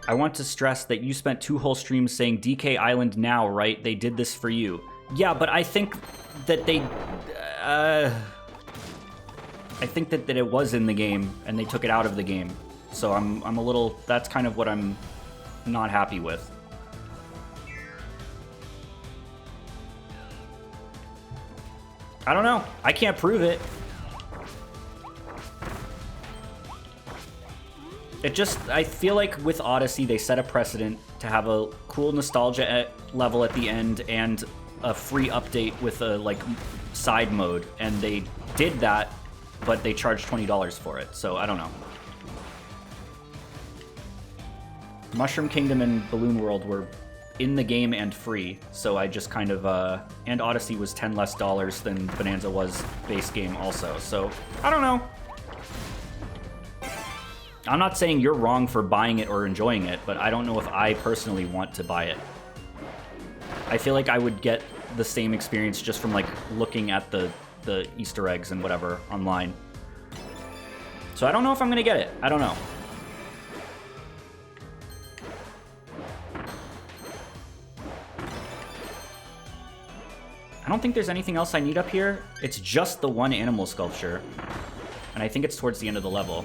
I want to stress that you spent 2 whole streams saying DK Island now, right? They did this for you. Yeah, but I think that they... I think that it was in the game, and they took it out of the game. So I'm a little... That's kind of what I'm not happy with. I don't know. I can't prove it. It just, I feel like with Odyssey, they set a precedent to have a cool nostalgia level at the end and a free update with a, like, side mode. And they did that, but they charged $20 for it. So I don't know. Mushroom Kingdom and Balloon World were in the game and free, so I just kind of, and Odyssey was $10 less than Bonanza was base game also, so I don't know. I'm not saying you're wrong for buying it or enjoying it, but I don't know if I personally want to buy it. I feel like I would get the same experience just from, like, looking at the Easter eggs and whatever online. So I don't know if I'm gonna get it. I don't know. I don't think there's anything else I need up here. It's just the one animal sculpture. And I think it's towards the end of the level.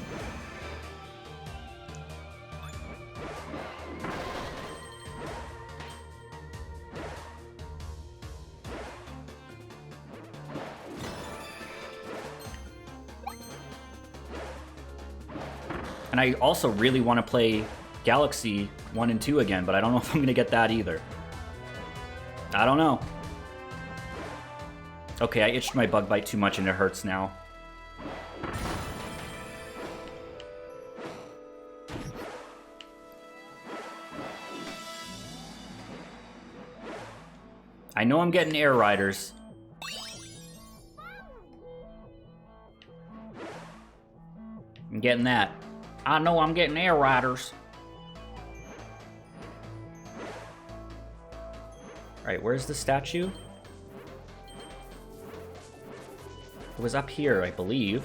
And I also really want to play Galaxy 1 and 2 again, but I don't know if I'm going to get that either. I don't know. Okay, I itched my bug bite too much and it hurts now. I know I'm getting Air Riders. I'm getting that. I know I'm getting Air Riders. Alright, where's the statue? It was up here, I believe.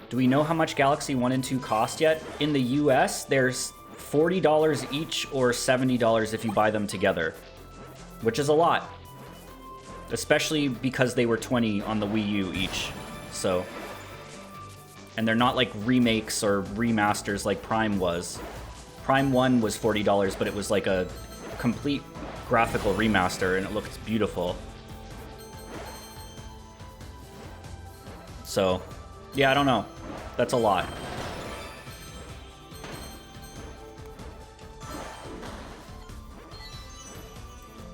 Do we know how much Galaxy 1 and 2 cost yet? In the US, there's $40 each or $70 if you buy them together, which is a lot. Especially because they were $20 on the Wii U each, so. And they're not like remakes or remasters like Prime was. Prime 1 was $40, but it was like a complete graphical remaster and it looked beautiful. So, yeah, I don't know. That's a lot.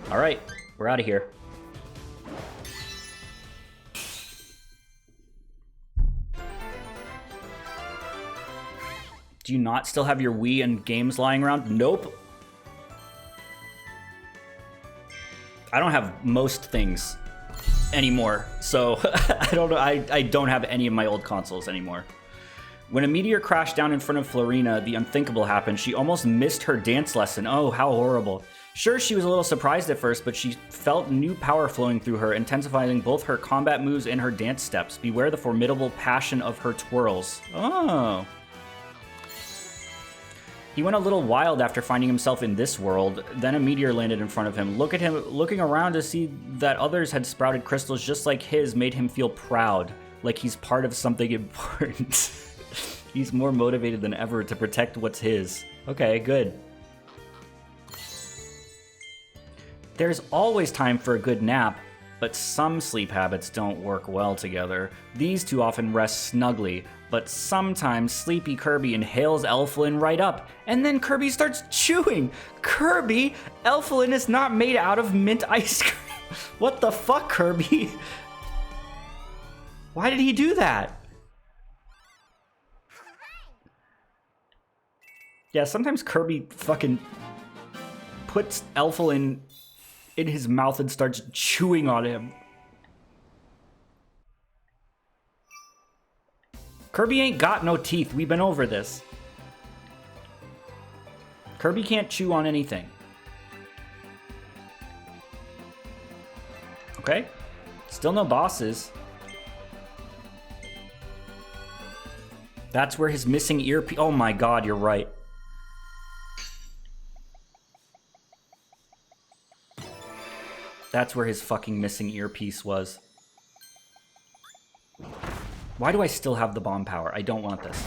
All right, we're out of here. Do you not still have your Wii and games lying around? Nope. I don't have most things anymore, so I don't know. I don't have any of my old consoles anymore. When a meteor crashed down in front of Florina, the unthinkable happened. She almost missed her dance lesson. Oh, how horrible. Sure, she was a little surprised at first, but she felt new power flowing through her, intensifying both her combat moves and her dance steps. Beware the formidable passion of her twirls. Oh. He went a little wild after finding himself in this world. Then a meteor landed in front of him. Look at him, looking around to see that others had sprouted crystals just like his made him feel proud, like he's part of something important. He's more motivated than ever to protect what's his. Okay, good. There's always time for a good nap, but some sleep habits don't work well together. These two often rest snugly, but sometimes sleepy Kirby inhales Elflin right up, and then Kirby starts chewing. Kirby, Elflin is not made out of mint ice cream. What the fuck, Kirby? Why did he do that? Yeah, sometimes Kirby fucking puts Elflin in his mouth and starts chewing on him. Kirby ain't got no teeth. We've been over this. Kirby can't chew on anything. Okay. Still no bosses. That's where his missing earpiece... Oh my god, you're right. That's where his fucking missing earpiece was. Why do I still have the bomb power? I don't want this.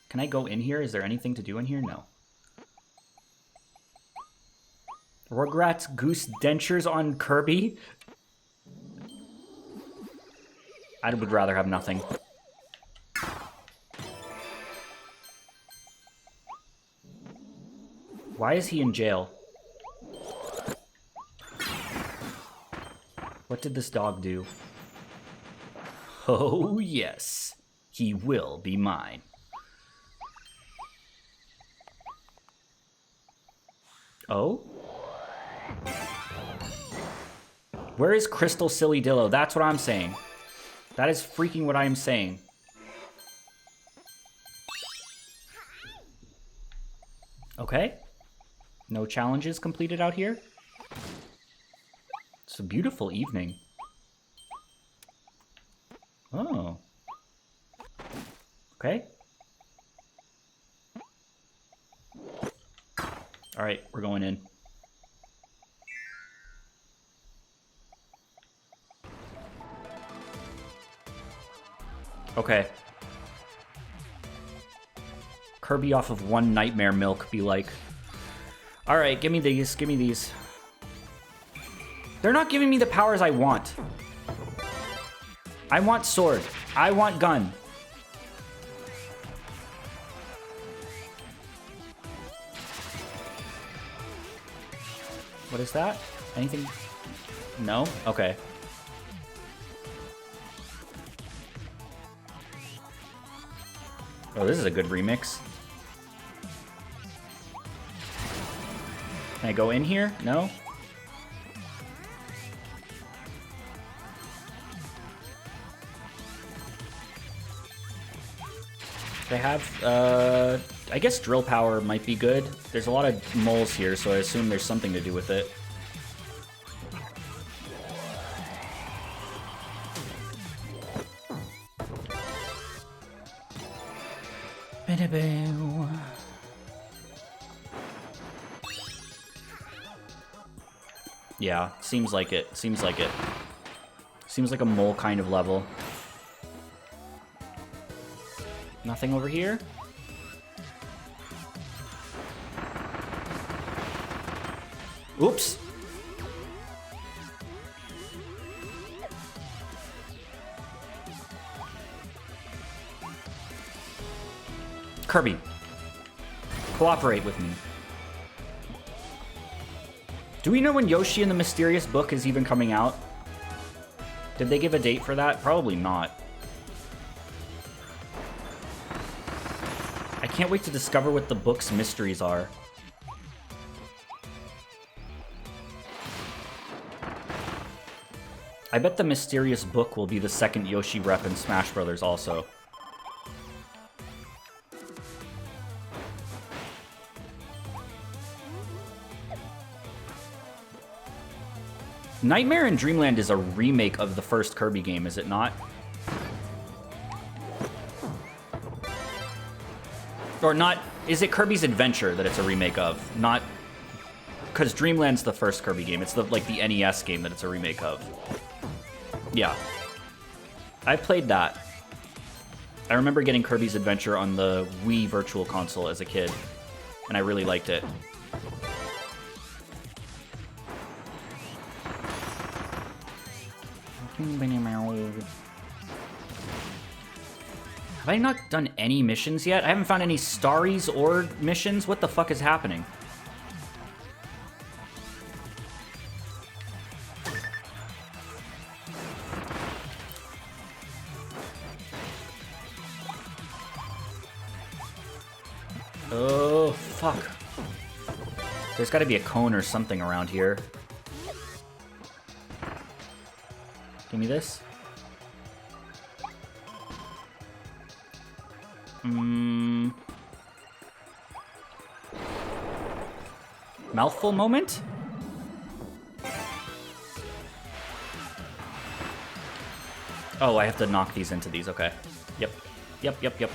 Can I go in here? Is there anything to do in here? No. Rugrats goose dentures on Kirby? I would rather have nothing. Why is he in jail? What did this dog do? Oh, yes. He will be mine. Oh? Where is Crystal Silly Dillo? That's what I'm saying. That is freaking what I am saying. Okay. No challenges completed out here? It's a beautiful evening. Oh. Okay. All right, we're going in. Okay. Kirby off of one nightmare milk be like, all right, give me these, give me these. They're not giving me the powers I want. I want sword. I want gun. What is that? Anything? No? Okay. Oh, this is a good remix. Can I go in here? No? They have, I guess drill power might be good. There's a lot of moles here, so I assume there's something to do with it. Yeah, seems like it. Seems like it. Seems like a mole kind of level. Nothing over here? Oops. Kirby, cooperate with me. Do we know when Yoshi and the Mysterious Book is even coming out? Did they give a date for that? Probably not. I can't wait to discover what the book's mysteries are. I bet the Mysterious Book will be the second Yoshi rep in Smash Bros. Also. Nightmare in Dreamland is a remake of the first Kirby game, is it not? Or not, is it Kirby's Adventure that it's a remake of? Not, because Dreamland's the first Kirby game. It's the like the NES game that it's a remake of. Yeah. I played that. I remember getting Kirby's Adventure on the Wii Virtual Console as a kid, and I really liked it. Have I not done any missions yet? I haven't found any Starries or missions. What the fuck is happening? Oh, fuck. There's gotta be a cone or something around here. Give me this. Mouthful moment? Oh, I have to knock these into these. Okay. Yep. Yep.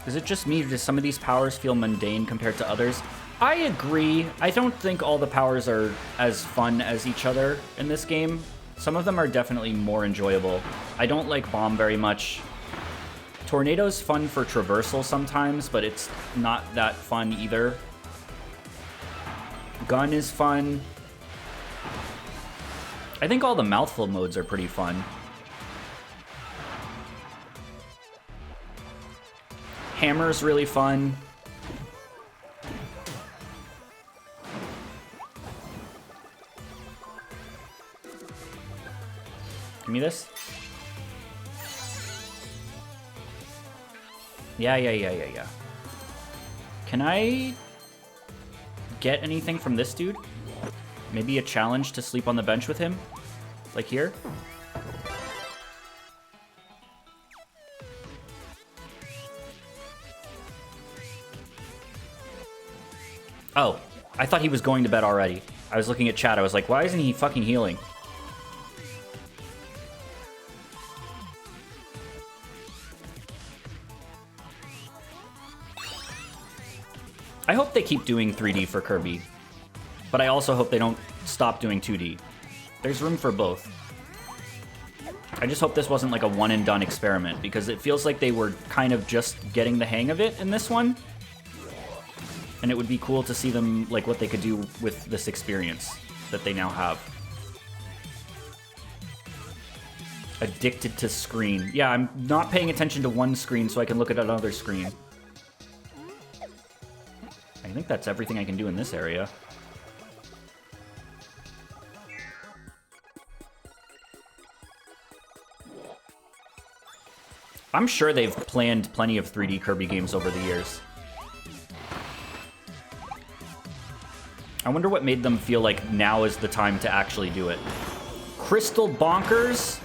Is it just me or does some of these powers feel mundane compared to others? I agree. I don't think all the powers are as fun as each other in this game. Some of them are definitely more enjoyable. I don't like Bomb very much. Tornado's fun for traversal sometimes, but it's not that fun either. Gun is fun. I think all the mouthful modes are pretty fun. Hammer's really fun. Give me this. Yeah. Can I get anything from this dude? Maybe a challenge to sleep on the bench with him? Like here? Oh, I thought he was going to bed already. I was looking at chat. I was like, why isn't he fucking healing? I hope they keep doing 3D for Kirby, but I also hope they don't stop doing 2D. There's room for both. I just hope this wasn't like a one-and-done experiment, because it feels like they were kind of just getting the hang of it in this one. And it would be cool to see them, like, what they could do with this experience that they now have. Addicted to screen. Yeah, I'm not paying attention to one screen so I can look at another screen. I think that's everything I can do in this area. I'm sure they've planned plenty of 3D Kirby games over the years. I wonder what made them feel like now is the time to actually do it. Crystal Bonkers?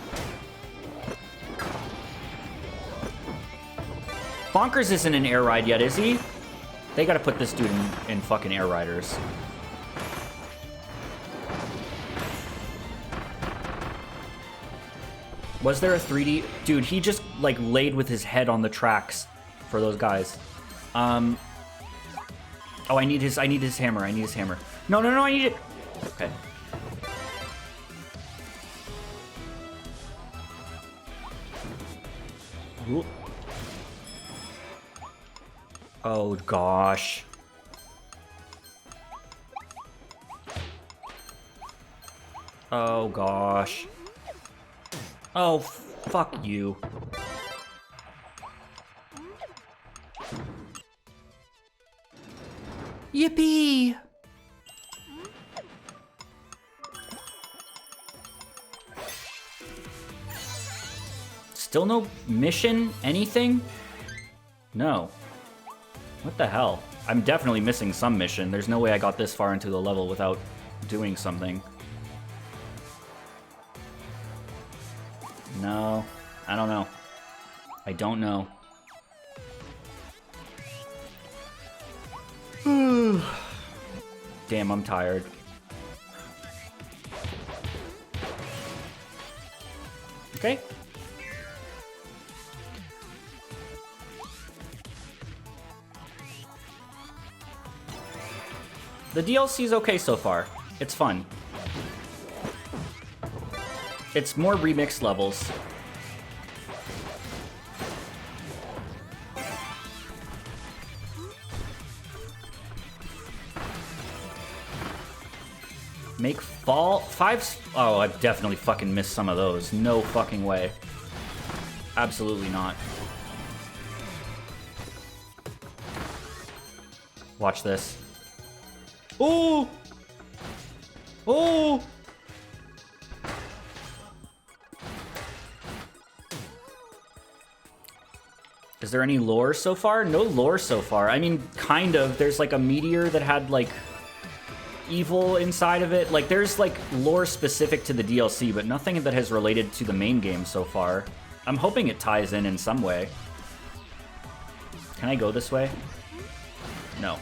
Bonkers isn't an air ride yet, is he? They gotta put this dude in fucking air riders. Was there a 3D? Dude, he just, like, laid with his head on the tracks for those guys. Oh, I need his hammer. I need his hammer. No, I need it. Okay. Ooh. Oh, gosh. Oh, gosh. Oh, fuck you. Yippee! Still no mission? Anything? No. What the hell? I'm definitely missing some mission. There's no way I got this far into the level without doing something. No, I don't know. I don't know. Damn, I'm tired. Okay. The DLC's okay so far. It's fun. It's more remixed levels. Make fall... 5... Oh, I've definitely fucking missed some of those. No fucking way. Absolutely not. Watch this. Oh! Oh! Is there any lore so far? No lore so far. I mean, kind of. There's like a meteor that had like evil inside of it. Like there's like lore specific to the DLC, but nothing that has related to the main game so far. I'm hoping it ties in some way. Can I go this way? No.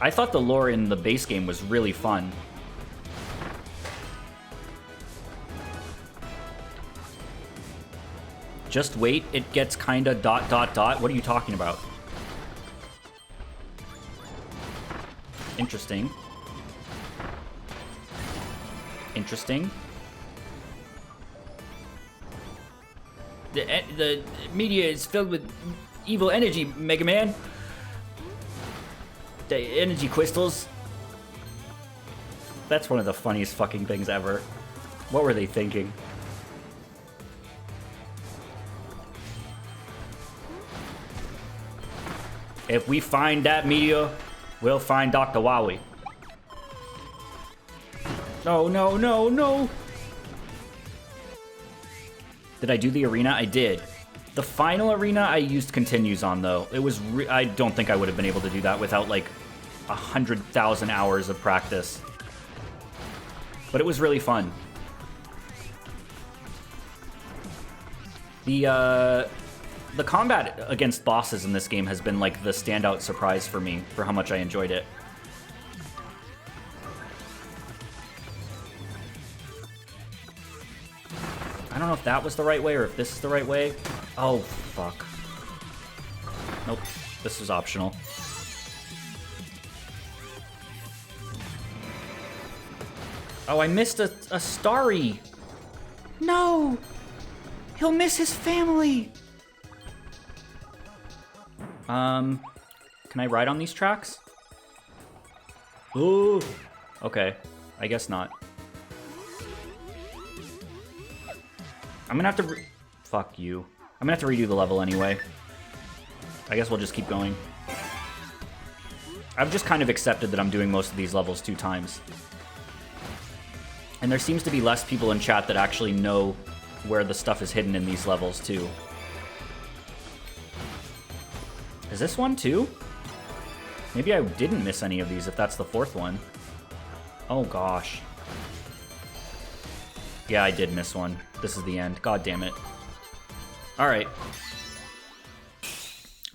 I thought the lore in the base game was really fun. Just wait, it gets kinda ... What are you talking about? Interesting. Interesting. The media is filled with evil energy, Mega Man. The energy crystals. That's one of the funniest fucking things ever. What were they thinking? If we find that meteor, we'll find Dr. Wowie. No, no, no, no. Did I do the arena? I did. The final arena I used continues on, though. It was I don't think I would have been able to do that without, like, 100,000 hours of practice. But it was really fun. The combat against bosses in this game has been, like, the standout surprise for me, for how much I enjoyed it. I don't know if that was the right way or if this is the right way. Oh, fuck. Nope, this is optional. Oh, I missed a Starry. No! He'll miss his family! Can I ride on these tracks? Ooh. Okay, I guess not. I'm gonna have to... Fuck you. I'm gonna have to redo the level anyway. I guess we'll just keep going. I've just kind of accepted that I'm doing most of these levels 2 times. And there seems to be less people in chat that actually know where the stuff is hidden in these levels, too. Is this one, too? Maybe I didn't miss any of these, if that's the 4th one. Oh, gosh. Yeah, I did miss one. This is the end. God damn it. Alright.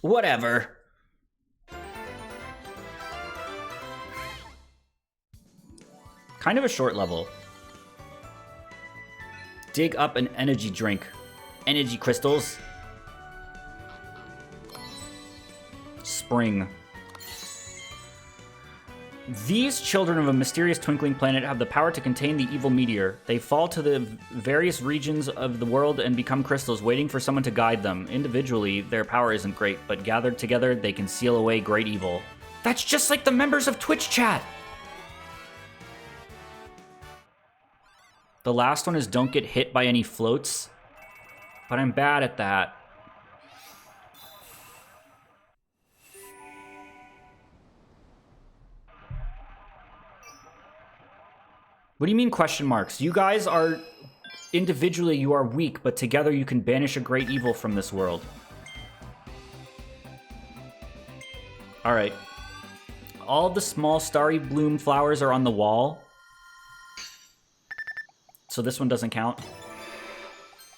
Whatever. Kind of a short level. Dig up an energy drink. Energy crystals. Spring. These children of a mysterious twinkling planet have the power to contain the evil meteor. They fall to the various regions of the world and become crystals, waiting for someone to guide them. Individually, their power isn't great, but gathered together, they can seal away great evil. That's just like the members of Twitch chat! The last one is don't get hit by any floats, but I'm bad at that. What do you mean question marks? You guys are... Individually, you are weak, but together you can banish a great evil from this world. Alright. All the small starry bloom flowers are on the wall. So this one doesn't count.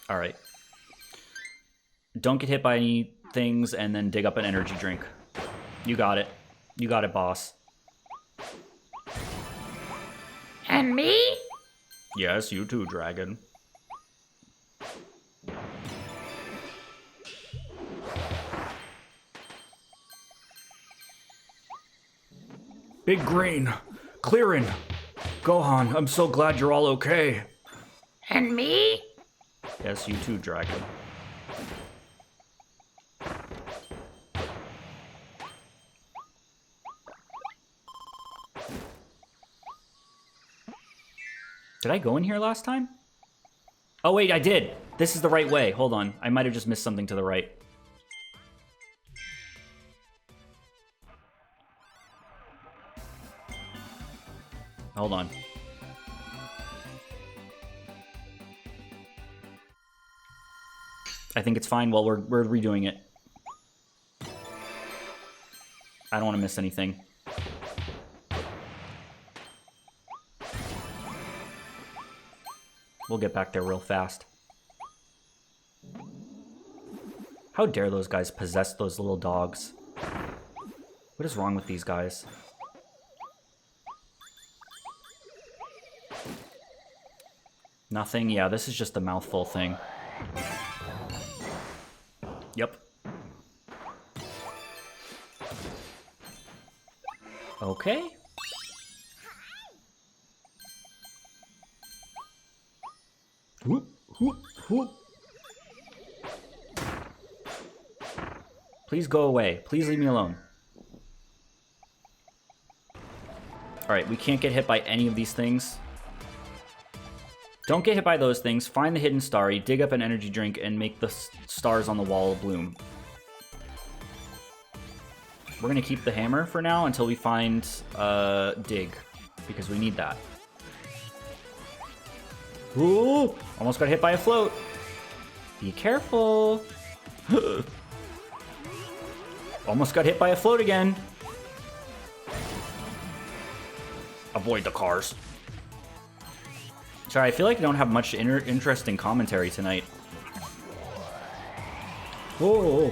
Alright. Don't get hit by any things, and then dig up an energy drink. You got it. You got it, boss. And me? Yes, you too, dragon. Big Green, Clearin', Gohan, I'm so glad you're all okay. And me? Yes, you too, dragon. Did I go in here last time? Oh wait, I did. This is the right way. Hold on. I might have just missed something to the right. Hold on. I think it's fine while we're redoing it. I don't want to miss anything. We'll get back there real fast. How dare those guys possess those little dogs? What is wrong with these guys? Nothing? Yeah, this is just a mouthful thing. Yep. Okay. Whoop, whoop, whoop. Please go away. Please leave me alone. Alright, we can't get hit by any of these things. Don't get hit by those things. Find the hidden starry, dig up an energy drink, and make the stars on the wall bloom. We're gonna keep the hammer for now until we find dig, because we need that. Ooh! Almost got hit by a float. Be careful. Almost got hit by a float again. Avoid the cars. Sorry, I feel like I don't have much interesting commentary tonight. Whoa!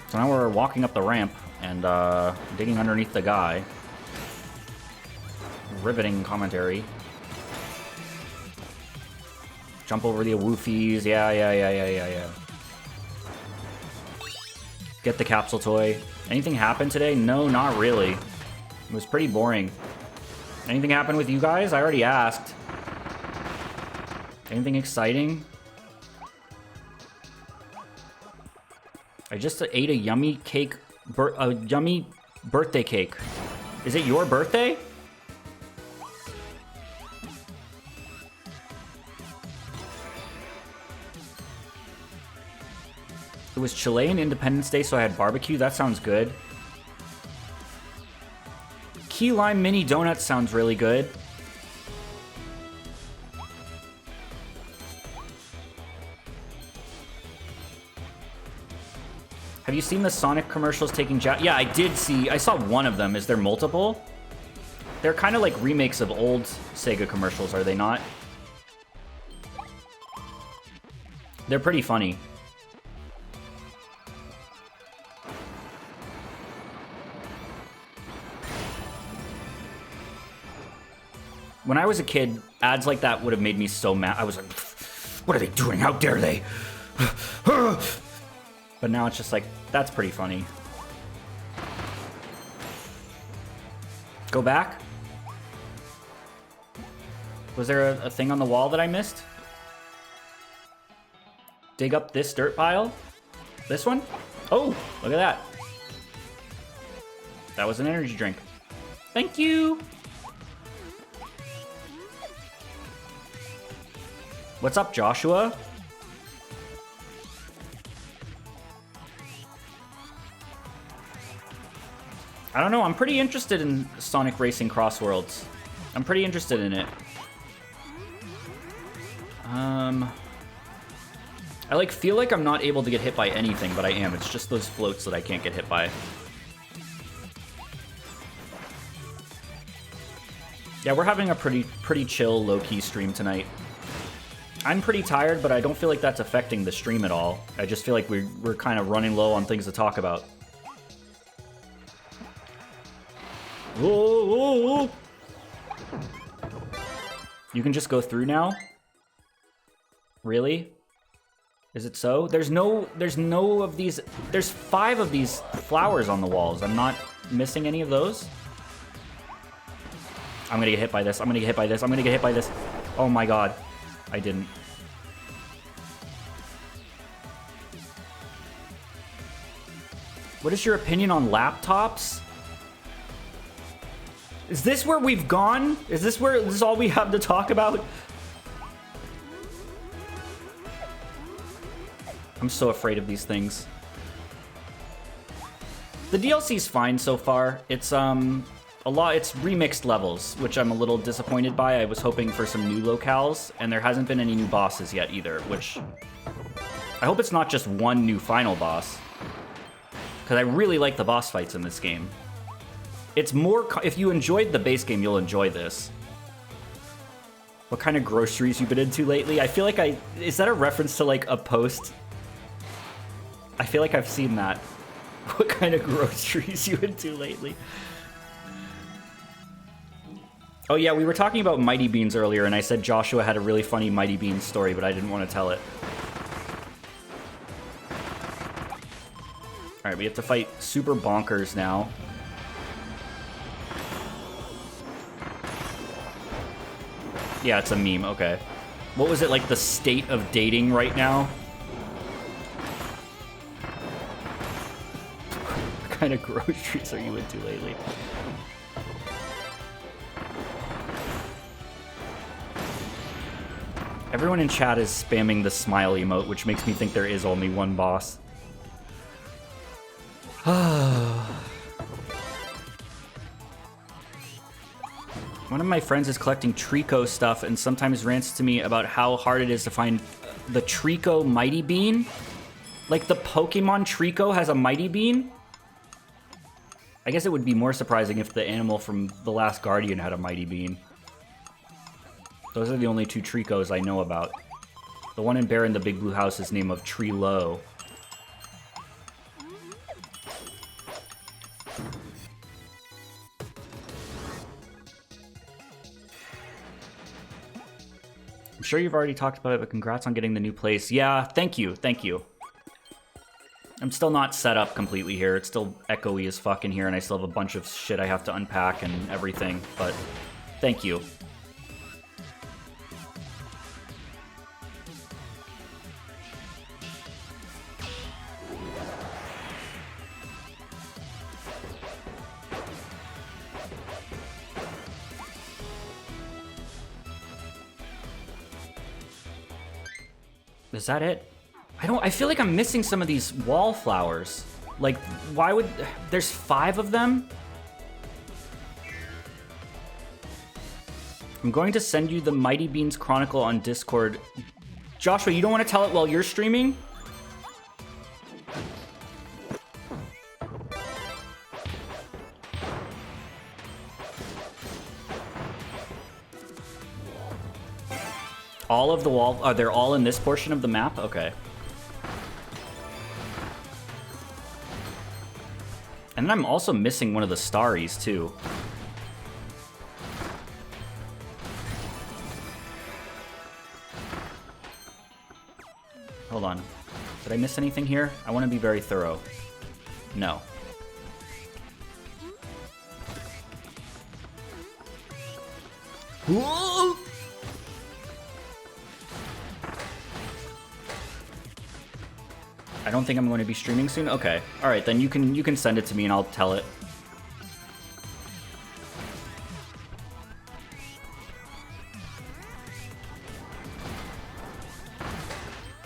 So now we're walking up the ramp and digging underneath the guy. Riveting commentary. Jump over the woofies. Yeah. Get the capsule toy. Anything happen today? No, not really. It was pretty boring. Anything happen with you guys? I already asked. Anything exciting? I just ate a yummy cake, a yummy birthday cake. Is it your birthday? was Chilean Independence Day, so I had barbecue. That sounds good. Key lime mini donuts sounds really good. Have you seen the Sonic commercials taking Yeah, I did see. I saw one of them. Is there multiple? They're kind of like remakes of old Sega commercials, are they not? They're pretty funny. When I was a kid, ads like that would have made me so mad. I was like, what are they doing? How dare they? But now it's just like, that's pretty funny. Go back? Was there a thing on the wall that I missed? Dig up this dirt pile? This one? Oh, look at that. That was an energy drink. Thank you. What's up, Joshua? I don't know, I'm pretty interested in Sonic Racing Cross Worlds. I'm pretty interested in it. I like feel like I'm not able to get hit by anything, but I am. It's just those floats that I can't get hit by. Yeah, we're having a pretty chill, low-key stream tonight. I'm pretty tired, but I don't feel like that's affecting the stream at all. I just feel like we're kind of running low on things to talk about. Whoa, whoa, whoa. You can just go through now? Really? Is it so? There's no of these. There's 5 of these flowers on the walls. I'm not missing any of those. I'm gonna get hit by this. I'm gonna get hit by this. I'm gonna get hit by this. Oh my god. I didn't. What is your opinion on laptops? Is this where we've gone? Is this all we have to talk about? I'm so afraid of these things. The DLC's fine so far. It's it's remixed levels, which I'm a little disappointed by. I was hoping for some new locales, and there hasn't been any new bosses yet either, which I hope it's not just one new final boss, because I really like the boss fights in this game. It's more, if you enjoyed the base game, you'll enjoy this. What kind of groceries you've been into lately? I feel like is that a reference to like a post? I feel like I've seen that. What kind of groceries you into lately? Oh yeah, we were talking about Mighty Beans earlier, and I said Joshua had a really funny Mighty Beans story, but I didn't want to tell it. Alright, we have to fight Super Bonkers now. Yeah, it's a meme, okay. What was it, like the state of dating right now? What kind of groceries are you into lately? Everyone in chat is spamming the smile emote, which makes me think there is only one boss. One of my friends is collecting Trico stuff and sometimes rants to me about how hard it is to find the Trico Mighty Bean. Like the Pokemon Trico has a Mighty Bean? I guess it would be more surprising if the animal from The Last Guardian had a Mighty Bean. Those are the only 2 Tricos I know about. The one in Bear in the Big Blue House is named of Trilo. I'm sure you've already talked about it, but congrats on getting the new place. Yeah, thank you, thank you. I'm still not set up completely here. It's still echoey as fuck in here, and I still have a bunch of shit I have to unpack and everything, but thank you. Is that it? I feel like I'm missing some of these wallflowers. Like, why would... There's 5 of them? I'm going to send you the Mighty Beans Chronicle on Discord. Joshua, you don't want to tell it while you're streaming? All of the wall... Are they all in this portion of the map? Okay. And then I'm also missing one of the starries, too. Hold on. Did I miss anything here? I want to be very thorough. No. Whoa! I don't think I'm going to be streaming soon. Okay. All right, then you can send it to me and I'll tell it.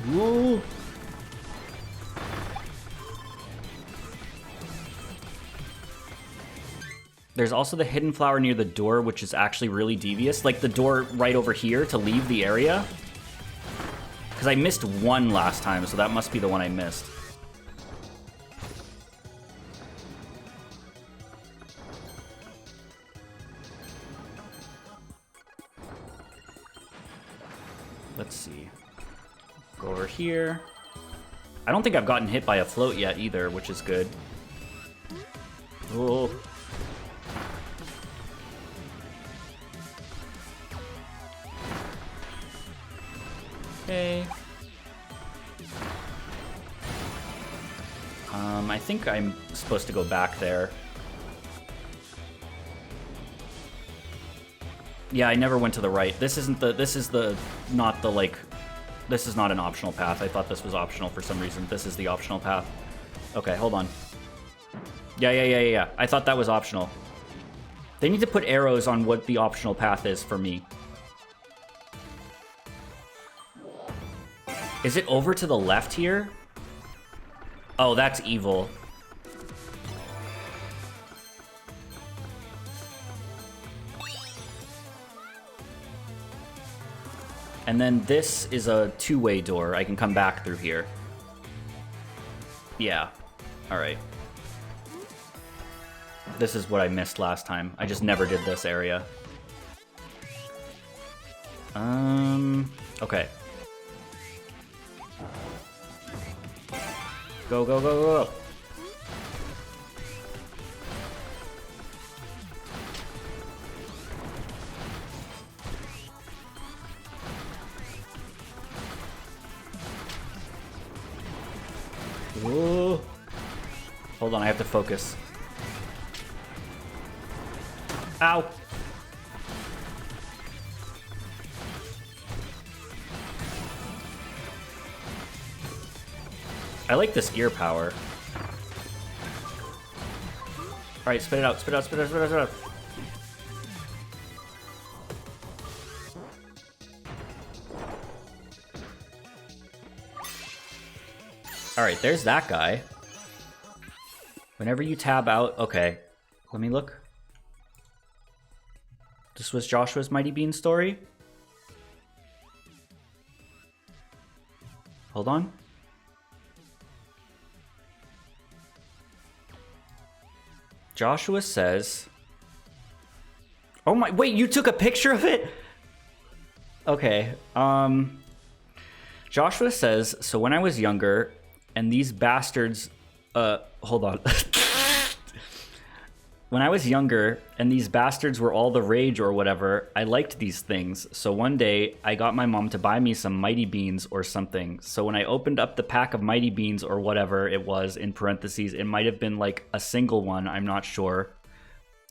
Whoa. There's also the hidden flower near the door, which is actually really devious. Like the door right over here to leave the area. Because I missed one last time, so that must be the one I missed. Let's see. Go over here. I don't think I've gotten hit by a float yet either, which is good. Oh. Okay. I think I'm supposed to go back there. Yeah, I never went to the right. This is not an optional path. I thought this was optional for some reason. This is the optional path. Okay, hold on. Yeah. I thought that was optional. They need to put arrows on what the optional path is for me. Is it over to the left here? Oh, that's evil. And then this is a two-way door. I can come back through here. Yeah. All right. This is what I missed last time. I just never did this area. Okay. Go, go, go, go. Whoa. Hold on, I have to focus. Ow. I like this gear power. Alright, spit it out, spit it out, spit it out, spit it out, spit it out. Alright, there's that guy. Whenever you tab out... Okay, let me look. This was Joshua's Mighty Bean story? Hold on. Joshua says... Oh my... Wait, you took a picture of it? Okay, Joshua says, so when I was younger, and these bastards... hold on. When I was younger, and these bastards were all the rage or whatever, I liked these things. So one day, I got my mom to buy me some Mighty Beans or something. So when I opened up the pack of Mighty Beans or whatever it was, in parentheses, it might have been like a single one, I'm not sure.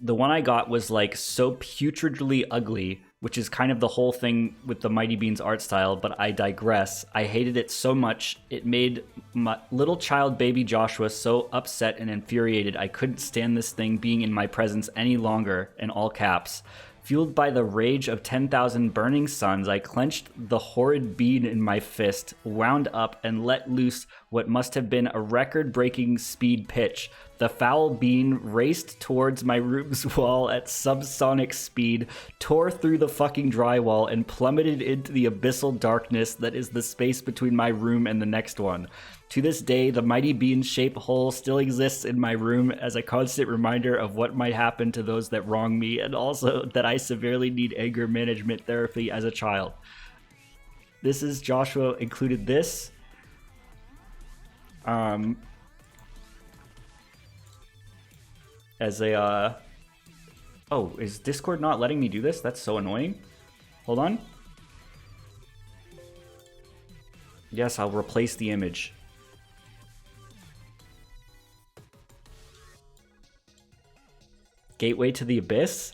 The one I got was like so putridly ugly, which is kind of the whole thing with the Mighty Beans art style, but I digress. I hated it so much, it made my little child baby Joshua so upset and infuriated I couldn't stand this thing being in my presence any longer, in all caps. Fueled by the rage of 10,000 burning suns, I clenched the horrid bean in my fist, wound up, and let loose what must have been a record-breaking speed pitch. The foul bean raced towards my room's wall at subsonic speed, tore through the fucking drywall, and plummeted into the abyssal darkness that is the space between my room and the next one. To this day, the mighty bean-shaped hole still exists in my room as a constant reminder of what might happen to those that wrong me, and also that I severely need anger management therapy as a child. This is Joshua included this. As a, oh, is Discord not letting me do this? That's so annoying. Hold on. Yes, I'll replace the image. Gateway to the Abyss?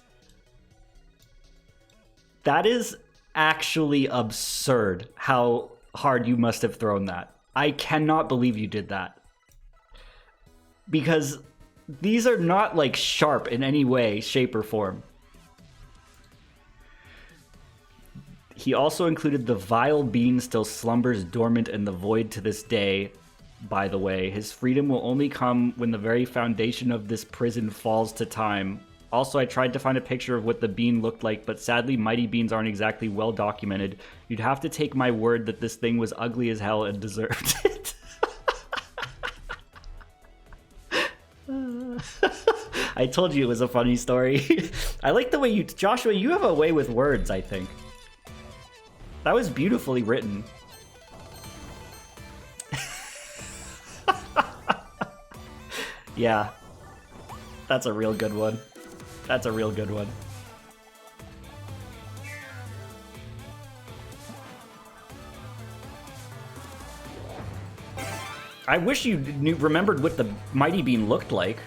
That is actually absurd how hard you must have thrown that. I cannot believe you did that. Because these are not like sharp in any way, shape, or form. He also included the vile bean still slumbers dormant in the void to this day. By the way, his freedom will only come when the very foundation of this prison falls to time. Also, I tried to find a picture of what the bean looked like, but sadly, mighty beans aren't exactly well documented. You'd have to take my word that this thing was ugly as hell and deserved it. I told you it was a funny story. I like the way you, Joshua, you have a way with words, I think. That was beautifully written. Yeah, that's a real good one. That's a real good one. I wish you remembered what the mighty bean looked like.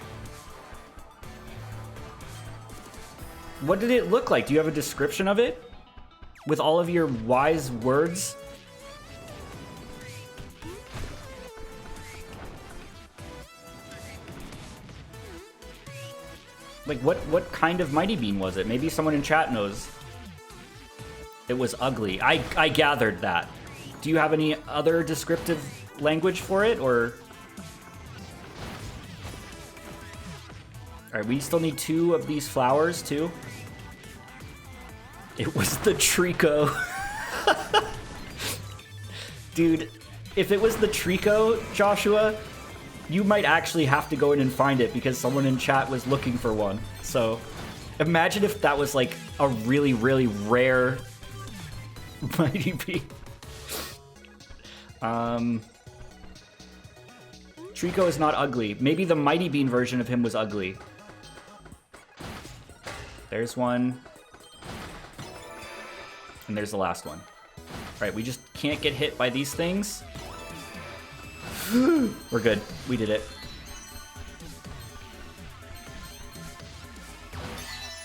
What did it look like? Do you have a description of it? With all of your wise words? Like, what kind of mighty bean was it? Maybe someone in chat knows. It was ugly. I gathered that. Do you have any other descriptive language for it, or? Alright, we still need 2 of these flowers, too. It was the Trico. Dude, if it was the Trico, Joshua, you might actually have to go in and find it because someone in chat was looking for one. So imagine if that was like a really, really rare mighty bean. Trico is not ugly. Maybe the mighty bean version of him was ugly. There's one. And there's the last one. Alright, we just can't get hit by these things. We're good. We did it.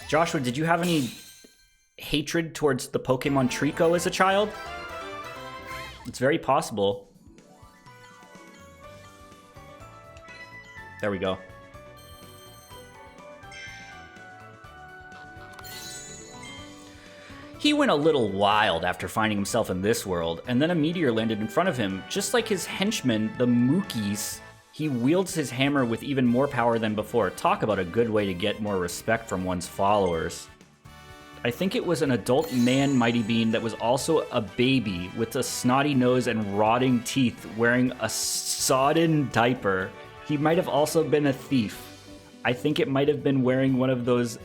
Joshua, did you have any hatred towards the Pokemon Trico as a child? It's very possible. There we go. He went a little wild after finding himself in this world, and then a meteor landed in front of him. Just like his henchmen, the Mookies, he wields his hammer with even more power than before. Talk about a good way to get more respect from one's followers. I think it was an adult man mighty bean that was also a baby with a snotty nose and rotting teeth wearing a sodden diaper. He might have also been a thief. I think it might have been wearing one of those,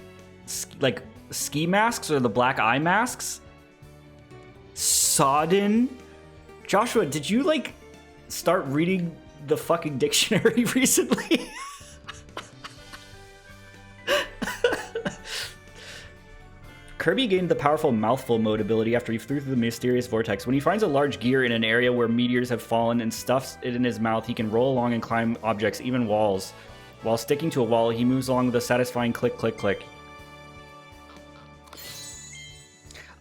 like, ski masks or the black eye masks. Sodden? Joshua, did you like start reading the fucking dictionary recently? Kirby gained the powerful mouthful mode ability after he flew through the mysterious vortex. When he finds a large gear in an area where meteors have fallen and stuffs it in his mouth, he can roll along and climb objects, even walls. While sticking to a wall, he moves along with a satisfying click, click, click.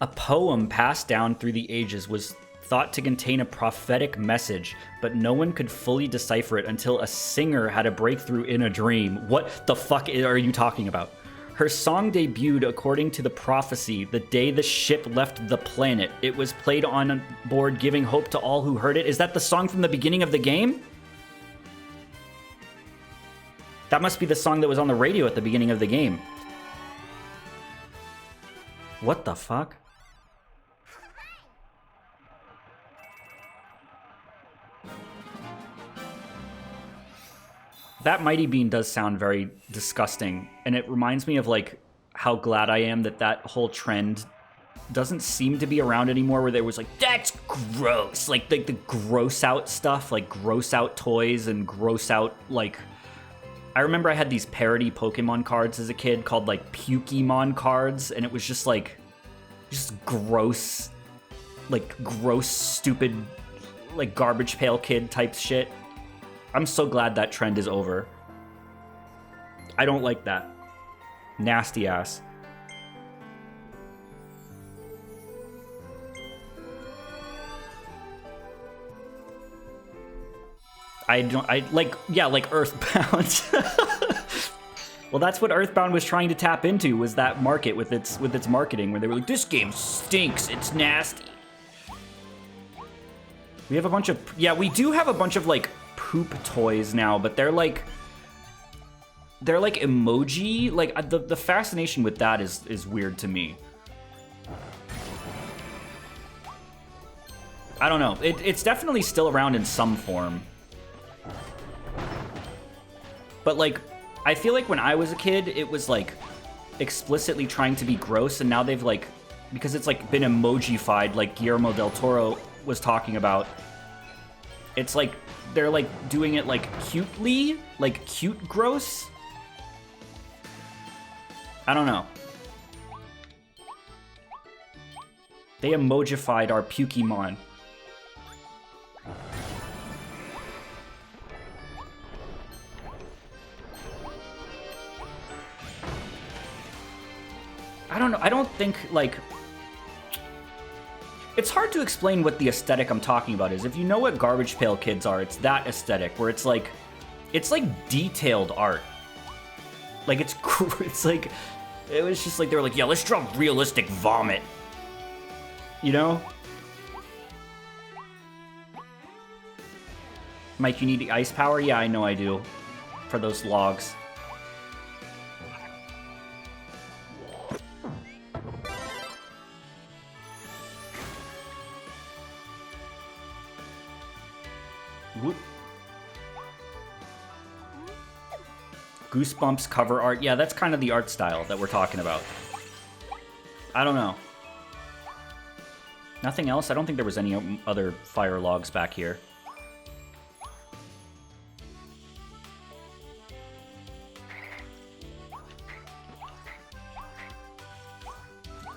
A poem passed down through the ages was thought to contain a prophetic message, but no one could fully decipher it until a singer had a breakthrough in a dream. What the fuck are you talking about? Her song debuted according to the prophecy the day the ship left the planet. It was played on board, giving hope to all who heard it. Is that the song from the beginning of the game? That must be the song that was on the radio at the beginning of the game. What the fuck? That Mighty Bean does sound very disgusting, and it reminds me of, like, how glad I am that that whole trend doesn't seem to be around anymore, where there was like, that's gross, like the gross out stuff, like gross out toys and gross out, like, I remember I had these parody Pokemon cards as a kid called, like, Pukemon cards, and it was just, like, just gross, stupid, like, garbage pail kid type shit. I'm so glad that trend is over. I don't like that. Nasty ass. like Earthbound. Well, that's what Earthbound was trying to tap into, was that market with its marketing, where they were like, this game stinks, it's nasty. We have a bunch of, we do have a bunch of, like, poop toys now, but they're like emoji. Like, the fascination with that is weird to me. I don't know. It's definitely still around in some form. But, like, I feel like when I was a kid, it was, like, explicitly trying to be gross, and now they've, like, because it's, like, been emojified, like Guillermo del Toro was talking about, it's, like, they're, like, doing it, like, cutely, like, cute gross. I don't know. They emojified our Pukemon. I don't know. I don't think, like... It's hard to explain what the aesthetic I'm talking about is. If you know what Garbage Pail Kids are, it's that aesthetic, where it's like detailed art. Like, it's like, it was just like, they were like, yeah, let's draw realistic vomit. You know? Mike, you need the ice power? Yeah, I know I do. For those logs. Whoop. Goosebumps cover art. Yeah, that's kind of the art style that we're talking about. I don't know. Nothing else? I don't think there was any other fire logs back here.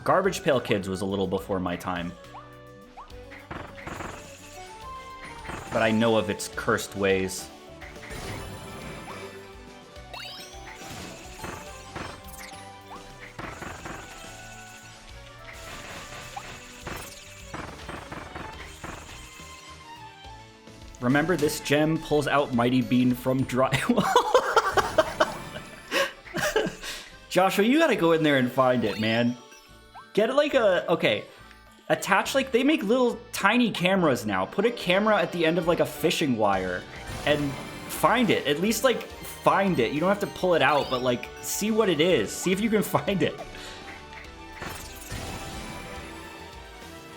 Garbage Pail Kids was a little before my time. But I know of its cursed ways. Remember, this gem pulls out Mighty Bean from drywall. Joshua, you gotta go in there and find it, man. Get like a... Okay. Attach, like, they make little tiny cameras now. Put a camera at the end of, like, a fishing wire and find it. At least, like, find it. You don't have to pull it out, but, like, see what it is. See if you can find it.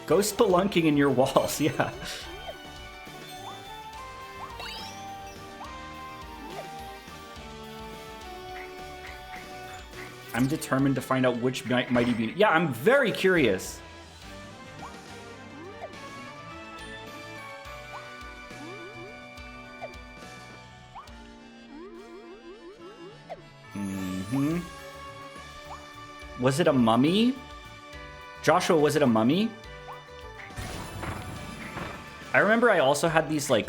Go spelunking in your walls, yeah. I'm determined to find out which Mighty Bean... Yeah, I'm very curious. Was it a mummy? Joshua, was it a mummy? I remember I also had these, I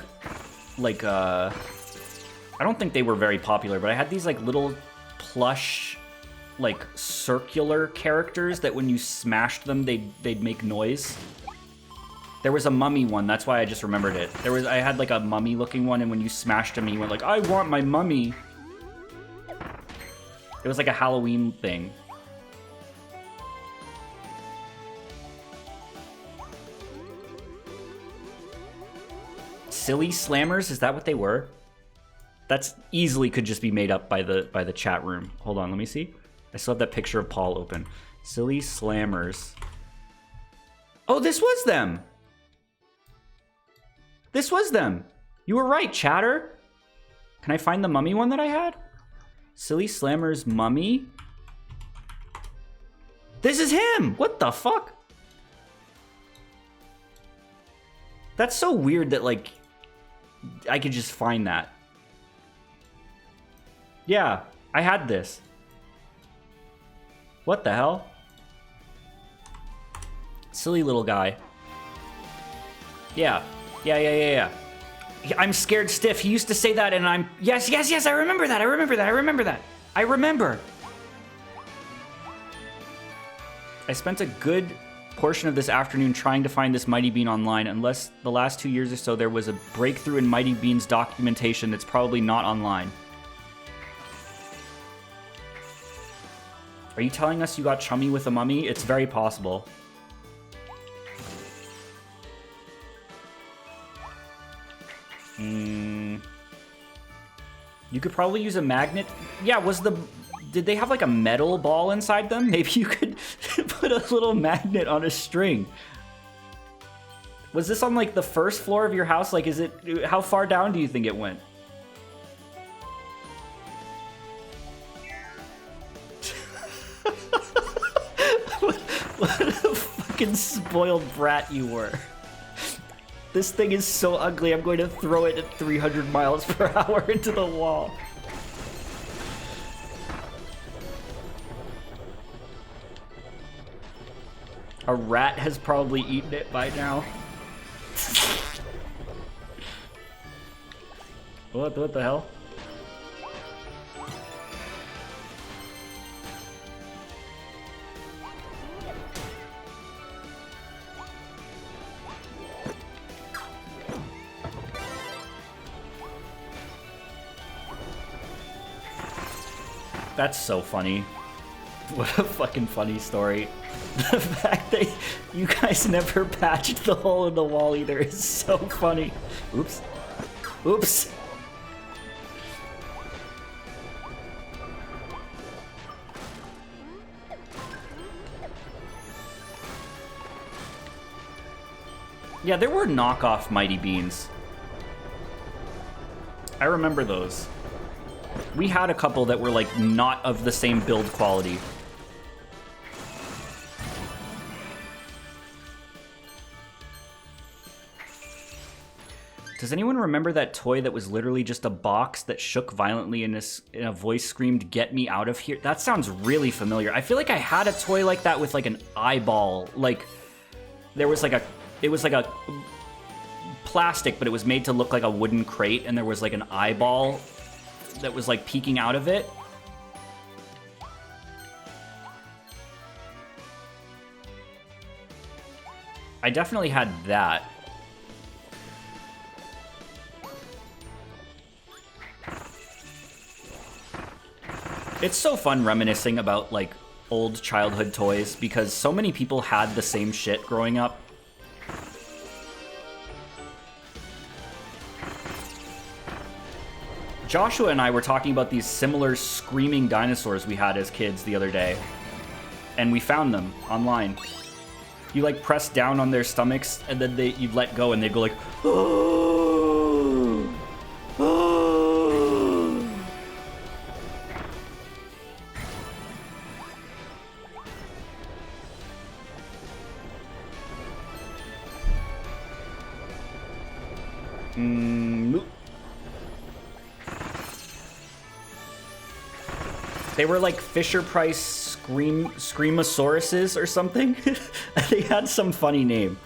don't think they were very popular, but I had these, like, little plush, like, circular characters that when you smashed them, they'd make noise. There was a mummy one, that's why I just remembered it. I had, like, a mummy-looking one, and when you smashed him, he went like, I want my mummy. It was like a Halloween thing. Silly slammers, is that what they were? That's easily could just be made up by the chat room. Hold on, let me see. I still have that picture of Paul open. Silly slammers. Oh, this was them. This was them. You were right, chatter. Can I find the mummy one that I had? Silly slammers mummy. This is him. What the fuck? That's so weird that like I could just find that. Yeah, I had this. What the hell? Silly little guy. Yeah. Yeah. I'm scared stiff. He used to say that and I'm... Yes, I remember that. I remember. I spent a good portion of this afternoon trying to find this Mighty Bean online. Unless the last 2 years or so there was a breakthrough in Mighty Bean's documentation that's probably not online. Are you telling us you got chummy with a mummy? It's very possible. You could probably use a magnet. Yeah, did they have like a metal ball inside them? Maybe you could put a little magnet on a string. Was this on like the first floor of your house? Like, how far down do you think it went? What a fucking spoiled brat you were. This thing is so ugly, I'm going to throw it at 300 miles per hour into the wall. A rat has probably eaten it by now. What the hell? That's so funny. What a fucking funny story. The fact that you guys never patched the hole in the wall either is so funny. Oops. Oops. Yeah, there were knockoff Mighty Beans. I remember those. We had a couple that were like not of the same build quality. Does anyone remember that toy that was literally just a box that shook violently and a voice screamed, "Get me out of here"? That sounds really familiar. I feel like I had a toy like that with like an eyeball. Like there was like it was like a plastic, but it was made to look like a wooden crate, and there was like an eyeball that was like peeking out of it. I definitely had that. It's so fun reminiscing about like old childhood toys because so many people had the same shit growing up. Joshua and I were talking about these similar screaming dinosaurs we had as kids the other day, and we found them online. You like press down on their stomachs and then you'd let go and they'd go like, oh, oh. They were like Fisher-Price Screamosauruses or something. They had some funny name.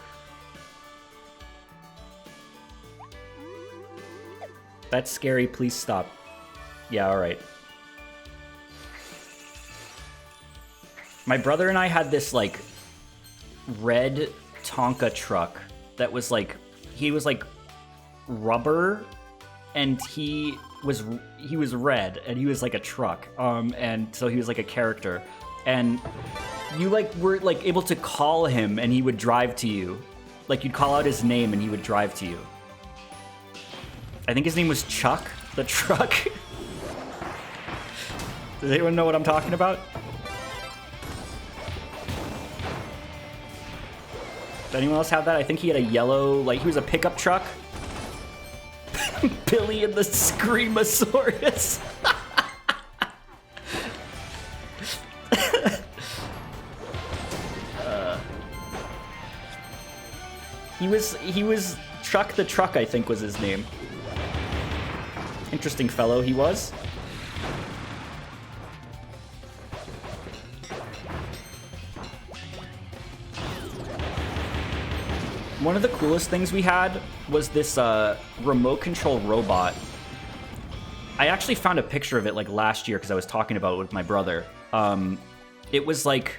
That's scary, please stop. Yeah, alright. My brother and I had this like red Tonka truck that was like, he was like rubber, and he he was red and he was like a truck. And so he was like a character, and you like were like able to call him and he would drive to you. Like you'd call out his name and he would drive to you. I think his name was Chuck the truck. Does anyone know what I'm talking about? Does anyone else have that? I think he had a yellow, like he was a pickup truck. Billy and the Screamosaurus. He was Chuck the Truck, I think was his name. Interesting fellow he was. One of the coolest things we had was this remote control robot. I actually found a picture of it like last year because I was talking about it with my brother. It was like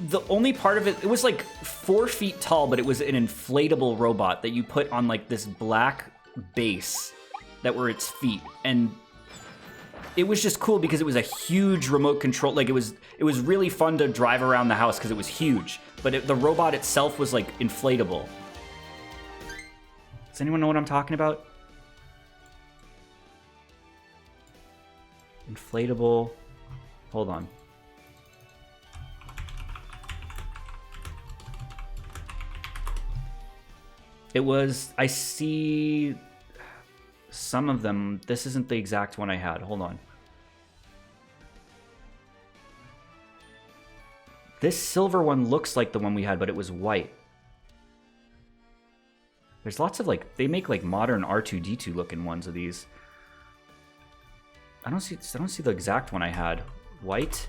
the only part of it, it was like 4 feet tall, but it was an inflatable robot that you put on like this black base that were its feet. And it was just cool because it was a huge remote control. Like it was really fun to drive around the house because it was huge. But the robot itself was like inflatable. Does anyone know what I'm talking about? Inflatable. Hold on. It was, I see some of them. This isn't the exact one I had. Hold on. This silver one looks like the one we had, but it was white. There's lots of like, they make like modern R2-D2 looking ones of these. I don't see the exact one I had. White.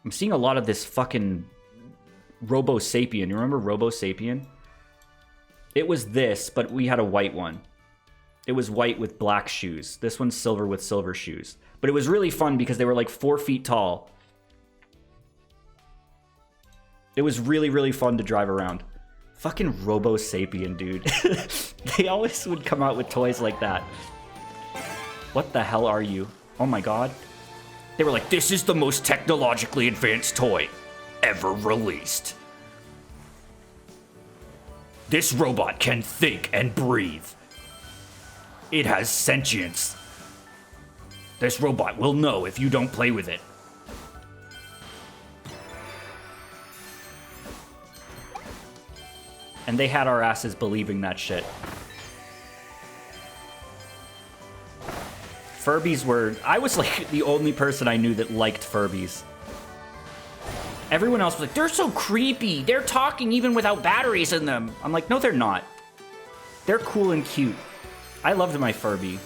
I'm seeing a lot of this fucking Robo Sapien. You remember Robo Sapien? It was this, but we had a white one. It was white with black shoes. This one's silver with silver shoes. But it was really fun because they were like 4 feet tall. It was really, really fun to drive around. Fucking Robo Sapien, dude. They always would come out with toys like that. What the hell are you? Oh my god. They were like, this is the most technologically advanced toy ever released. This robot can think and breathe. It has sentience. This robot will know if you don't play with it. And they had our asses believing that shit. Furbies were... I was like the only person I knew that liked Furbies. Everyone else was like, they're so creepy. They're talking even without batteries in them. I'm like, no, they're not. They're cool and cute. I loved my Furby.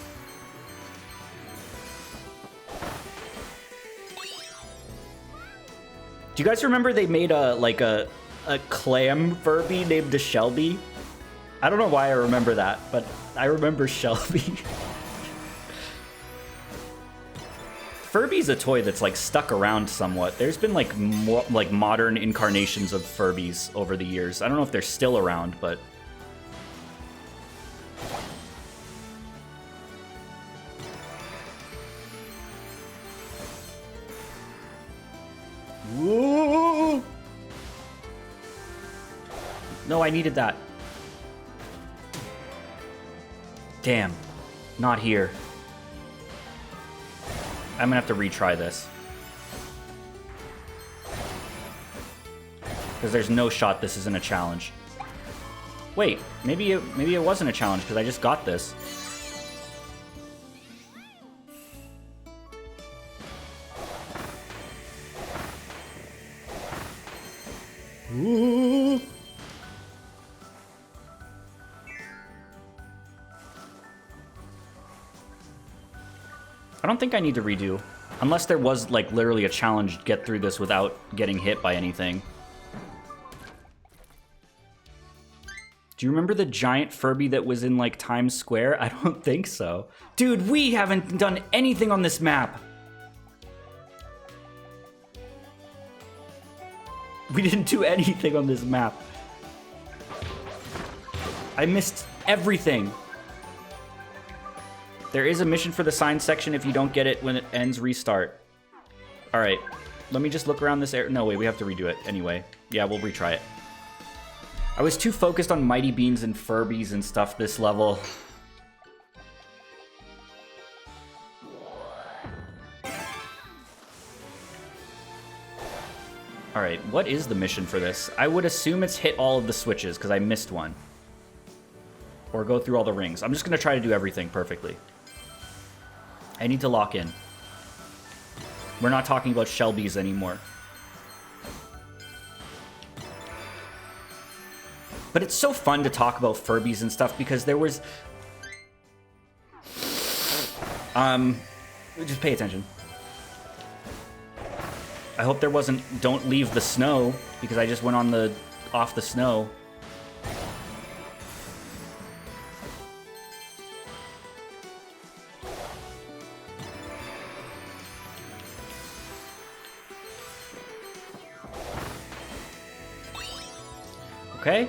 Do you guys remember they made a clam Furby named Shelby? I don't know why I remember that, but I remember Shelby. Furby's a toy that's like stuck around somewhat. There's been like more like modern incarnations of Furbies over the years. I don't know if they're still around, but whoa! No, I needed that. Damn, not here. I'm gonna have to retry this. Because there's no shot this isn't a challenge. Wait, maybe it wasn't a challenge because I just got this. Ooh. I don't think I need to redo. Unless there was, like, literally a challenge to get through this without getting hit by anything. Do you remember the giant Furby that was in, like, Times Square? I don't think so. Dude, we haven't done anything on this map. We didn't do anything on this map. I missed everything. There is a mission for the science section if you don't get it when it ends, restart. All right, let me just look around this area. No, wait, we have to redo it anyway. Yeah, we'll retry it. I was too focused on Mighty Beans and Furbies and stuff this level. All right, what is the mission for this? I would assume it's hit all of the switches because I missed one. Or go through all the rings. I'm just going to try to do everything perfectly. I need to lock in. We're not talking about Shelby's anymore. But it's so fun to talk about Furbies and stuff because there was... just pay attention. I hope there wasn't "don't leave the snow" because I just went on the off the snow. Okay.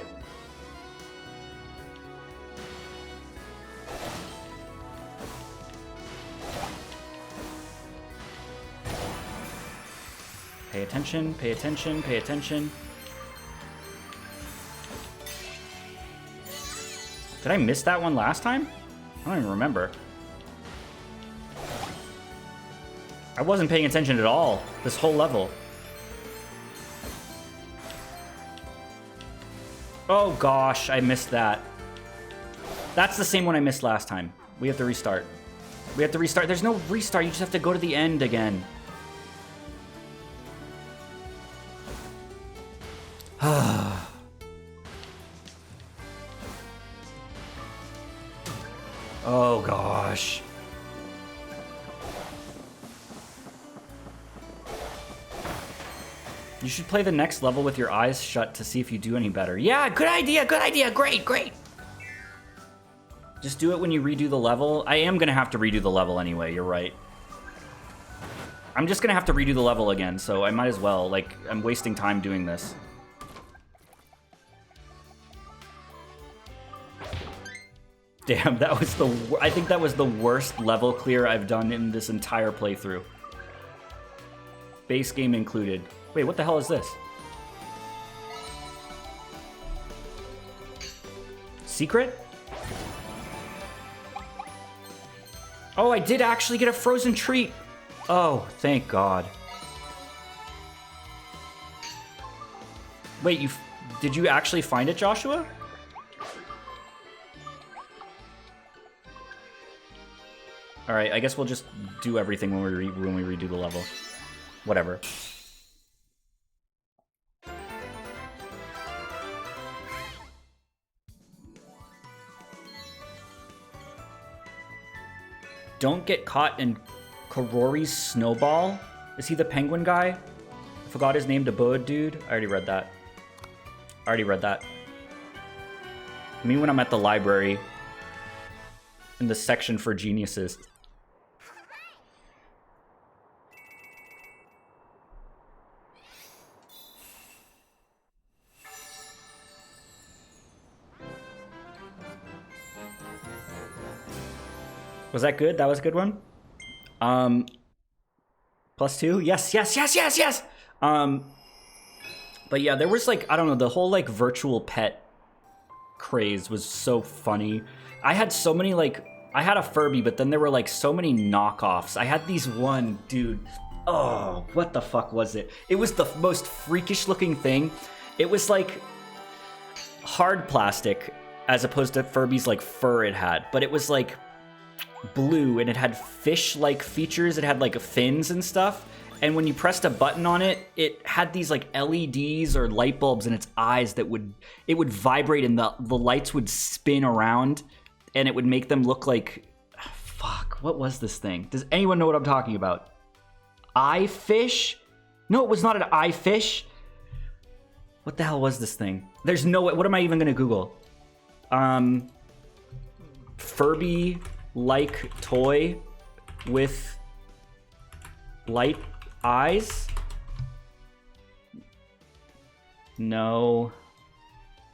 Pay attention, pay attention, pay attention. Did I miss that one last time? I don't even remember. I wasn't paying attention at all this whole level. Oh gosh, I missed that. That's the same one I missed last time. We have to restart. We have to restart. There's no restart, you just have to go to the end again. Oh gosh. You should play the next level with your eyes shut to see if you do any better. Yeah, good idea, great, great. Just do it when you redo the level. I am gonna have to redo the level anyway, you're right. I'm just gonna have to redo the level again, so I might as well. Like, I'm wasting time doing this. Damn, that was I think that was the worst level clear I've done in this entire playthrough. Base game included. Wait, what the hell is this? Secret? Oh, I did actually get a frozen treat. Oh, thank God. Wait, did you actually find it, Joshua? All right, I guess we'll just do everything when we redo the level. Whatever. Don't get caught in Korori's snowball. Is he the penguin guy? I forgot his name, the bird dude. I already read that. I mean, when I'm at the library in the section for geniuses. Was that good? That was a good one. +2? Yes. But yeah, there was like, I don't know, the whole like virtual pet craze was so funny. I had so many like, I had a Furby, but then there were like so many knockoffs. I had these one, dude. Oh, what the fuck was it? It was the most freakish looking thing. It was like hard plastic as opposed to Furby's like fur it had, but it was like blue and it had fish-like features. It had like fins and stuff, and when you pressed a button on it, it had these like LEDs or light bulbs in its eyes that would vibrate, and the lights would spin around, and it would make them look like, fuck, what was this thing? Does anyone know what I'm talking about? Eye fish? No, it was not an eye fish. What the hell was this thing? There's no way. What am I even gonna Google? Furby like toy with light eyes? No.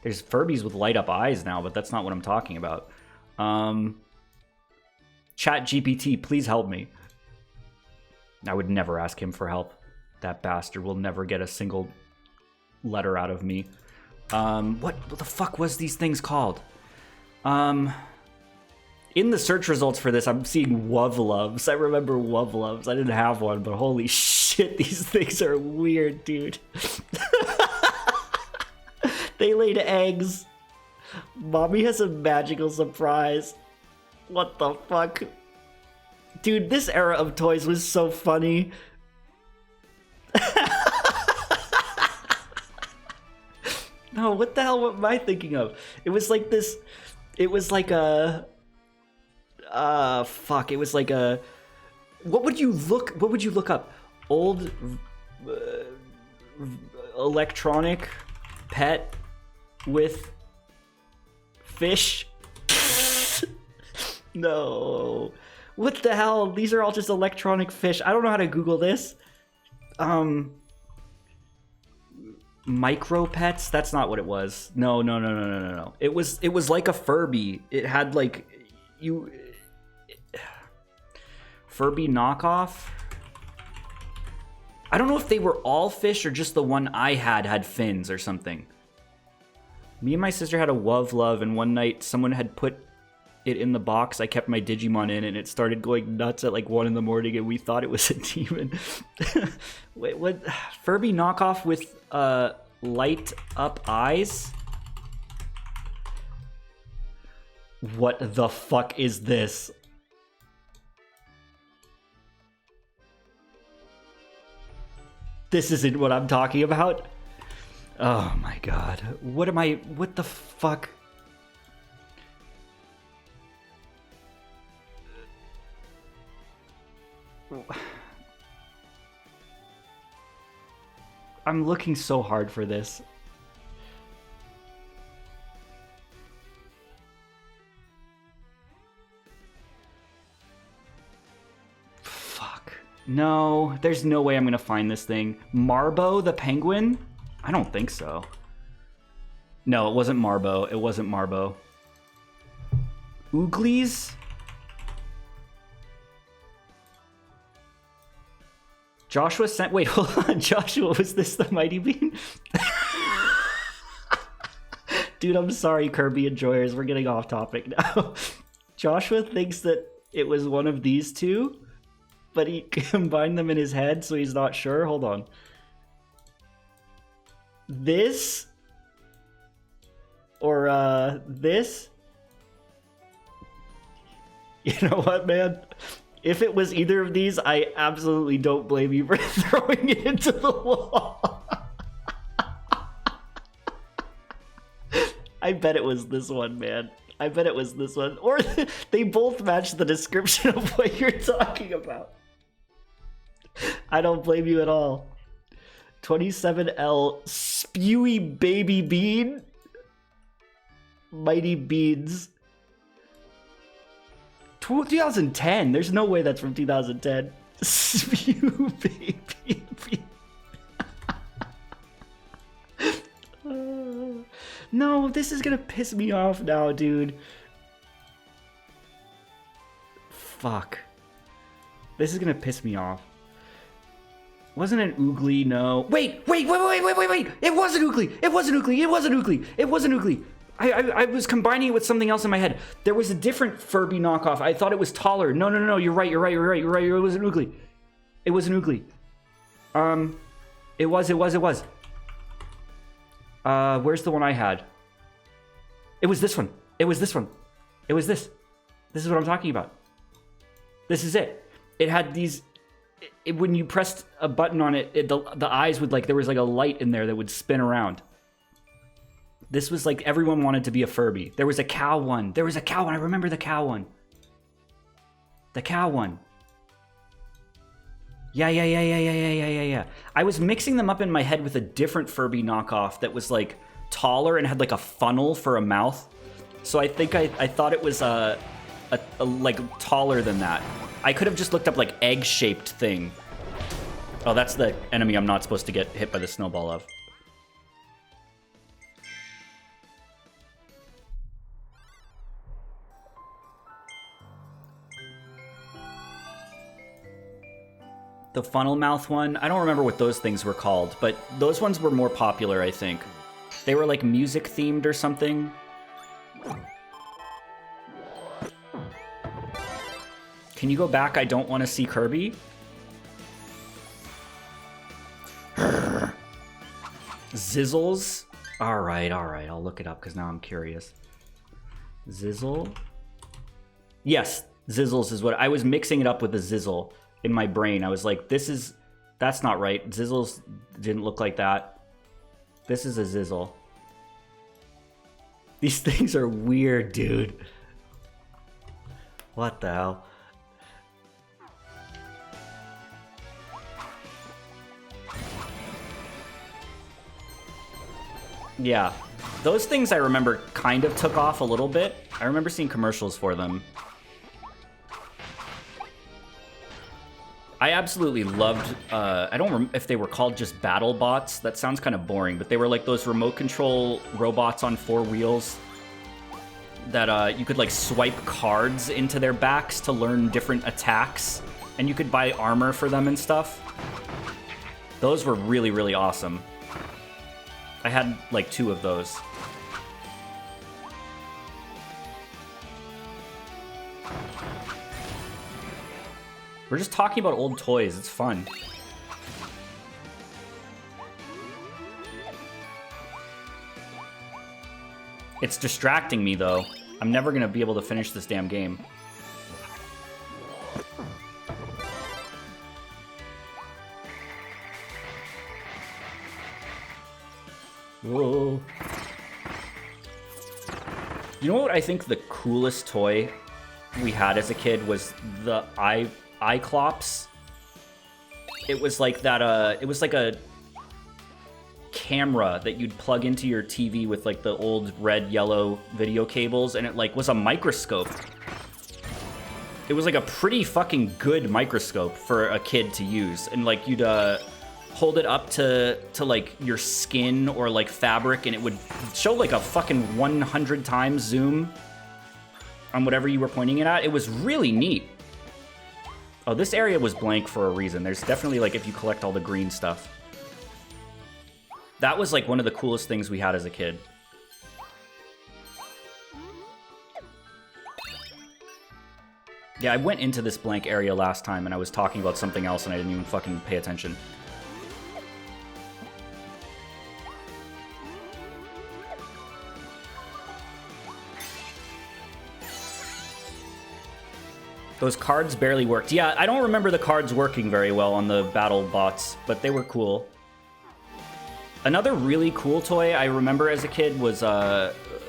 There's Furbies with light up eyes now, but that's not what I'm talking about. Chat GPT, please help me. I would never ask him for help. That bastard will never get a single letter out of me. What the fuck was these things called? In the search results for this, I'm seeing Wovloves. I remember Wovloves. I didn't have one, but holy shit, these things are weird, dude. They laid eggs. Mommy has a magical surprise. What the fuck? Dude, this era of toys was so funny. No, what the hell am I thinking of? It was like this... It was like a... fuck. It was like a... What would you look up? Old... electronic pet with fish? No. What the hell? These are all just electronic fish. I don't know how to Google this. Micro pets? That's not what it was. No. It was like a Furby. It had like Furby knockoff. I don't know if they were all fish or just the one I had fins or something. Me and my sister had a Wovlove, and one night someone had put it in the box I kept my Digimon in, and it started going nuts at like 1 in the morning, and we thought it was a demon. Wait, what? Furby knockoff with light up eyes? What the fuck is this? This isn't what I'm talking about. Oh my god. What the fuck? I'm looking so hard for this. Fuck. No, there's no way I'm gonna find this thing. Marbo the penguin? I don't think so. No, it wasn't Marbo. It wasn't Marbo. Ooglies? Joshua sent... Wait, hold on. Joshua, was this the Mighty Bean? Dude, I'm sorry, Kirby enjoyers. We're getting off topic now. Joshua thinks that it was one of these two, but he combined them in his head, so he's not sure. Hold on. This? Or, this? You know what, man? If it was either of these, I absolutely don't blame you for throwing it into the wall. I bet it was this one, man. I bet it was this one. Or they both match the description of what you're talking about. I don't blame you at all. 27L Spewy Baby Bean? Mighty Beans. 2010. There's no way that's from 2010. Spew baby. No, this is gonna piss me off now, dude. Fuck. This is gonna piss me off. Wasn't an Oogly? No. Wait. It wasn't Oogly. It wasn't Oogly. I was combining it with something else in my head. There was a different Furby knockoff. I thought it was taller. No. You're right. It was an Oogly. It was an Oogly. It was. Where's the one I had? It was this one. It was this. This is what I'm talking about. This is it. It had these... when you pressed a button on it, the eyes would like... There was like a light in there that would spin around. This was like everyone wanted to be a Furby. There was a cow one. I remember the cow one. Yeah. I was mixing them up in my head with a different Furby knockoff that was like taller and had like a funnel for a mouth. So I think I thought it was a like taller than that. I could have just looked up like egg-shaped thing. Oh, that's the enemy I'm not supposed to get hit by the snowball of. The funnel mouth one, I don't remember what those things were called, but those ones were more popular, I think. They were like music themed or something. Can you go back? I don't want to see Kirby. Zizzles. All right, I'll look it up because now I'm curious. Zizzle. Yes, Zizzles is what I was mixing it up with the Zizzle in my brain. I was like, that's not right. Zizzles didn't look like that. This is a Zizzle. These things are weird, dude. What the hell? Yeah, those things I remember kind of took off a little bit. I remember seeing commercials for them. I absolutely loved, I don't remember if they were called just battle bots. That sounds kind of boring, but they were like those remote control robots on 4 wheels that you could like swipe cards into their backs to learn different attacks, and you could buy armor for them and stuff. Those were really, really awesome. I had like 2 of those. We're just talking about old toys. It's fun. It's distracting me, though. I'm never going to be able to finish this damn game. Whoa. You know what I think the coolest toy we had as a kid was the Iclops. It was like that, it was like a camera that you'd plug into your TV with like the old red, yellow video cables, and it like was a microscope. It was like a pretty fucking good microscope for a kid to use, and like you'd hold it up to like your skin or like fabric, and it would show like a fucking 100 times zoom on whatever you were pointing it at. It was really neat. Oh, this area was blank for a reason. There's definitely like if you collect all the green stuff. That was like one of the coolest things we had as a kid. Yeah, I went into this blank area last time and I was talking about something else and I didn't even fucking pay attention. Those cards barely worked. Yeah, I don't remember the cards working very well on the battle bots, but they were cool. Another really cool toy I remember as a kid was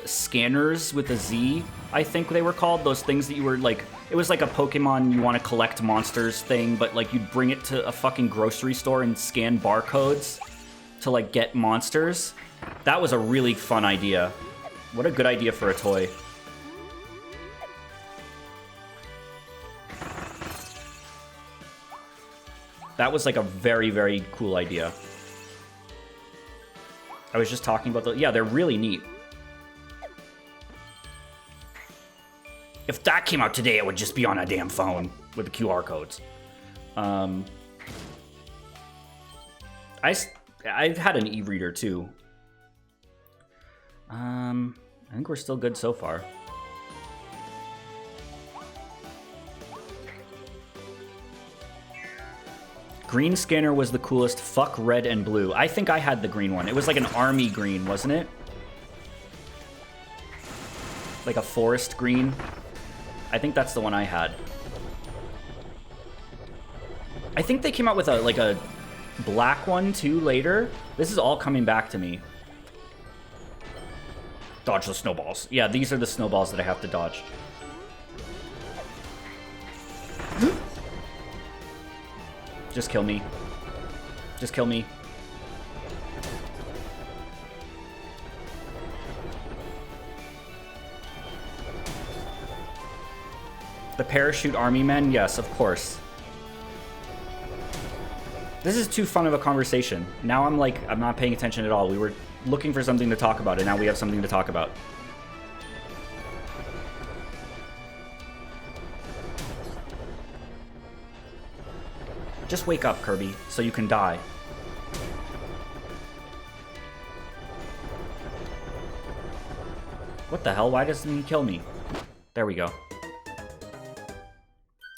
scanners with a Z, I think they were called. Those things that you were like, it was like a Pokemon you want to collect monsters thing, but like you'd bring it to a fucking grocery store and scan barcodes to like get monsters. That was a really fun idea. What a good idea for a toy. That was like a very, very cool idea. I was just talking about yeah, they're really neat. If that came out today, it would just be on a damn phone with the QR codes. I had an e-reader too. I think we're still good so far. Green scanner was the coolest. Fuck red and blue. I think I had the green one. It was like an army green, wasn't it? Like a forest green. I think that's the one I had. I think they came out with a like a black one too later. This is all coming back to me. Dodge the snowballs. Yeah, these are the snowballs that I have to dodge. Just kill me. Just kill me. The parachute army men? Yes, of course. This is too fun of a conversation. Now I'm like, I'm not paying attention at all. We were looking for something to talk about, and now we have something to talk about. Just wake up, Kirby, so you can die. What the hell? Why doesn't he kill me? There we go. Do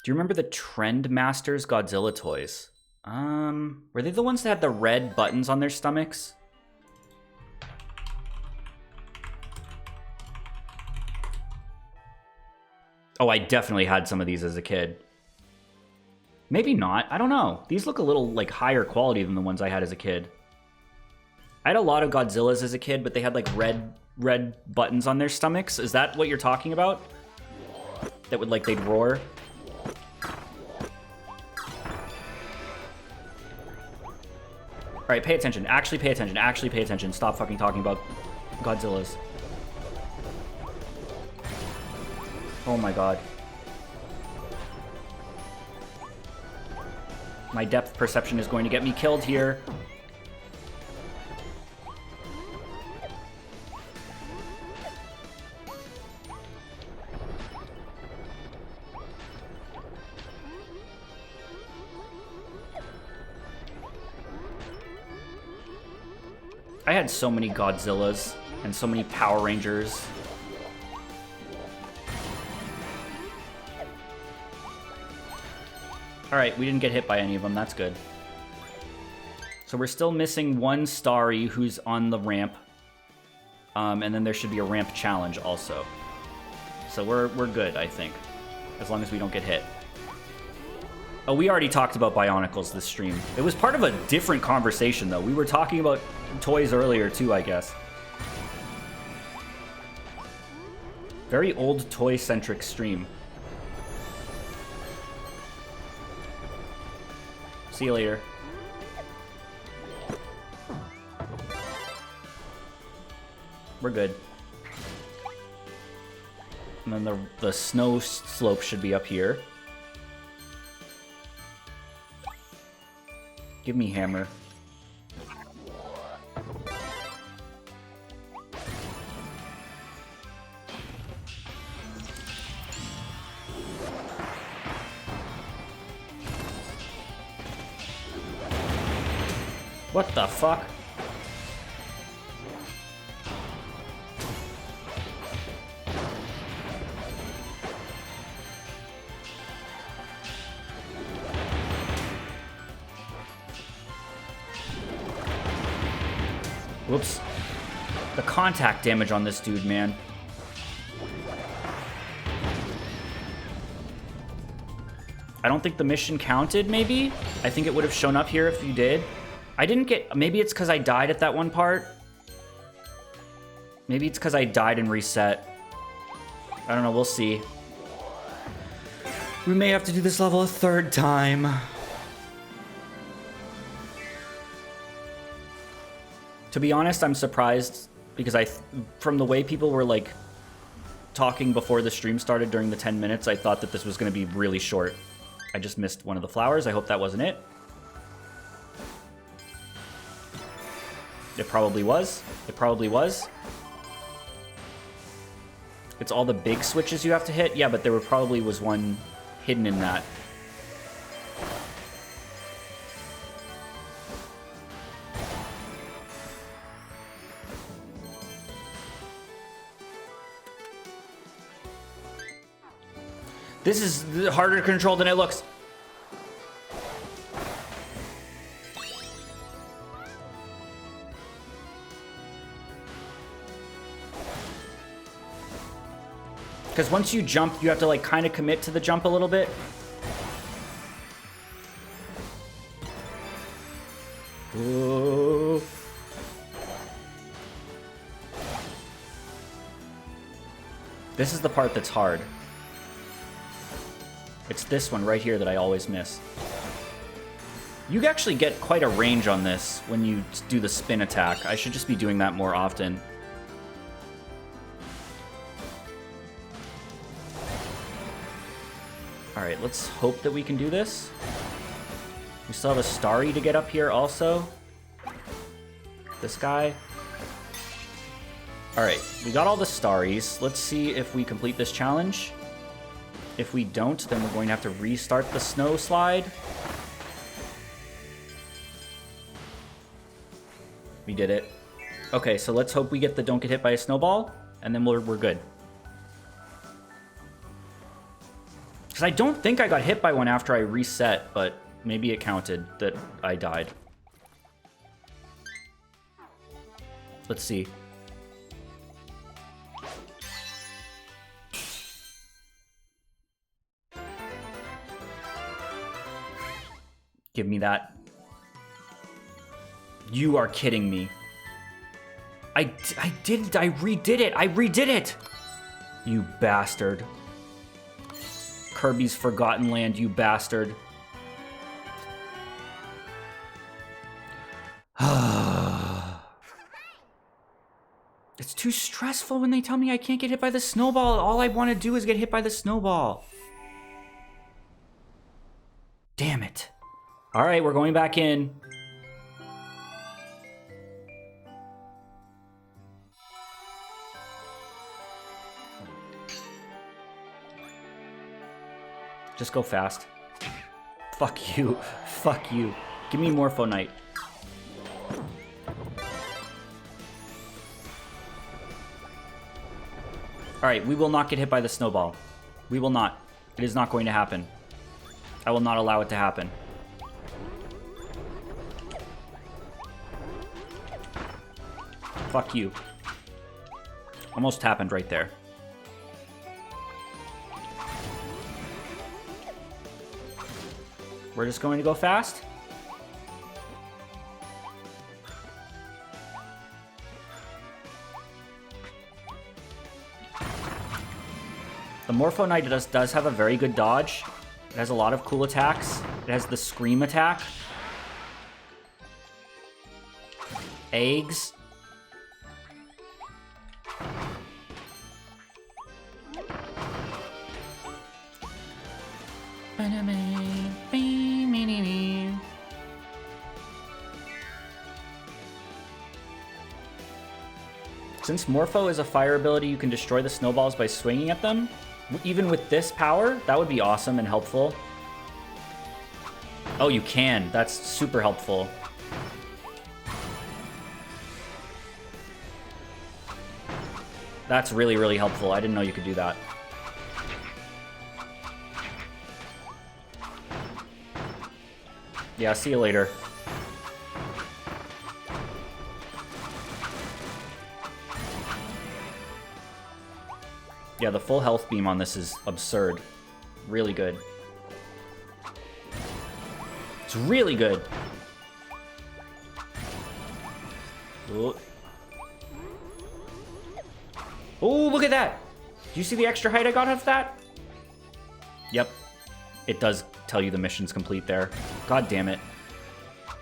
you remember the Trend Masters Godzilla toys? Were they the ones that had the red buttons on their stomachs? Oh, I definitely had some of these as a kid. Maybe not. I don't know. These look a little, like, higher quality than the ones I had as a kid. I had a lot of Godzillas as a kid, but they had, like, red buttons on their stomachs. Is that what you're talking about? That would, like, they'd roar? Alright, pay attention. Actually pay attention. Actually pay attention. Stop fucking talking about Godzillas. Oh my god. My depth perception is going to get me killed here. I had so many Godzillas and so many Power Rangers. Alright, we didn't get hit by any of them. That's good. So we're still missing one Starry who's on the ramp. And then there should be a ramp challenge also. So we're good, I think. As long as we don't get hit. Oh, we already talked about Bionicles this stream. It was part of a different conversation, though. We were talking about toys earlier, too, I guess. Very old toy-centric stream. See you later. We're good. And then the snow slope should be up here. Give me hammer. What the fuck? Whoops. The contact damage on this dude, man. I don't think the mission counted, maybe? I think it would have shown up here if you did. I didn't get... Maybe it's because I died at that one part. Maybe it's because I died and reset. I don't know, we'll see. We may have to do this level a third time. To be honest, I'm surprised because from the way people were like talking before the stream started during the 10 minutes, I thought that this was going to be really short. I just missed one of the flowers. I hope that wasn't it. It probably was. It probably was. It's all the big switches you have to hit. Yeah, but there probably was one hidden in that. This is harder to control than it looks. Because once you jump, you have to like kind of commit to the jump a little bit. Ooh. This is the part that's hard. It's this one right here that I always miss. You actually get quite a range on this when you do the spin attack. I should just be doing that more often. Alright, let's hope that we can do this. We still have a Starry to get up here also. This guy. Alright, we got all the Starries. Let's see if we complete this challenge. If we don't, then we're going to have to restart the snow slide. We did it. Okay, so let's hope we get the don't get hit by a snowball, and then we're good. Because I don't think I got hit by one after I reset, but maybe it counted that I died. Let's see. Give me that. You are kidding me. I didn't. I redid it. I redid it. You bastard. Kirby's Forgotten Land, you bastard. It's too stressful when they tell me I can't get hit by the snowball. All I want to do is get hit by the snowball. Damn it. All right, we're going back in. Just go fast. Fuck you. Fuck you. Give me Morpho Knight. Alright, we will not get hit by the snowball. We will not. It is not going to happen. I will not allow it to happen. Fuck you. Almost happened right there. We're just going to go fast. The Morpho Knight does have a very good dodge. It has a lot of cool attacks. It has the Scream attack. Eggs. Since Morpho is a fire ability, you can destroy the snowballs by swinging at them. Even with this power, that would be awesome and helpful. Oh, you can. That's super helpful. That's really, really helpful. I didn't know you could do that. Yeah, see you later. Yeah, the full health beam on this is absurd. Really good. It's really good. Oh, look at that! Do you see the extra height I got off that? Yep. It does tell you the mission's complete there. God damn it.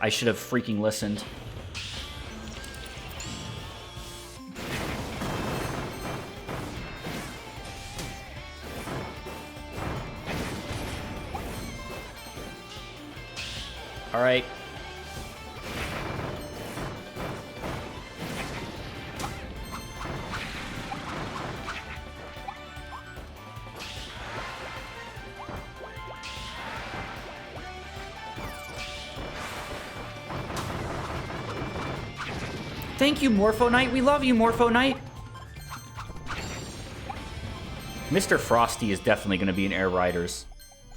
I should have freaking listened. All right. Thank you, Morpho Knight. We love you, Morpho Knight. Mr. Frosty is definitely going to be in Air Riders.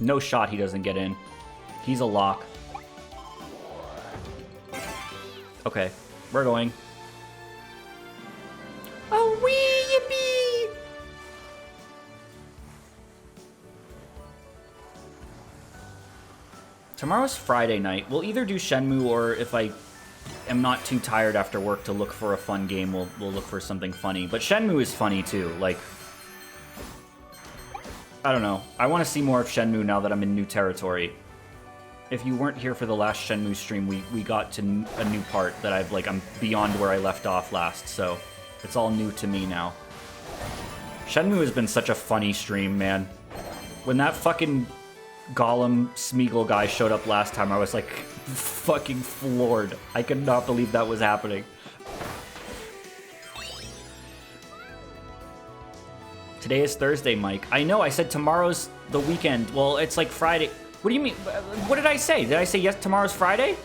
No shot he doesn't get in. He's a lock. Okay, we're going. Oh, wee, yippee! Tomorrow's Friday night. We'll either do Shenmue, or if I am not too tired after work to look for a fun game, we'll look for something funny. But Shenmue is funny too. Like, I don't know. I want to see more of Shenmue now that I'm in new territory. If you weren't here for the last Shenmue stream, we got to a new part that I'm beyond where I left off last, so it's all new to me now. Shenmue has been such a funny stream, man. When that fucking Golem Smeagol guy showed up last time, I was like fucking floored. I could not believe that was happening. Today is Thursday, Mike. I know, I said tomorrow's the weekend. Well, it's like Friday. What do you mean? What did I say? Did I say yes, tomorrow's Friday?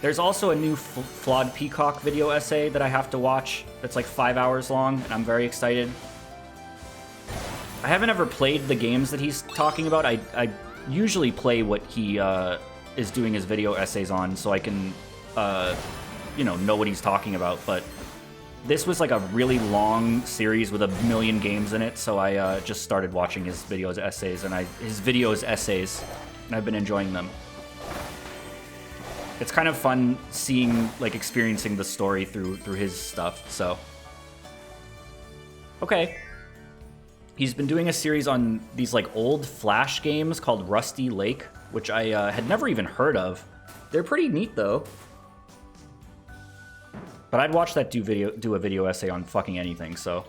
There's also a new Flawed Peacock video essay that I have to watch that's like 5 hours long, and I'm very excited. I haven't ever played the games that he's talking about. I usually play what he is doing his video essays on, so I can, you know what he's talking about. But this was like a really long series with a million games in it, so I just started watching his videos essays, and I've been enjoying them. It's kind of fun seeing, like, experiencing the story through his stuff, so. Okay. He's been doing a series on these, like, old Flash games called Rusty Lake, which I had never even heard of. They're pretty neat, though. But I'd watch that do a video essay on fucking anything, so.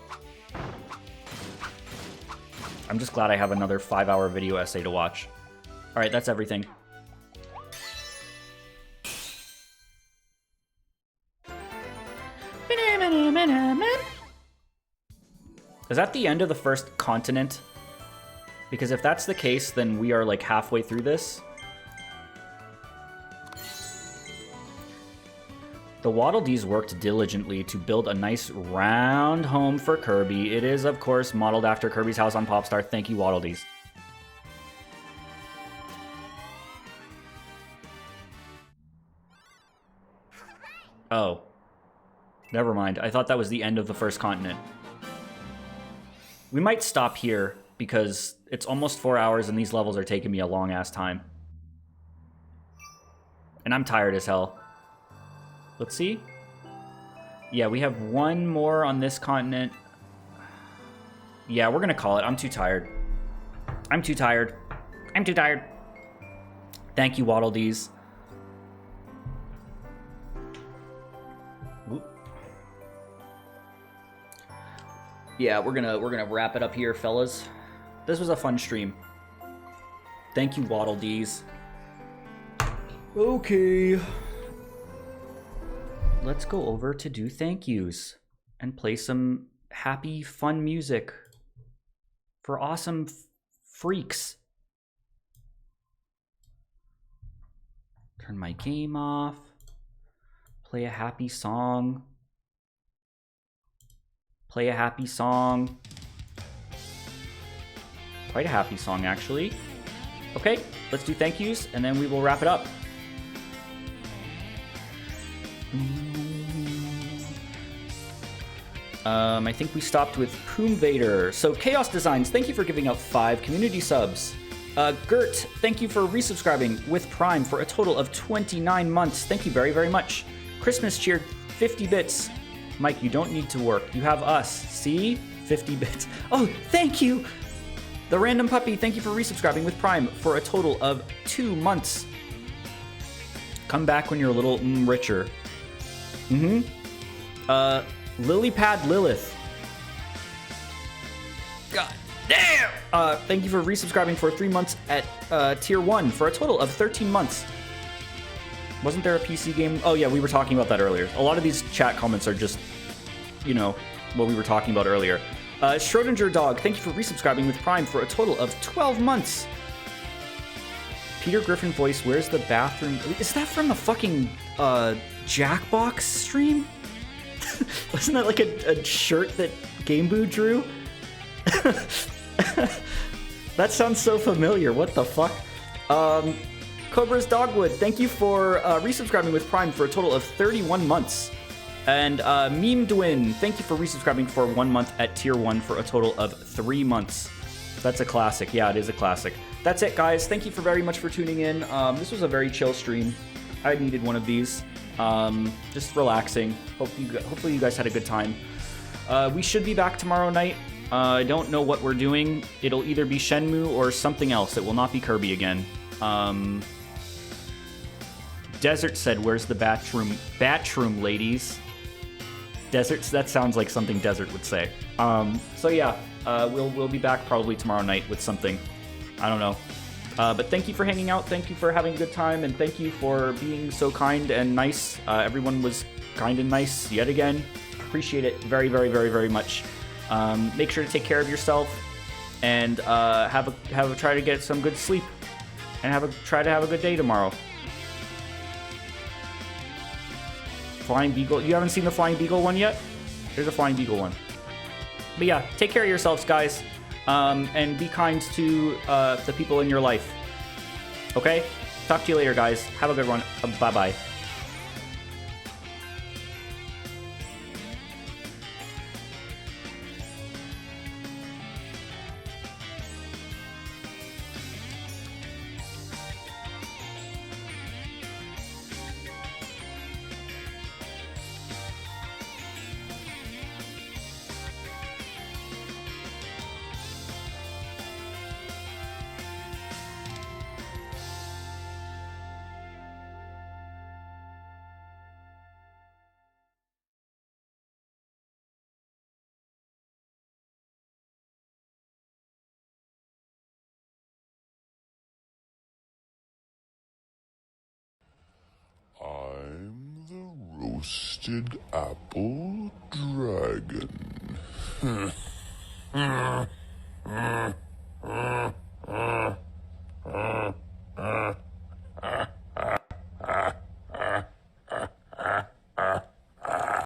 I'm just glad I have another 5-hour video essay to watch. All right, that's everything. Is that the end of the first continent? Because if that's the case, then we are like halfway through this. The Waddle Dees worked diligently to build a nice round home for Kirby. It is, of course, modeled after Kirby's house on Popstar. Thank you, Waddle Dees. Oh. Never mind. I thought that was the end of the first continent. We might stop here because it's almost 4 hours and these levels are taking me a long-ass time. And I'm tired as hell. Let's see. Yeah, we have one more on this continent. Yeah, we're gonna call it. I'm too tired. I'm too tired. I'm too tired. Thank you, Waddle Dees. Yeah, we're gonna wrap it up here, fellas. This was a fun stream. Thank you, Waddle Dees. Okay. Let's go over to do thank yous and play some happy, fun music for awesome freaks. Turn my game off. Play a happy song. Play a happy song. Quite a happy song, actually. Okay, let's do thank yous, and then we will wrap it up. I think we stopped with Poom Vader. So, Chaos Designs, thank you for giving out 5 community subs. Gert, thank you for resubscribing with Prime for a total of 29 months. Thank you very, very much. Christmas cheer, 50 bits. Mike, you don't need to work. You have us. See? 50 bits. Oh, thank you! The Random Puppy, thank you for resubscribing with Prime for a total of 2 months. Come back when you're a little richer. Lilypad Lilith. God damn! Thank you for resubscribing for 3 months at Tier 1 for a total of 13 months. Wasn't there a PC game? Oh yeah, we were talking about that earlier. A lot of these chat comments are just, you know, what we were talking about earlier. Schrodinger Dog, thank you for resubscribing with Prime for a total of 12 months. Peter Griffin Voice, where's the bathroom? Is that from the fucking Jackbox stream? Wasn't that like a shirt that Gameboo drew? That sounds so familiar. What the fuck? Cobra's Dogwood, thank you for resubscribing with Prime for a total of 31 months. And Meme Dwin, thank you for resubscribing for 1 month at Tier 1 for a total of 3 months. That's a classic. Yeah, it is a classic. That's it, guys. Thank you very much for tuning in. This was a very chill stream. I needed one of these. Just relaxing. Hopefully you guys had a good time. We should be back tomorrow night. I don't know what we're doing. It'll either be Shenmue or something else. It will not be Kirby again. Desert said, where's the bathroom, ladies? Deserts, that sounds like something Desert would say. So yeah, we'll be back probably tomorrow night with something. I don't know. But thank you for hanging out. Thank you for having a good time. And thank you for being so kind and nice. Everyone was kind and nice yet again. Appreciate it very, very, very, very much. Make sure to take care of yourself and try to get some good sleep and try to have a good day tomorrow. Flying Beagle. You haven't seen the Flying Beagle one yet? Here's a Flying Beagle one. But yeah, take care of yourselves, guys. And be kind to the people in your life. Okay? Talk to you later, guys. Have a good one. Bye-bye. I'm the roasted apple dragon.